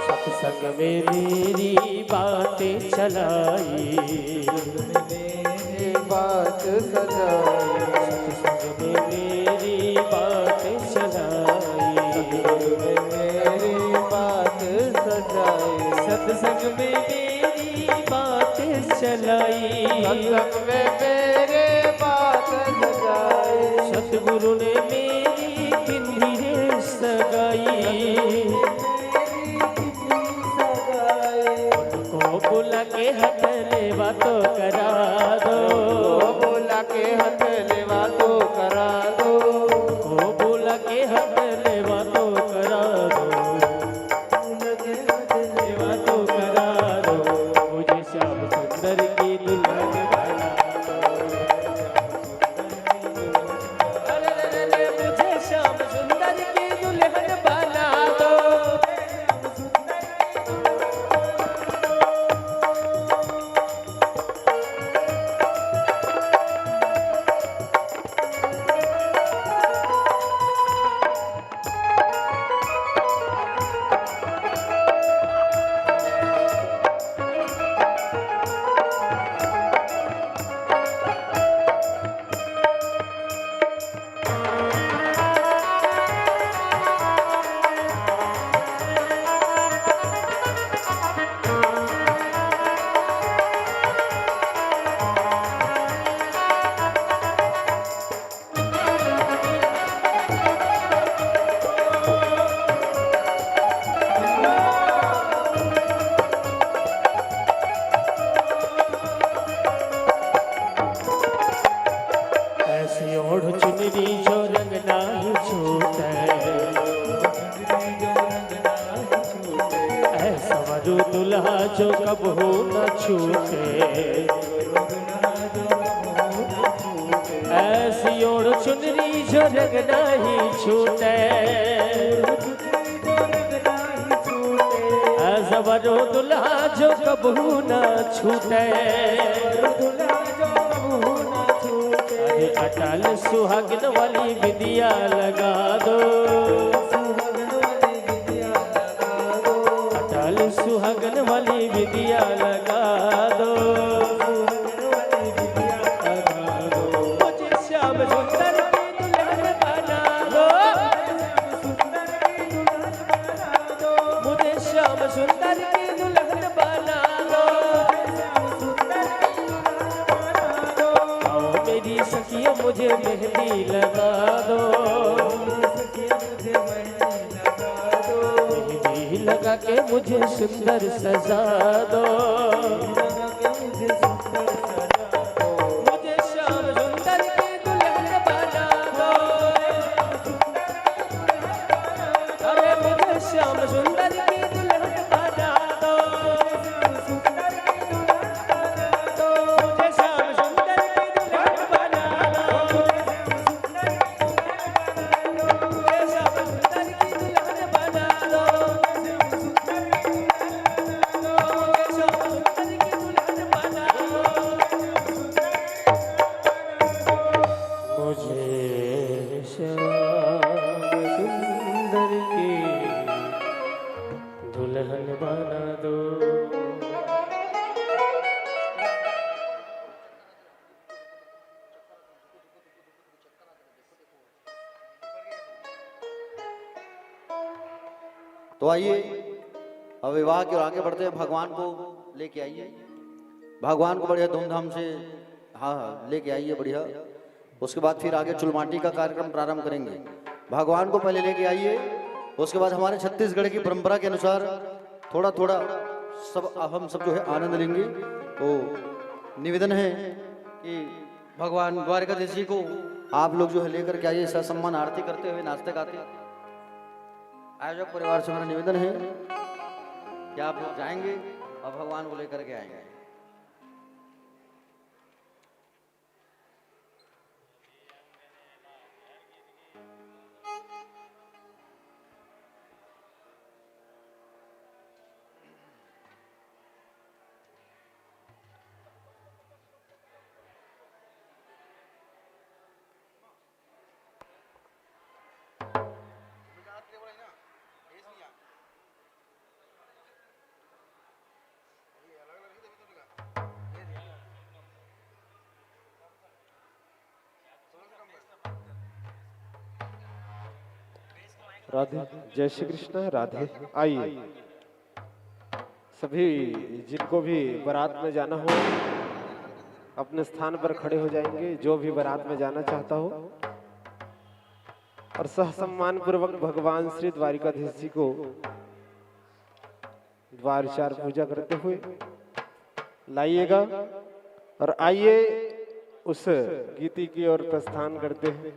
सत्संग में मेरी बातें चलाई, बात सजाई, सत्संग में मेरी बात चलाई, मेरी बात सजाई, सत्संग में मेरी बात चलाई, सत्संग में मेरे बात सजाई, सतगुरु ने मेरी पिंडी रे सगाई, उनको बुला के हाथ लेवा तो करा दो, बोला के हाथ लेवा तो करा दो, उनको बुला के हाथ लेवा तो करा दो, लेवा तो करा दो, मुझे श्याम सुंदर की दुल्हन बना दो, अरे मुझे श्याम सुंदर की दुल्हन बना दो। ऐसी ओढ़ चुनरी जो रंग नाही छूटे, ऐसा वरु दुल्हा जो कबहू न छूटे, ऐसी ओढ़ चुनरी जो रंग नाही छूटे, ऐसा वरु दुल्हा जो कबहू न छूटे, अरे अटल सुहागिन वाली विदिया लगा दो, अटल सुहागन वाली विदिया लगा दो, मुझे श्याम सुंदर की दुल्हन बना दो, मुझे श्याम सुंदर की दुल्हन बना दो, आओ मेरी सखिया मुझे मेहंदी लगा दो, मेहंदी लगा के मुझे सुंदर सजा दो, मुझे श्याम सुंदर की दुल्हन बना दो, अरे मुझे श्याम सुंदर की दुल्हन बना दो, मुझे श्याम सुंदर की दुल्हन बना दो, मुझे श्याम सुंदर की दुल्हन बना दो, मुझे श्याम सुंदर की दुल्हन बना दो, मुझे श्याम सुंदर की दुल्हन बना दो। तो आइए अब विवाह के और आगे बढ़ते हैं। भगवान को लेके आइए, भगवान को बढ़िया धूमधाम से हाँ लेके आइए बढ़िया। उसके बाद फिर आगे चुलमाटी का कार्यक्रम प्रारंभ करेंगे। भगवान को पहले लेके आइए, उसके बाद हमारे छत्तीसगढ़ की परंपरा के अनुसार थोड़ा थोड़ा सब हम सब जो है आनंद लेंगे। तो निवेदन है कि भगवान द्वारकाधीश जी को आप लोग जो है लेकर के आइए, ससम्मान आरती करते हुए नाचते गाते। आयोजक परिवार से मेरा निवेदन है कि आप लोग जाएंगे और भगवान को लेकर के आएंगे। राधे, जय श्री कृष्ण। राधे, आइए सभी जिनको भी बारात में जाना हो अपने स्थान पर खड़े हो जाएंगे, जो भी बारात में जाना चाहता हो, और सह सम्मान पूर्वक भगवान श्री द्वारिकाधीश जी को द्वारचार पूजा करते हुए लाइएगा। और आइए उस गीति की ओर प्रस्थान करते हैं।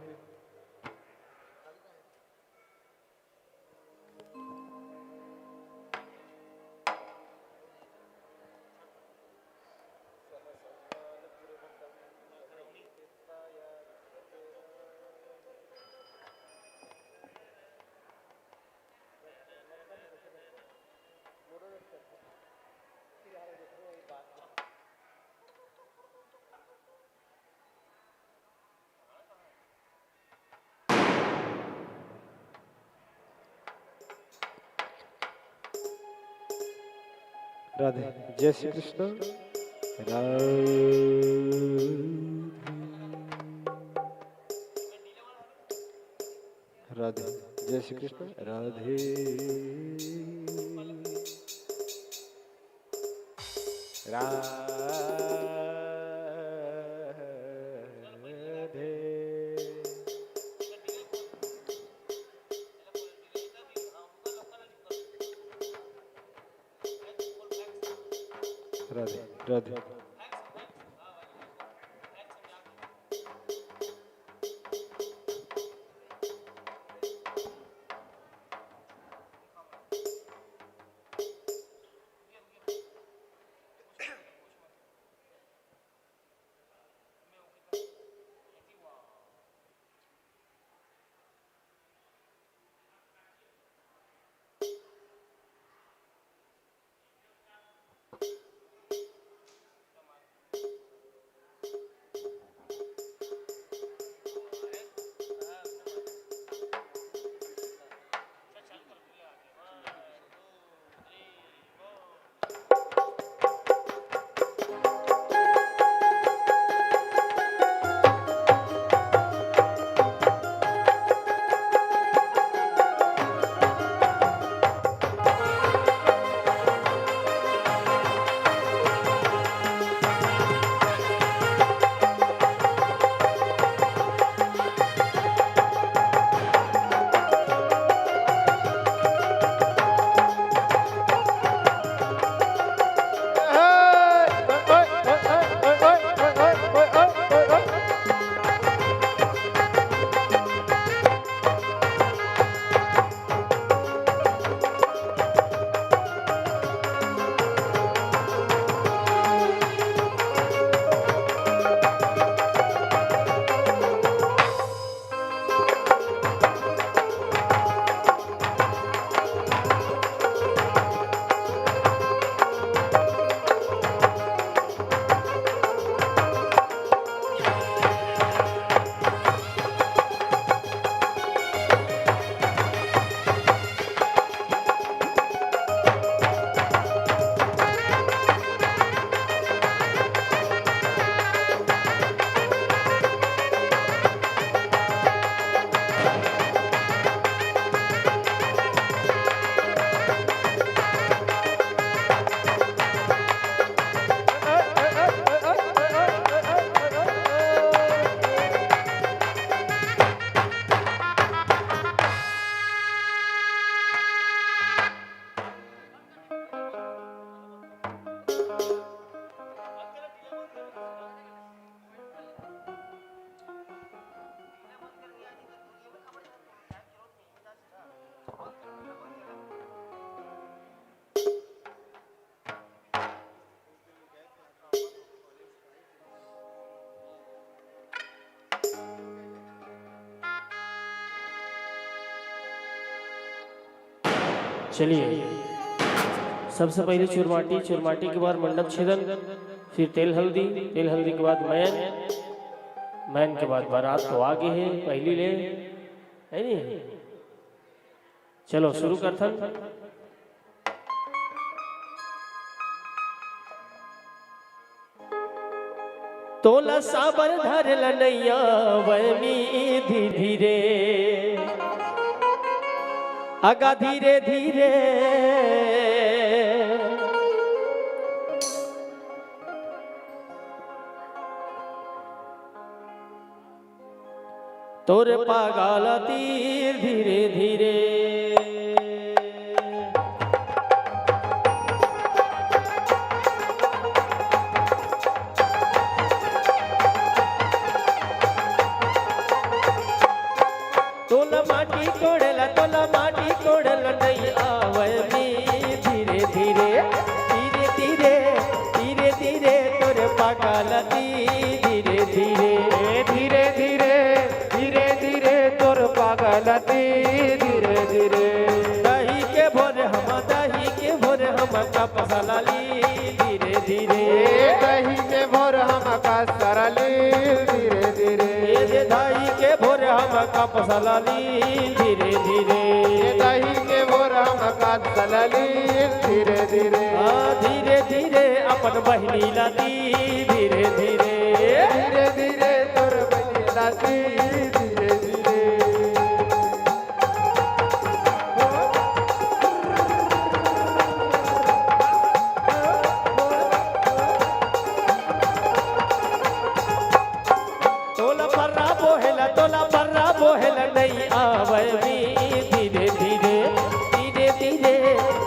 राधे, जय श्री कृष्ण। राधे, जय श्री कृष्ण। राधे, राधे, राधे, राधे। चलिए, सबसे पहले चुरमाटी, चुरमाटी के बाद मंडप छेदन, फिर तेल हल्दी के बाद मैन, मैन के बाद बारात। तो आगे है पहली ले, है नहीं? चलो शुरू करथन। तोला साबर धर लनैया वमी धीरे आगा धीरे धीरे तोरे पागल तीर धीरे धीरे तोला माटी कोड़ला नहीं आवे मी धीरे धीरे धीरे धीरे धीरे धीरे तोरे पागल धीरे धीरे धीरे धीरे धीरे धीरे तोर पागल धीरे धीरे दही के भोर हम कप सलाली धीरे धीरे दही के भोर हम का सरली धीरे धीरे दही के भोर हम कप सलाली धीरे धीरे दही के भोर हम का सलली धीरे धीरे धीरे धीरे अपन बहिनी लाती धीरे धीरे धीरे धीरे तोर बनी लाती धीरे धीरे तोला पर्रा बोहेला नहीं आवे मी धीरे धीरे धीरे धीरे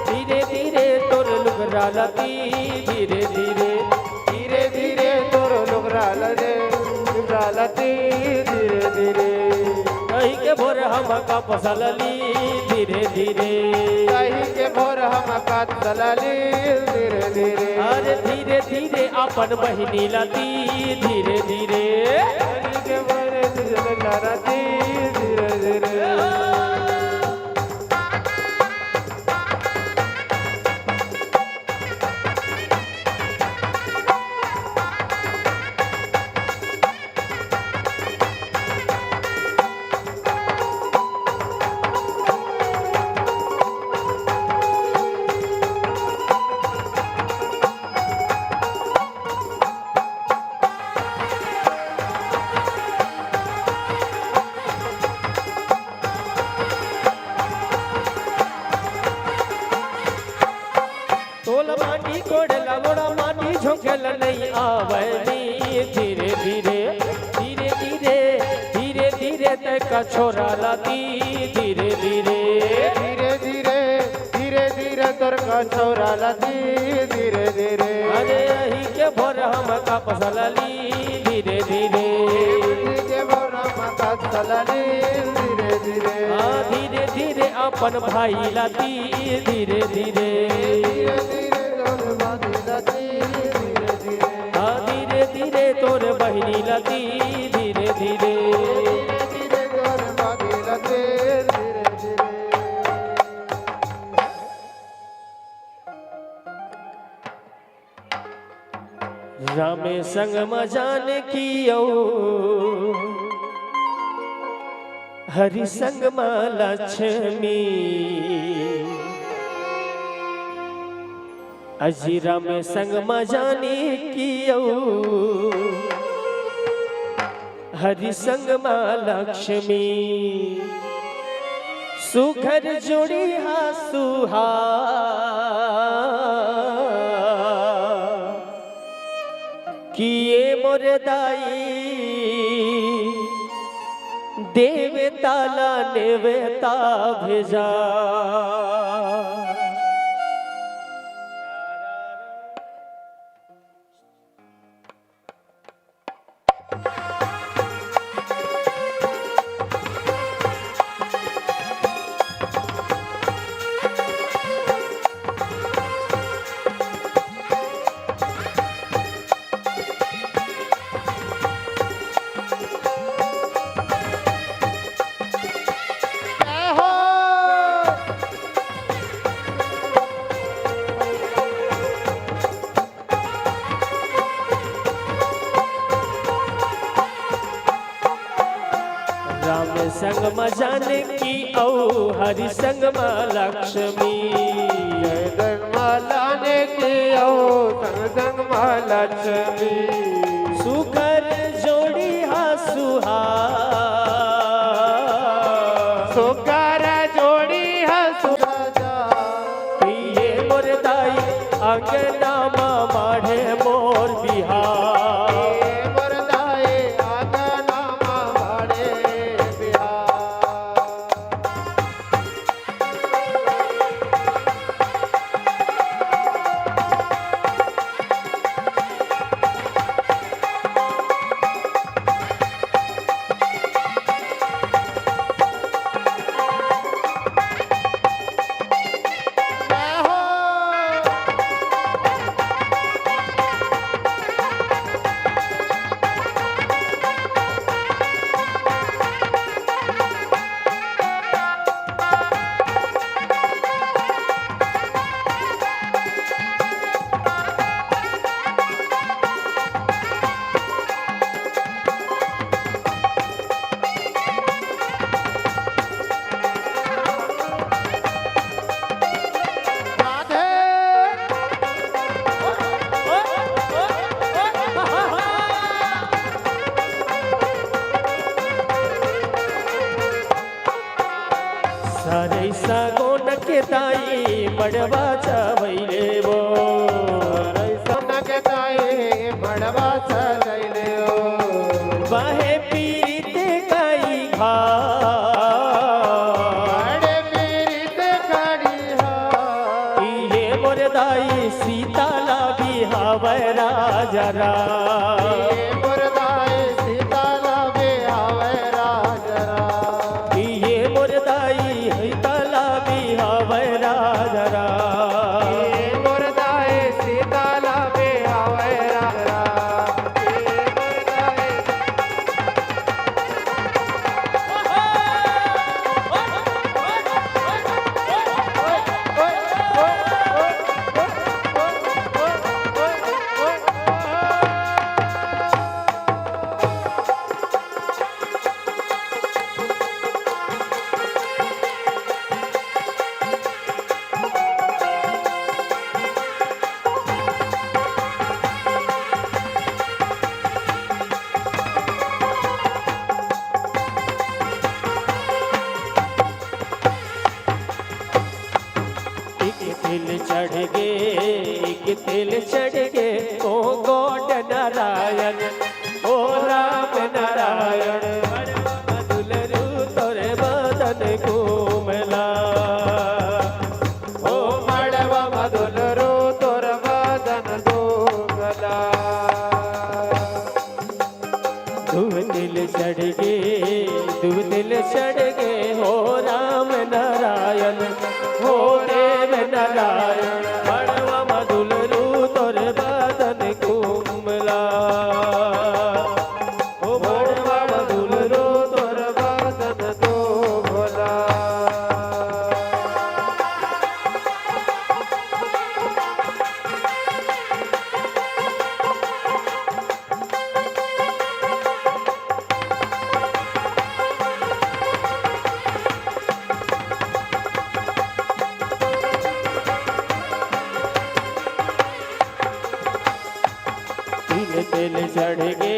धीरे धीरे तोर लुगरा लती धीरे धीरे धीरे धीरे तोर लुगरा लती धीरे धीरे कहीं के भोर हम का पसलली धीरे धीरे कहीं के भोर हम का सलली धीरे धीरे अरे धीरे धीरे अपन बहिनी लाती धीरे धीरे के भोर लती धीरे धीरे तोला माटी कोड़ला गोड़ा माटी झोंकेला नहीं आवे मी धीरे धीरे धीरे धीरे धीरे धीरे तक छोरा लाती धीरे धीरे धीरे धीरे धीरे धीरे तोर का छोरा लती धीरे धीरे अरे यही के भोर हम का पसलली धीरे धीरे के भोर हम का सलली धीरे धीरे धीरे धीरे अपन भाई लाती धीरे धीरे धीरे धीरे तोर बाती लती धीरे धीरे धीरे धीरे तोर बहिनी लाती धीरे धीरे धीरे तोर बाती लती धीरे धीरे रामे संग मजान कियो हरि संग लक्ष्मी अजीरा में संग मजाने कियो हरि संग लक्ष्मी सुघर जोड़ी हा सुहा किए मोरे दाई देवता ला नेवता भेजा राम संग मजाने की औ हरि संग लक्ष्मी लाने की औ संग लक्ष्मी सुकर जोड़ी हा सुहा सुकर जोड़ी हा दाई अंगना माढ़े मोर बिहार वरदाए आंगना माड़े बिहार। सारे सागोन के दाई मड़वा चवैले वो मड़वा चलैले ओ बाहे पीरिते काई घाट बड़े पीरित करी हो ये मोर दाई सीताला बिहावरा जरा वरदाए सीताला बिहावे राजरा ये मोर दाई सीताला बिहावरा जरा वरदाए सीताला बिहावे राजरा तिल चढ़ गे एक तिल चढ़ गे ओ गॉड नारायण ओ राम नारायण दुलरू तोरे बदन कोमला ओ मड़वा मधुल रो तोर बदन दोगला दुव तिल चढ़ गे दुव तिल चढ़ गे हो राम नारायण हो देव नारायण मड़वा मधुल रू तोर बदन कोमला ओ मड़वा मधुल रू तोर बदन दोगला तीन तिल चढ़ गे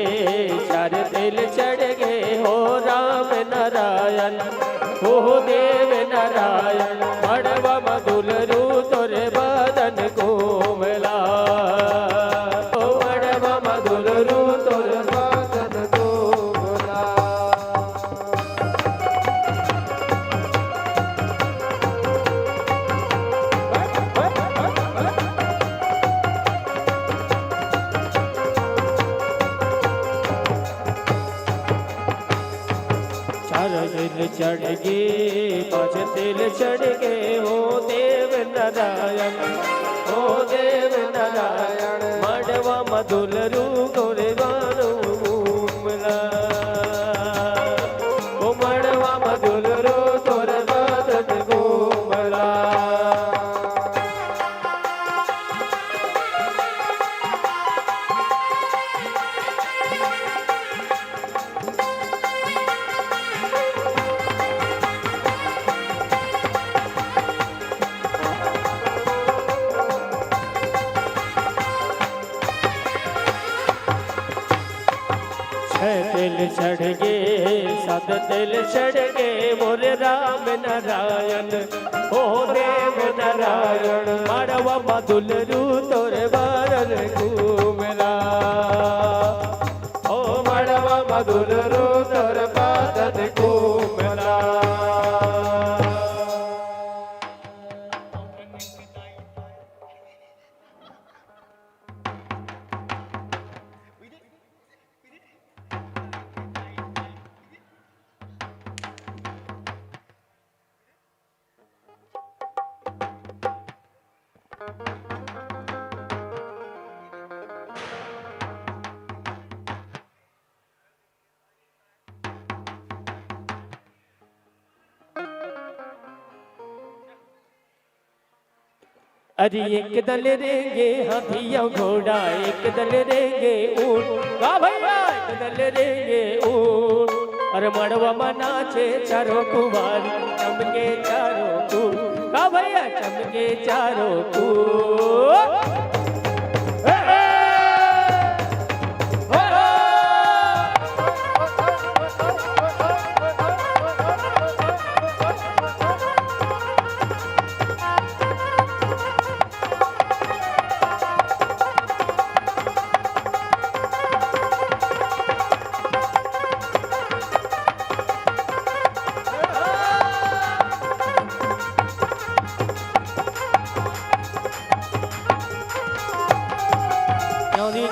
चार तिल चढ़ गे हो राम नारायण हो देव नारायण मड़वा मधुल रू तोरे बदन कोमला ओ मड़वा मधुल रू तोरे बदन दोगला चार तिल चढ़ गे पाँच तिल चढ़ गे हो देव नारायण हो देव नारायण मड़वा मधुल रू गोरे बारू कोमला ओ मड़वा मधुल रू तोरे बदन कोमला तेल चढ़ गे साध तेल चढ़ गे मोरे राम नारायण ओ देव नारायण मारवा मधुलरू तोरे बारन घूमला ओ मारवा मधुलरू तोरे बारन घूमला अरे एक दल रेंगे हाथिया घोड़ा एक दल रेंगे ऊंट गा भैया एक दल रेंगे ऊंट अरे मड़वा मना छे चारों कुवारी चमके चारों कू गा भैया चमके चारों कू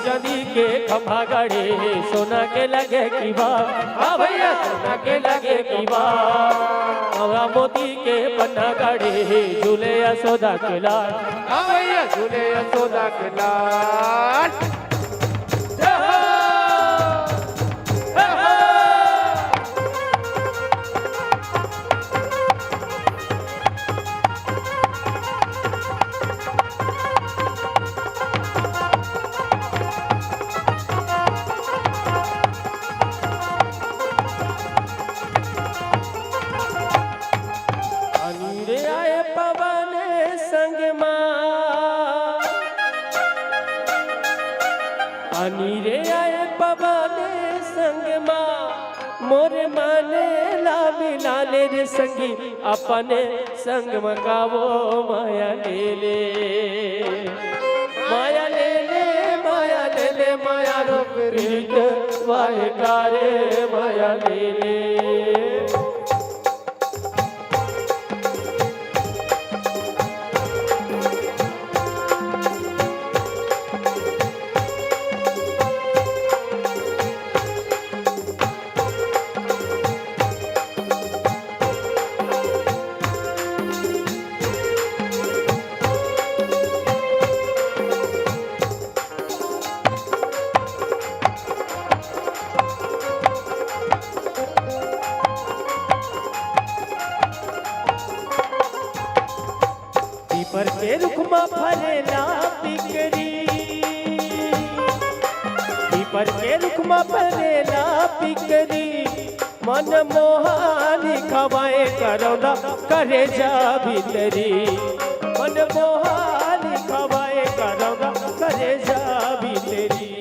चांदी के खंभा गड़े सोना के लगे की बात हाँ भैया सोना के लगे की बात मोती के पन्ना गड़े झूले यशोदा के लाल हाँ भैया झूले यशोदा के लाल रे आए पवाने संग माँ मोरे माने ला मिलाने रे संगी अपने संग मकावो माया ले ले माया ले ले माया ले ले माया रो प्रीत वाहे कारे माया ले ले पर के रुखमा फरेला पिकरी पर के रुखमा फरेला पिकरी मन मोहानी खवाए करौदा करे जा भीतरी मन मोहानी खवाए करौदा करे जा भीतरी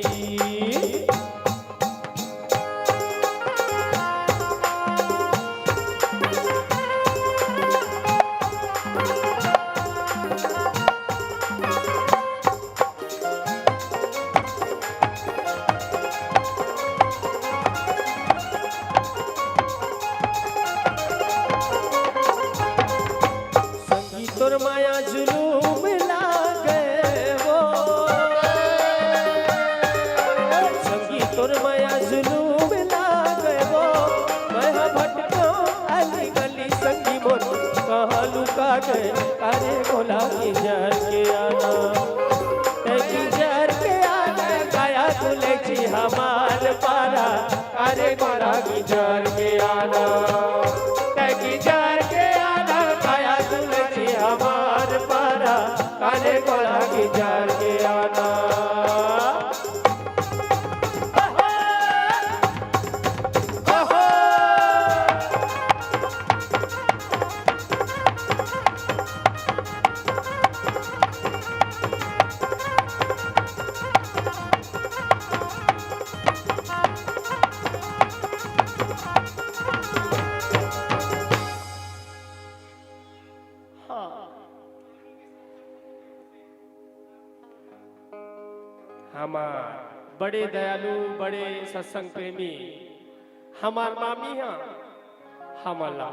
तोर माया जुलूम लागे वो संगी तोर माया जुलूम लागे वो मैं भटको अली गली संगी मोर कहाँ लुका गए अरे बोला की जार के आना की जार के आना गाया तुले जी हमार पारा अरे बोला की जार के आना की जार के आना गाया तुले जी हमार पारा काले कोला की जार के आना हमार बड़े दयालु, बड़े सत्संग प्रेमी हमार मामी हाँ हमला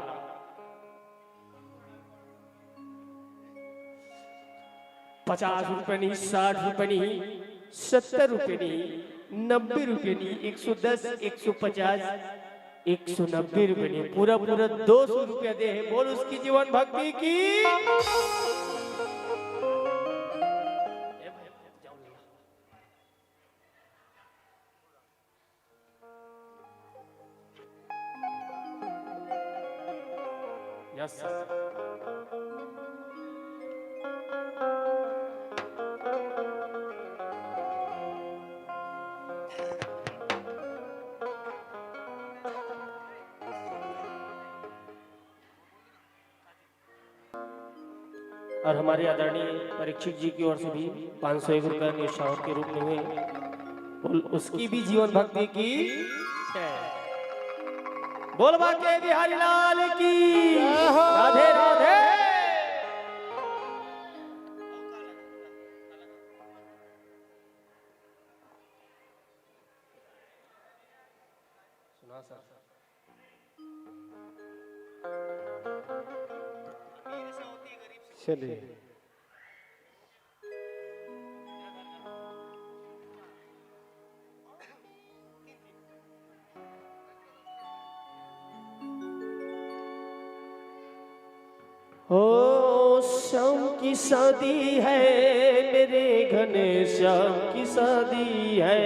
50 रुपये नहीं, 60 रुपये नहीं, 70 रुपये नहीं, 90 रुपये नहीं, 110, 150, 190 रुपये नहीं, पूरा 200 रुपया दे है। बोल उसकी जीवन भक्ति की। यस और हमारे आदरणीय परीक्षित जी की ओर से भी 501 रुपये निशावर के रूप में हुए। बोल उसकी भी जीवन भक्ति की जय। बोल बाके बिहारी लाल की राधे राधे। सुना सर चलिए ओ शाम की शादी है मेरे घने श्याम की शादी है।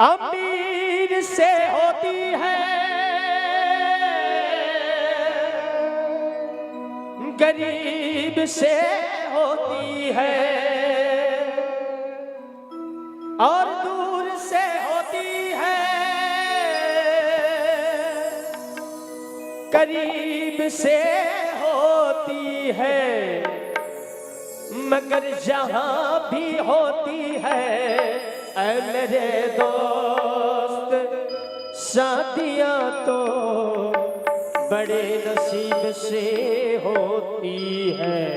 अमीर से होती है गरीब से होती है और दूर से होती है करीब से होती है मगर जहां भी होती है ऐ मेरे दोस्त शादियां तो बड़े नसीब से होती है।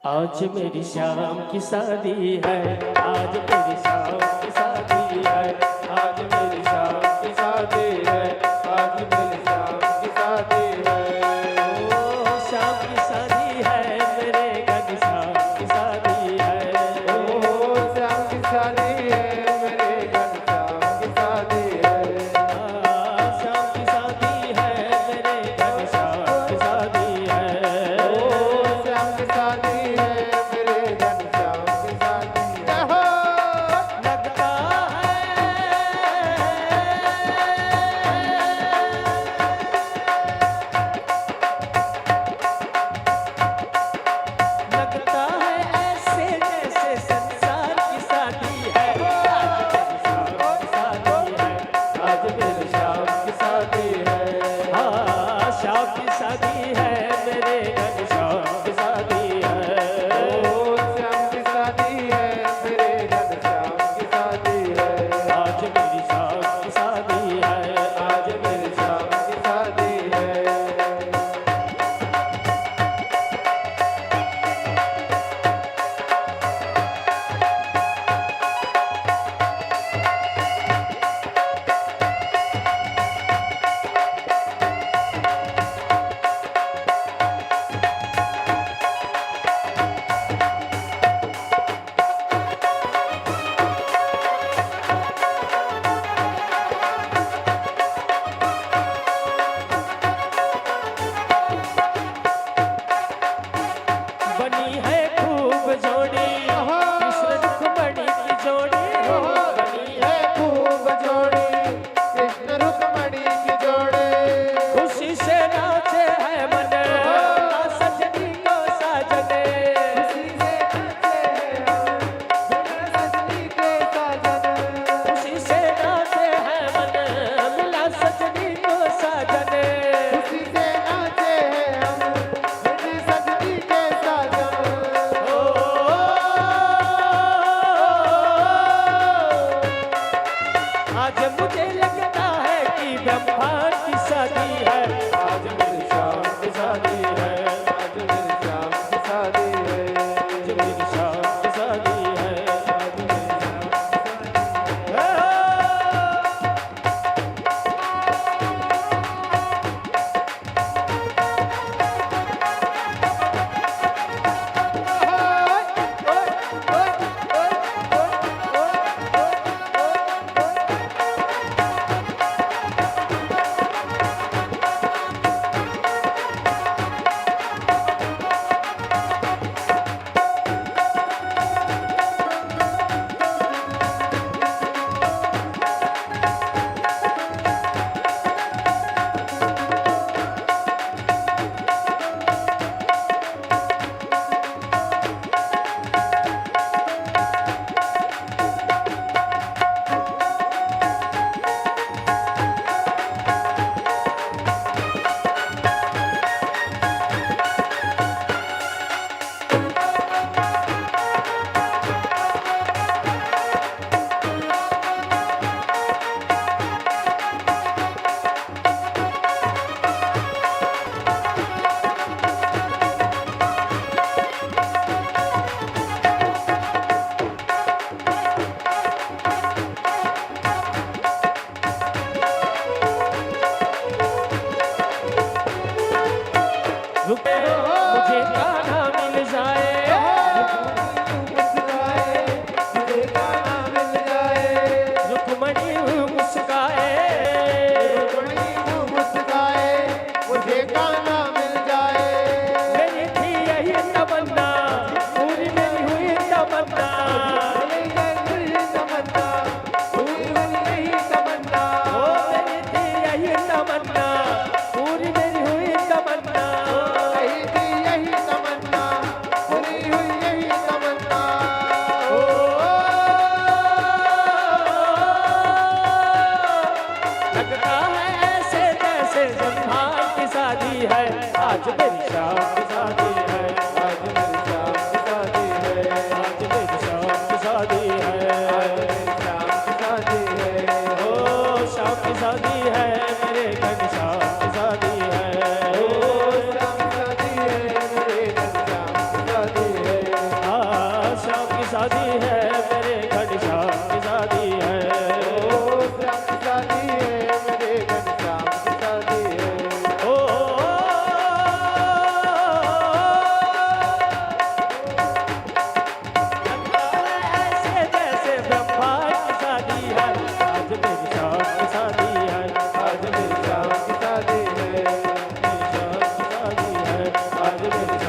आज मेरी शाम की शादी है, आज मेरी शाम की शादी है, आज मेरी शाम की शादी है, आज मेरी शाम की शादी है। ओ शाम की शादी है मेरे घर शाम की शादी है। ओ शाम की शादी है मेरे घर शाम की शादी है। शाम की शादी है मेरे घर शाम की शादी है। ओ शाम की शादी लगता है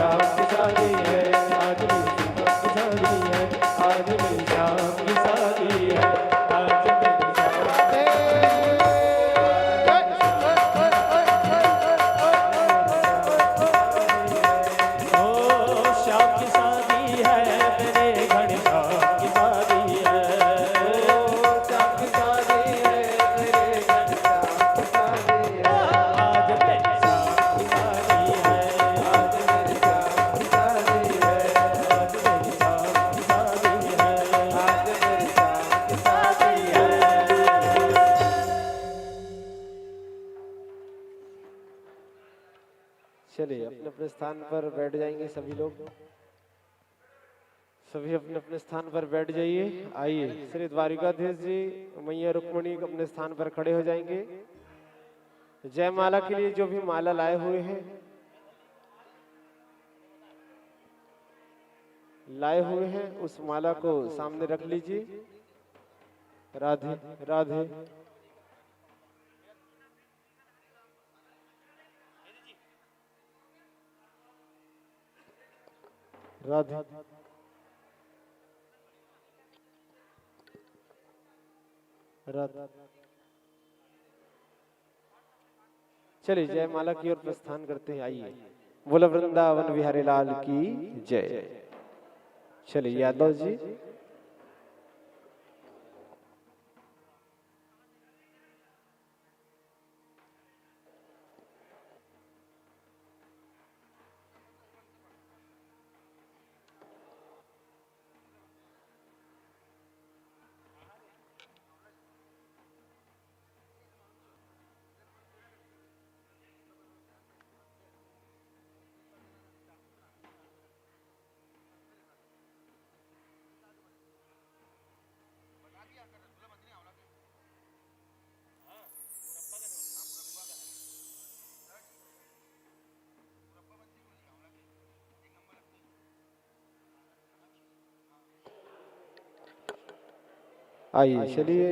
श्याम की शादी है, आज मेरी सीमा की शादी है, आज मेरी श्याम की शादी है, आज मेरी श्याम की शादी है, मेरे घनश्याम की शादी है, श्याम की शादी है, मेरे घनश्याम की शादी है। आज मेरी श्याम की शादी है, आज मेरे श्याम की शादी है, आज मेरी श्याम की शादी है, आज मेरे श्याम की शादी है। चलिए अपने अपने स्थान पर बैठ जाएंगे सभी लोग, सभी अपने अपने स्थान पर बैठ जाइए। आइए श्री द्वारिकाधीश जी मैया रुक्मणी अपने स्थान पर खड़े हो जाएंगे। जयमाला के लिए जो भी माला लाए हुए हैं, उस माला को सामने रख लीजिए। राधे राधे। राधे राधे। चलिए जयमाला की ओर प्रस्थान करते हैं। आइए बोलो वृंदावन बिहारी लाल की जय। चलिए यादव जी। आइए चलिए।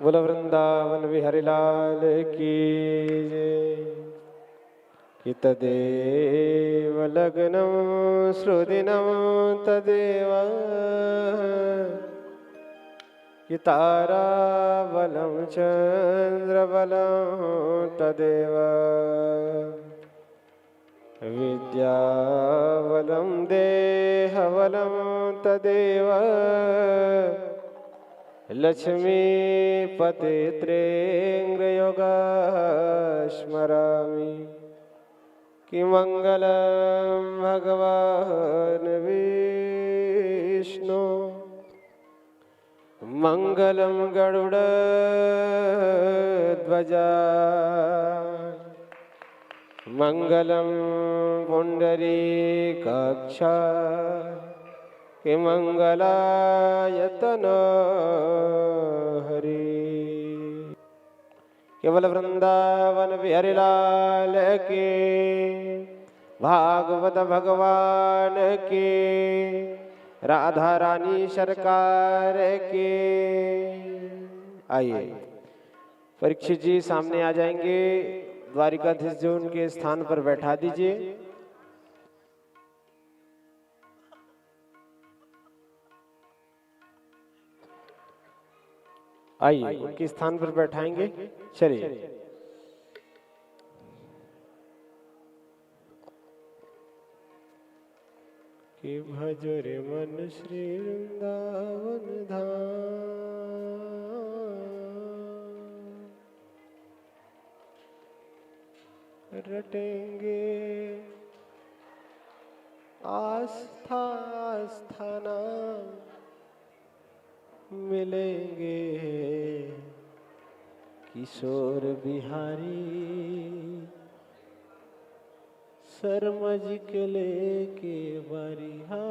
बोलो वृंदावन बिहारी लाल की जय। कि तदेव लग्नं श्रुदिनं तदेव कि ताराबलं चन्द्रबलं तदेव विद्याबलं देहबलं तदेव लक्ष्मीपते त्रेङ्गयोगा स्मरामि कि मङ्गलं भगवान् विष्णु मङ्गलं गरुडध्वजा मङ्गलं पुण्डरीकाक्ष कि मङ्गलायतनो हरि केवल वृंदावन बिहारी लाल के भागवत भगवान के राधा रानी सरकार के। आइए परीक्षित जी सामने आ जाएंगे, द्वारिकाधीश जी उनके स्थान पर बैठा दीजिए। आइए उनके स्थान पर बैठाएंगे। चलिए कि भजो रे मन श्री वृंदावन धाम रटेंगे आस्था आस्थाना मिलेंगे किशोर बिहारी शर्मा जी के लेके बारिहा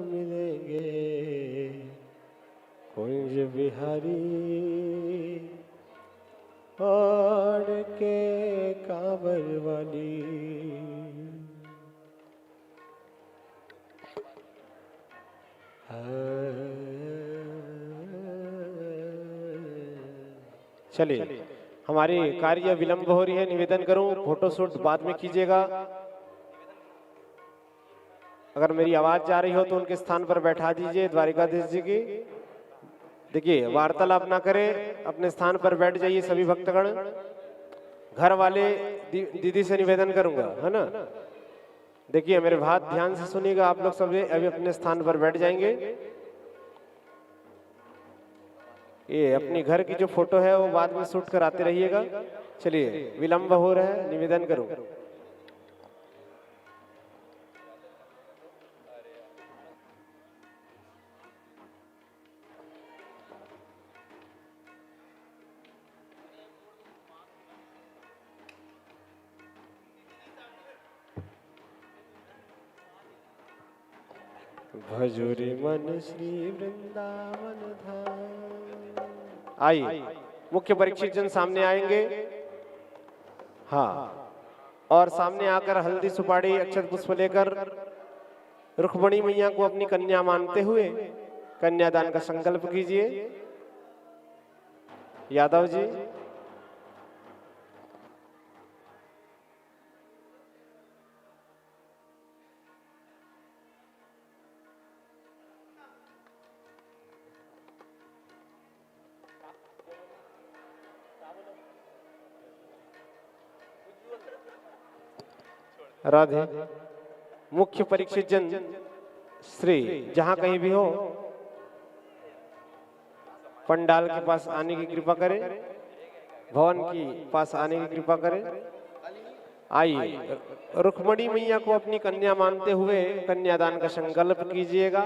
मिलेंगे कुंज बिहारी और के कांवर वाली। चलिए हमारी कार्य विलंब हो रही है, निवेदन करूं फोटो शूट बाद में कीजिएगा। अगर मेरी आवाज जा रही हो तो उनके स्थान पर बैठा दीजिए द्वारिकाधीश जी की। देखिए वार्तालाप ना करें, अपने स्थान पर बैठ जाइए सभी भक्तगण। घर वाले दीदी से निवेदन करूंगा, है ना। देखिए मेरे बात ध्यान से सुनिएगा, आप लोग सब अभी अपने स्थान पर बैठ जाएंगे। ये अपनी घर की जो फोटो है वो बाद में शूट कराते रहिएगा। चलिए विलंब हो रहा है, निवेदन करूं। भजोरे मन श्री वृंदावन धाम। आइए मुख्य परीक्षित जन सामने आएंगे। हाँ, और सामने आकर हल्दी सुपारी अक्षत पुष्प लेकर रुक्मणी मैया को अपनी कन्या मानते हुए कन्यादान का संकल्प कीजिए। यादव जी राधे। मुख्य परीक्षित जन श्री जहां कहीं भी हो पंडाल के पास आने की कृपा करें, भवन की पास आने की कृपा करें। आइए रुक्मणी मैया को अपनी कन्या मानते हुए कन्यादान का संकल्प कीजिएगा।